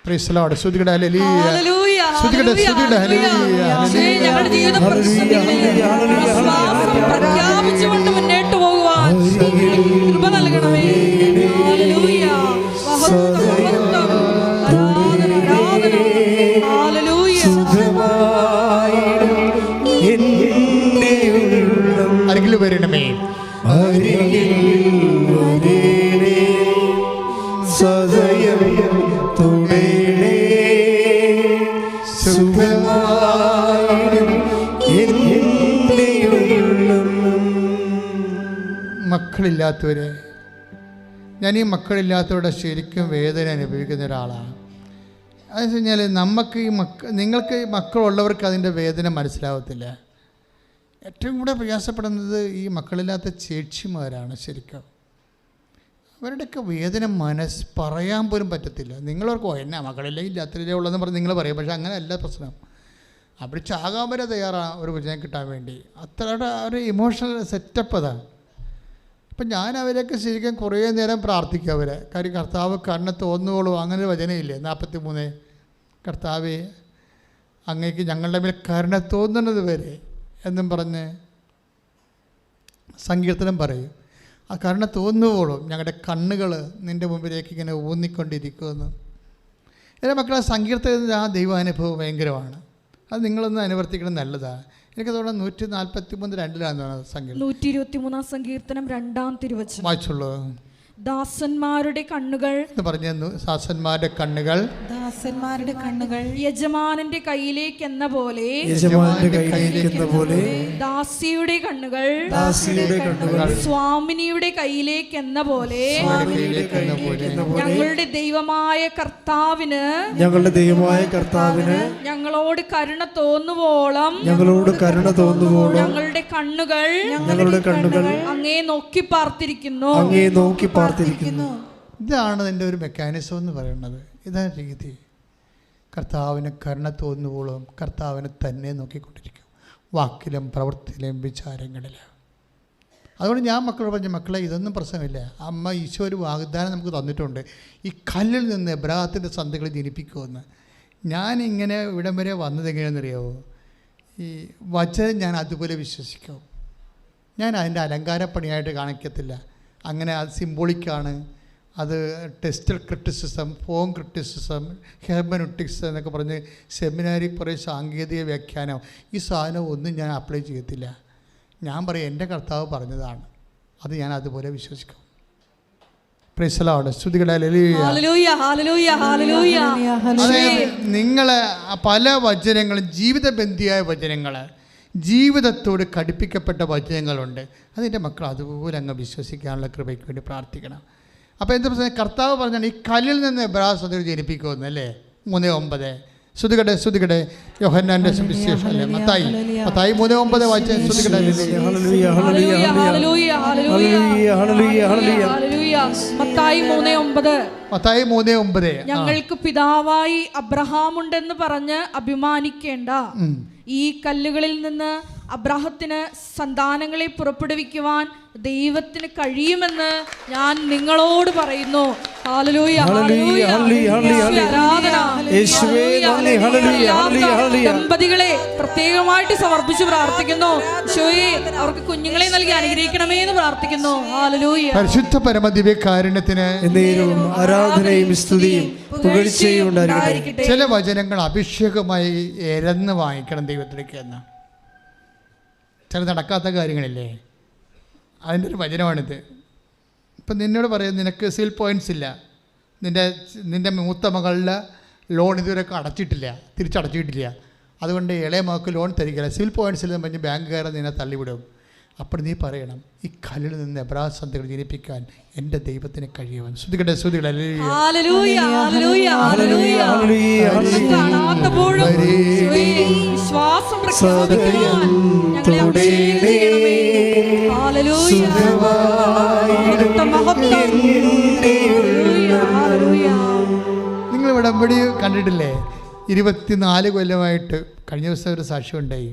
[SPEAKER 1] Praise the Lord. സ്തുതിക്കട്ടെ. ഹല്ലേലൂയ. സ്തുതിക്കട്ടെ. സ്തുതിക്കട്ടെ. ഹല്ലേലൂയ.
[SPEAKER 2] ഞങ്ങളുടെ ജീവിതം പ്രഖ്യാപിച്ചുകൊണ്ട് മുന്നോട്ട് പോകുവാൻ കൃപ നൽകണമേ. ഹല്ലേലൂയ.
[SPEAKER 1] അരികിൽ വരണമേ.
[SPEAKER 3] സദയം തുടരേ
[SPEAKER 1] മക്കളില്ലാത്തവരെ, ഞാൻ ഈ മക്കളില്ലാത്തവരുടെ ശരിക്കും വേദന അനുഭവിക്കുന്ന ഒരാളാണ്. അതെന്ന് വെച്ച് കഴിഞ്ഞാൽ നിങ്ങൾക്ക് മക്കളുള്ളവർക്ക് അതിൻ്റെ വേദന മനസ്സിലാവത്തില്ല. ഏറ്റവും കൂടെ പ്രയാസപ്പെടുന്നത് ഈ മക്കളില്ലാത്ത ചേച്ചിമാരാണ്. ശരിക്കും അവരുടെയൊക്കെ വേദന പറയാൻ പോലും പറ്റത്തില്ല. നിങ്ങളോർക്കോ എന്നാ മക്കളില്ലേ ഇല്ലാത്തതിലേ ഉള്ളതെന്ന് പറഞ്ഞ് നിങ്ങൾ പറയും. പക്ഷേ അങ്ങനെയല്ല പ്രശ്നം. അവർ ചാകാൻ വരെ തയ്യാറാണ് ഒരു കുഞ്ഞിനെ കിട്ടാൻ വേണ്ടി. അത്രയുടെ ഒരു ഇമോഷണൽ സെറ്റപ്പ് അതാണ്. അപ്പം ഞാൻ അവരെയൊക്കെ ശരിക്കും കുറേ നേരം പ്രാർത്ഥിക്കും അവരെ. കാര്യം കർത്താവ് കണ്ണ് തോന്നുകയുള്ളൂ, അങ്ങനെ ഒരു വചനമില്ലേ 43, കർത്താവേ അങ്ങേക്ക് ഞങ്ങളുടെ മേൽ കരുണ തോന്നുന്നത് വരെ എന്നും പറഞ്ഞ് സങ്കീർത്തനം പറയും. ആ കരുണ തോന്നുവോളും ഞങ്ങളുടെ കണ്ണുകൾ നിൻ്റെ മുമ്പിലേക്ക് ഇങ്ങനെ ഊന്നിക്കൊണ്ടിരിക്കുമെന്ന്. എൻ്റെ മക്കളെ സങ്കീർത്തനത്തിൽ ആ ദൈവാനുഭവം ഭയങ്കരമാണ്. അത് നിങ്ങളൊന്ന് അനുവർത്തിക്കണം, നല്ലതാണ്. എനിക്ക് തോന്നുന്നു 143:2 സങ്കീർത്തനം.
[SPEAKER 2] 123 സങ്കീർത്തനം 2-ാം തിരുവചനം
[SPEAKER 1] വായിച്ചുള്ളൂ.
[SPEAKER 2] ദാസന്മാരുടെ കണ്ണുകൾ
[SPEAKER 1] പറഞ്ഞു, ദാസന്മാരുടെ കണ്ണുകൾ
[SPEAKER 2] യജമാനന്റെ കയ്യിലേക്കെന്ന പോലെ ദാസിയുടെ കണ്ണുകൾ സ്വാമിനിയുടെ കയ്യിലേക്കെന്ന പോലെ ഞങ്ങളുടെ ദൈവമായ കർത്താവിന് ഞങ്ങളോട് കരുണ തോന്നുവോളം ഞങ്ങളുടെ കണ്ണുകൾ അങ്ങേ നോക്കി പാർത്തിരിക്കുന്നു.
[SPEAKER 1] ഇതാണ് എൻ്റെ ഒരു മെക്കാനിസം എന്ന് പറയുന്നത്. ഇതാണ് രീതി. കർത്താവിന് കരുണ തോന്നുവോളം കർത്താവിനെ തന്നെ നോക്കിക്കൊണ്ടിരിക്കും, വാക്കിലും പ്രവൃത്തിയിലും വിചാരങ്ങളിലും. അതുകൊണ്ട് ഞാൻ മക്കളോട് പറഞ്ഞു, മക്കളെ ഇതൊന്നും പ്രശ്നമില്ല. അമ്മ ഈശോ ഒരു വാഗ്ദാനം നമുക്ക് തന്നിട്ടുണ്ട്, ഈ കല്ലിൽ നിന്ന് എബ്രാഹത്തിൻ്റെ സന്തതികളെ ജനിപ്പിക്കുമെന്ന്. ഞാനിങ്ങനെ ഇവിടം വരെ വന്നത് എങ്ങനെയാണെന്നറിയാമോ? ഈ വചനം ഞാൻ അതുപോലെ വിശ്വസിക്കും. ഞാൻ അതിൻ്റെ അലങ്കാരപ്പണിയായിട്ട് കാണിക്കത്തില്ല. അങ്ങനെ അത് സിംബോളിക്കാണ്. അത് textual criticism, form criticism, hermeneutics എന്നൊക്കെ പറഞ്ഞ് സെമിനാരിൽ കുറേ സാങ്കേതിക വ്യാഖ്യാനം, ഈ സാധനം ഒന്നും ഞാൻ അപ്ലൈ ചെയ്യത്തില്ല. ഞാൻ പറയും എൻ്റെ കർത്താവ് പറഞ്ഞതാണ്, അത് ഞാൻ അതുപോലെ വിശ്വസിക്കും. നിങ്ങൾ പല വചനങ്ങളും ജീവിതബന്ധിയായ വചനങ്ങൾ, ജീവിതത്തോട് ഘടിപ്പിക്കപ്പെട്ട വചനങ്ങളുണ്ട്. അതിൻ്റെ മക്കൾ അതുപോലെ അങ്ങ് വിശ്വസിക്കാനുള്ള കൃപയ്ക്ക് വേണ്ടി പ്രാർത്ഥിക്കണം. അപ്പോൾ എന്താ പ്രശ്നം? കർത്താവ് പറഞ്ഞാണ് ഈ കല്ലിൽ നിന്ന് എബ്രാഹം സന്തതി ജനിപ്പിക്കുമെന്ന് അല്ലേ? 3:9 ശ്രുതികടെ യോഹന്നാന്റെ സുവിശേഷം അല്ലേ? മത്തായി 3:9 വായിച്ച ശ്രുതികടെ.
[SPEAKER 2] മത്തായി
[SPEAKER 1] 3:9
[SPEAKER 2] ഞങ്ങൾക്ക് പിതാവായി അബ്രഹാം ഉണ്ടെന്ന് പറഞ്ഞ് അഭിമാനിക്കേണ്ട. ഈ കല്ലുകളിൽ നിന്ന് അബ്രാഹത്തിന് സന്താനങ്ങളെ പുറപ്പെടുവിക്കുവാൻ ദൈവത്തിന് കഴിയുമെന്ന് ഞാൻ നിങ്ങളോട് പറയുന്നു. ദമ്പതികളെ പ്രത്യേകമായിട്ട് സമർപ്പിച്ച് പ്രാർത്ഥിക്കുന്നു. ഈശോയെ അവർക്ക് കുഞ്ഞുങ്ങളെ നൽകി അനുഗ്രഹിക്കണമേ എന്ന് പ്രാർത്ഥിക്കുന്നു. ഹല്ലേലൂയ.
[SPEAKER 1] പരിശുദ്ധ പരമദിവ്യകാരുണ്യത്തിന്
[SPEAKER 3] ആരാധനയും സ്തുതിയും പുകഴ്ചയും ഉണ്ടായിരിക്കട്ടെ.
[SPEAKER 1] ചില വചനങ്ങൾ അഭിഷേകമായി എരന്ന് വാങ്ങിക്കണം ദൈവത്തിലേക്ക് എന്ന്. ചില നടക്കാത്ത കാര്യങ്ങളില്ലേ, അതിൻ്റെ ഒരു വചനമാണിത്. ഇപ്പം നിന്നോട് പറയുന്നത് നിനക്ക് സിൽ പോയിൻറ്റ്സ് ഇല്ല, നിൻ്റെ മൂത്ത മകളുടെ ലോൺ ഇതുവരെ അടച്ചിട്ടില്ല, തിരിച്ചടച്ചിട്ടില്ല, അതുകൊണ്ട് ഇളയ മകൾക്ക് ലോൺ തരികയില്ല, സിൽ പോയിൻറ്റ്സ് ഇല്ലെന്ന് പറഞ്ഞ് ബാങ്കുകാരെ നിന്നെ തള്ളിവിടും. അപ്പോൾ നീ പറയണം, ഈ കല്ലിൽ നിന്ന് എബ്രാഹ സന്തതികൾ ജനിപ്പിക്കാൻ എൻ്റെ ദൈവത്തിന് കഴിയുമെന്ന്. ശ്രുതികട്ടെ. നിങ്ങൾ ഉടമ്പടി കണ്ടിട്ടില്ലേ? 24 കൊല്ലമായിട്ട്. കഴിഞ്ഞ ദിവസം ഒരു സാക്ഷ്യം ഉണ്ടായി.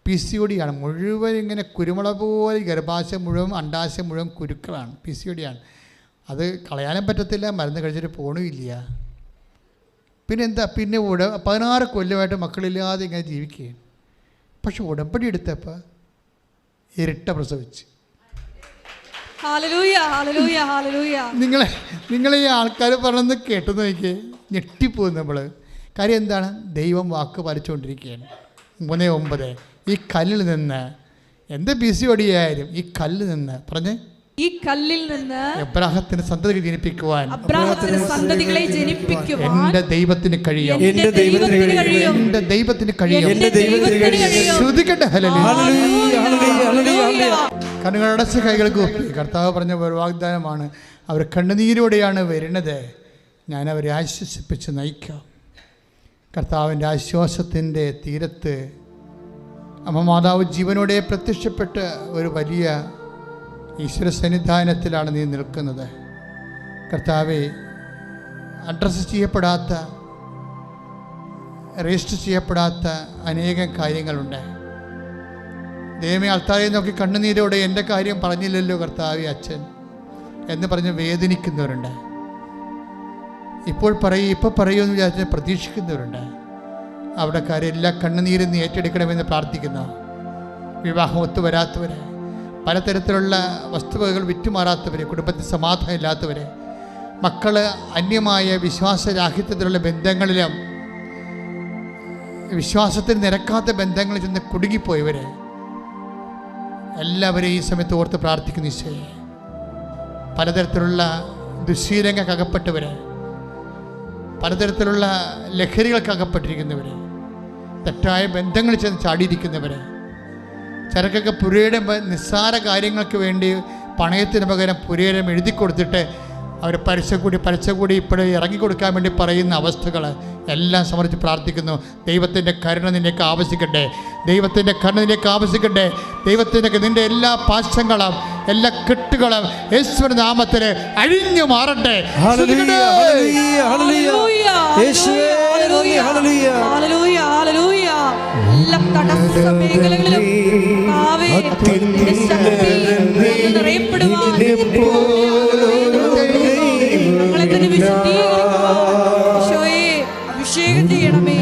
[SPEAKER 1] PCOD ആണ് മുഴുവൻ, ഇങ്ങനെ കുരുമുളക് പോലെ ഗർഭാശയം മുഴുവൻ, അണ്ടാശയം മുഴുവൻ കുരുക്കളാണ്. PCOD ആണ്. അത് കളയാനും പറ്റത്തില്ല, മരുന്ന് കഴിച്ചിട്ട് പോകണമില്ല. പിന്നെ എന്താ, പിന്നെ 16 കൊല്ലമായിട്ട് മക്കളില്ലാതെ ഇങ്ങനെ ജീവിക്കുകയാണ്. പക്ഷെ ഉടമ്പടി എടുത്തപ്പോൾ ഇരട്ട പ്രസവിച്ച്. നിങ്ങളെ ഈ ആൾക്കാർ പറഞ്ഞത് കേട്ടെന്ന് നോക്കിയേ, ഞെട്ടിപ്പോകും നമ്മൾ. കാര്യം എന്താണ്? ദൈവം വാക്ക് പാലിച്ചുകൊണ്ടിരിക്കുകയാണ്. 3:9 ഈ കല്ലിൽ നിന്ന്, എന്ത് PCOD ആയാലും ഈ കല്ലിൽ നിന്ന് പറഞ്ഞേ,
[SPEAKER 2] ഈ കല്ലിൽ നിന്ന്
[SPEAKER 1] എബ്രാഹത്തിന് സന്തതികളെ ജനിപ്പിക്കുവാൻ
[SPEAKER 2] എന്റെ
[SPEAKER 1] ദൈവത്തിന് കഴിയും.
[SPEAKER 2] ശ്രുതികട്ടെ.
[SPEAKER 1] ഹല്ലേലൂയ. കണ്ണുകളടച്ച് കൈകൾ കൂപ്പി കർത്താവ് പറഞ്ഞ ഒരു വാഗ്ദാനമാണ്. അവർ കണ്ണുനീരോടെയാണ് വരുന്നത്, ഞാൻ അവരെ ആശ്വസിപ്പിച്ച് നയിക്കാം. കർത്താവിൻ്റെ ആശ്വാസത്തിൻ്റെ തീരത്ത് അമ്മ മാതാവ് ജീവനോടെ പ്രത്യക്ഷപ്പെട്ട് ഒരു വലിയ ഈശ്വര സന്നിധാനത്തിലാണ് നീ നിൽക്കുന്നത്. കർത്താവെ, അഡ്രസ്സ് ചെയ്യപ്പെടാത്ത, രജിസ്റ്റർ ചെയ്യപ്പെടാത്ത അനേകം കാര്യങ്ങളുണ്ട്. ദൈവമേ, അൾത്താരെ നോക്കി കണ്ണുനീരോടെ എൻ്റെ കാര്യം പറഞ്ഞില്ലല്ലോ കർത്താവെ അച്ഛൻ എന്ന് പറഞ്ഞ് വേദനിക്കുന്നവരുണ്ട്. ഇപ്പോൾ പറയുമെന്ന് വിചാരിച്ച് പ്രതീക്ഷിക്കുന്നവരുണ്ട്. അവിടെ കാര്യം എല്ലാ കണ്ണുനീരും നീ ഏറ്റെടുക്കണമെന്ന് പ്രാർത്ഥിക്കുന്ന, വിവാഹം ഒത്തുവരാത്തവർ, പലതരത്തിലുള്ള വസ്തുവകകൾ വിറ്റുമാറാത്തവർ, കുടുംബത്തിൽ സമാധാനം ഇല്ലാത്തവർ, മക്കൾ അന്യമായ വിശ്വാസരാഹിത്യത്തിലുള്ള ബന്ധങ്ങളിലും വിശ്വാസത്തിൽ നിരക്കാത്ത ബന്ധങ്ങളിൽ ചെന്ന് കുടുങ്ങിപ്പോയവർ എല്ലാവരെയും ഈ സമയത്ത് ഓർത്ത് പ്രാർത്ഥിക്കുന്നു. ഈശോയെ, പലതരത്തിലുള്ള ദുശ്ശീലങ്ങൾക്ക് അകപ്പെട്ടവർ, പലതരത്തിലുള്ള ലഹരികൾക്ക് അകപ്പെട്ടിരിക്കുന്നവർ, തെറ്റായ ബന്ധങ്ങളിൽ ചെന്ന് ചാടിയിരിക്കുന്നവർ, ചിലക്കൊക്കെ പുരയുടെ നിസ്സാര കാര്യങ്ങൾക്ക് വേണ്ടി പണയത്തിന് പകരം പുരയിടം എഴുതി കൊടുത്തിട്ട് അവർ പലിശ കൂടി ഇപ്പോഴും ഇറങ്ങിക്കൊടുക്കാൻ വേണ്ടി പറയുന്ന അവസ്ഥകൾ എല്ലാം സമർപ്പിച്ച് പ്രാർത്ഥിക്കുന്നു. ദൈവത്തിൻ്റെ കരുണ നിന്നേക്ക് ആവശ്യിക്കട്ടെ, ദൈവത്തിൻ്റെ കരുണ നിന്നേക്ക് ആവശ്യിക്കട്ടെ. ദൈവത്തിൻ്റെ നിൻ്റെ എല്ലാ പാശങ്ങളും എല്ലാ കെട്ടുകളും യേശുവിന്റെ നാമത്തിൽ അഴിഞ്ഞു മാറട്ടെ.
[SPEAKER 2] എല്ലാ തടസ്സ മേഖലകളിലും അഭിഷേകം ചെയ്യണമേ.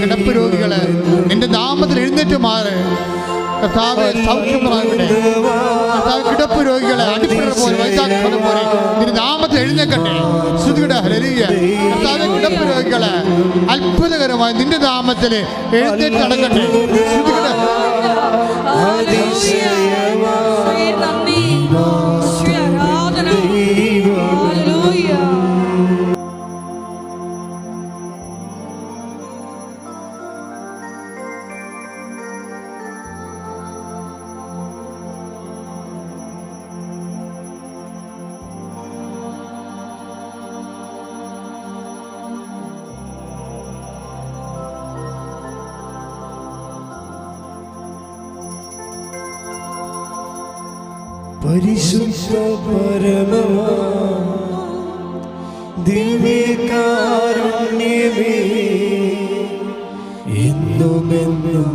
[SPEAKER 1] കിടപ്പ് രോഗികള് നിന്റെ നാമത്തിൽ എഴുന്നേറ്റ് മാറ്. കർത്താവെ, സൗഖ്യമാകട്ടെ. കർത്താവ്, കിടപ്പ് രോഗികളെ അടിപ്പിടർ പോലെ വൈദ്യാക്ഷരം പോലെ നിന്റെ നാമത്തിൽ എഴുന്നേക്കട്ടെ. ശ്രുതിയുടെ ഹല്ലേലൂയ. കർത്താവെ, കിടപ്പ് രോഗികളെ അത്ഭുതകരമായി നിന്റെ നാമത്തിൽ എഴുന്നേറ്റ് നടക്കട്ടെ. ശ്രുതിയുടെ
[SPEAKER 3] പരിശുദ്ധ പരമമാ ദിവ്യകാരുണ്യമേ, എന്നുമെന്നും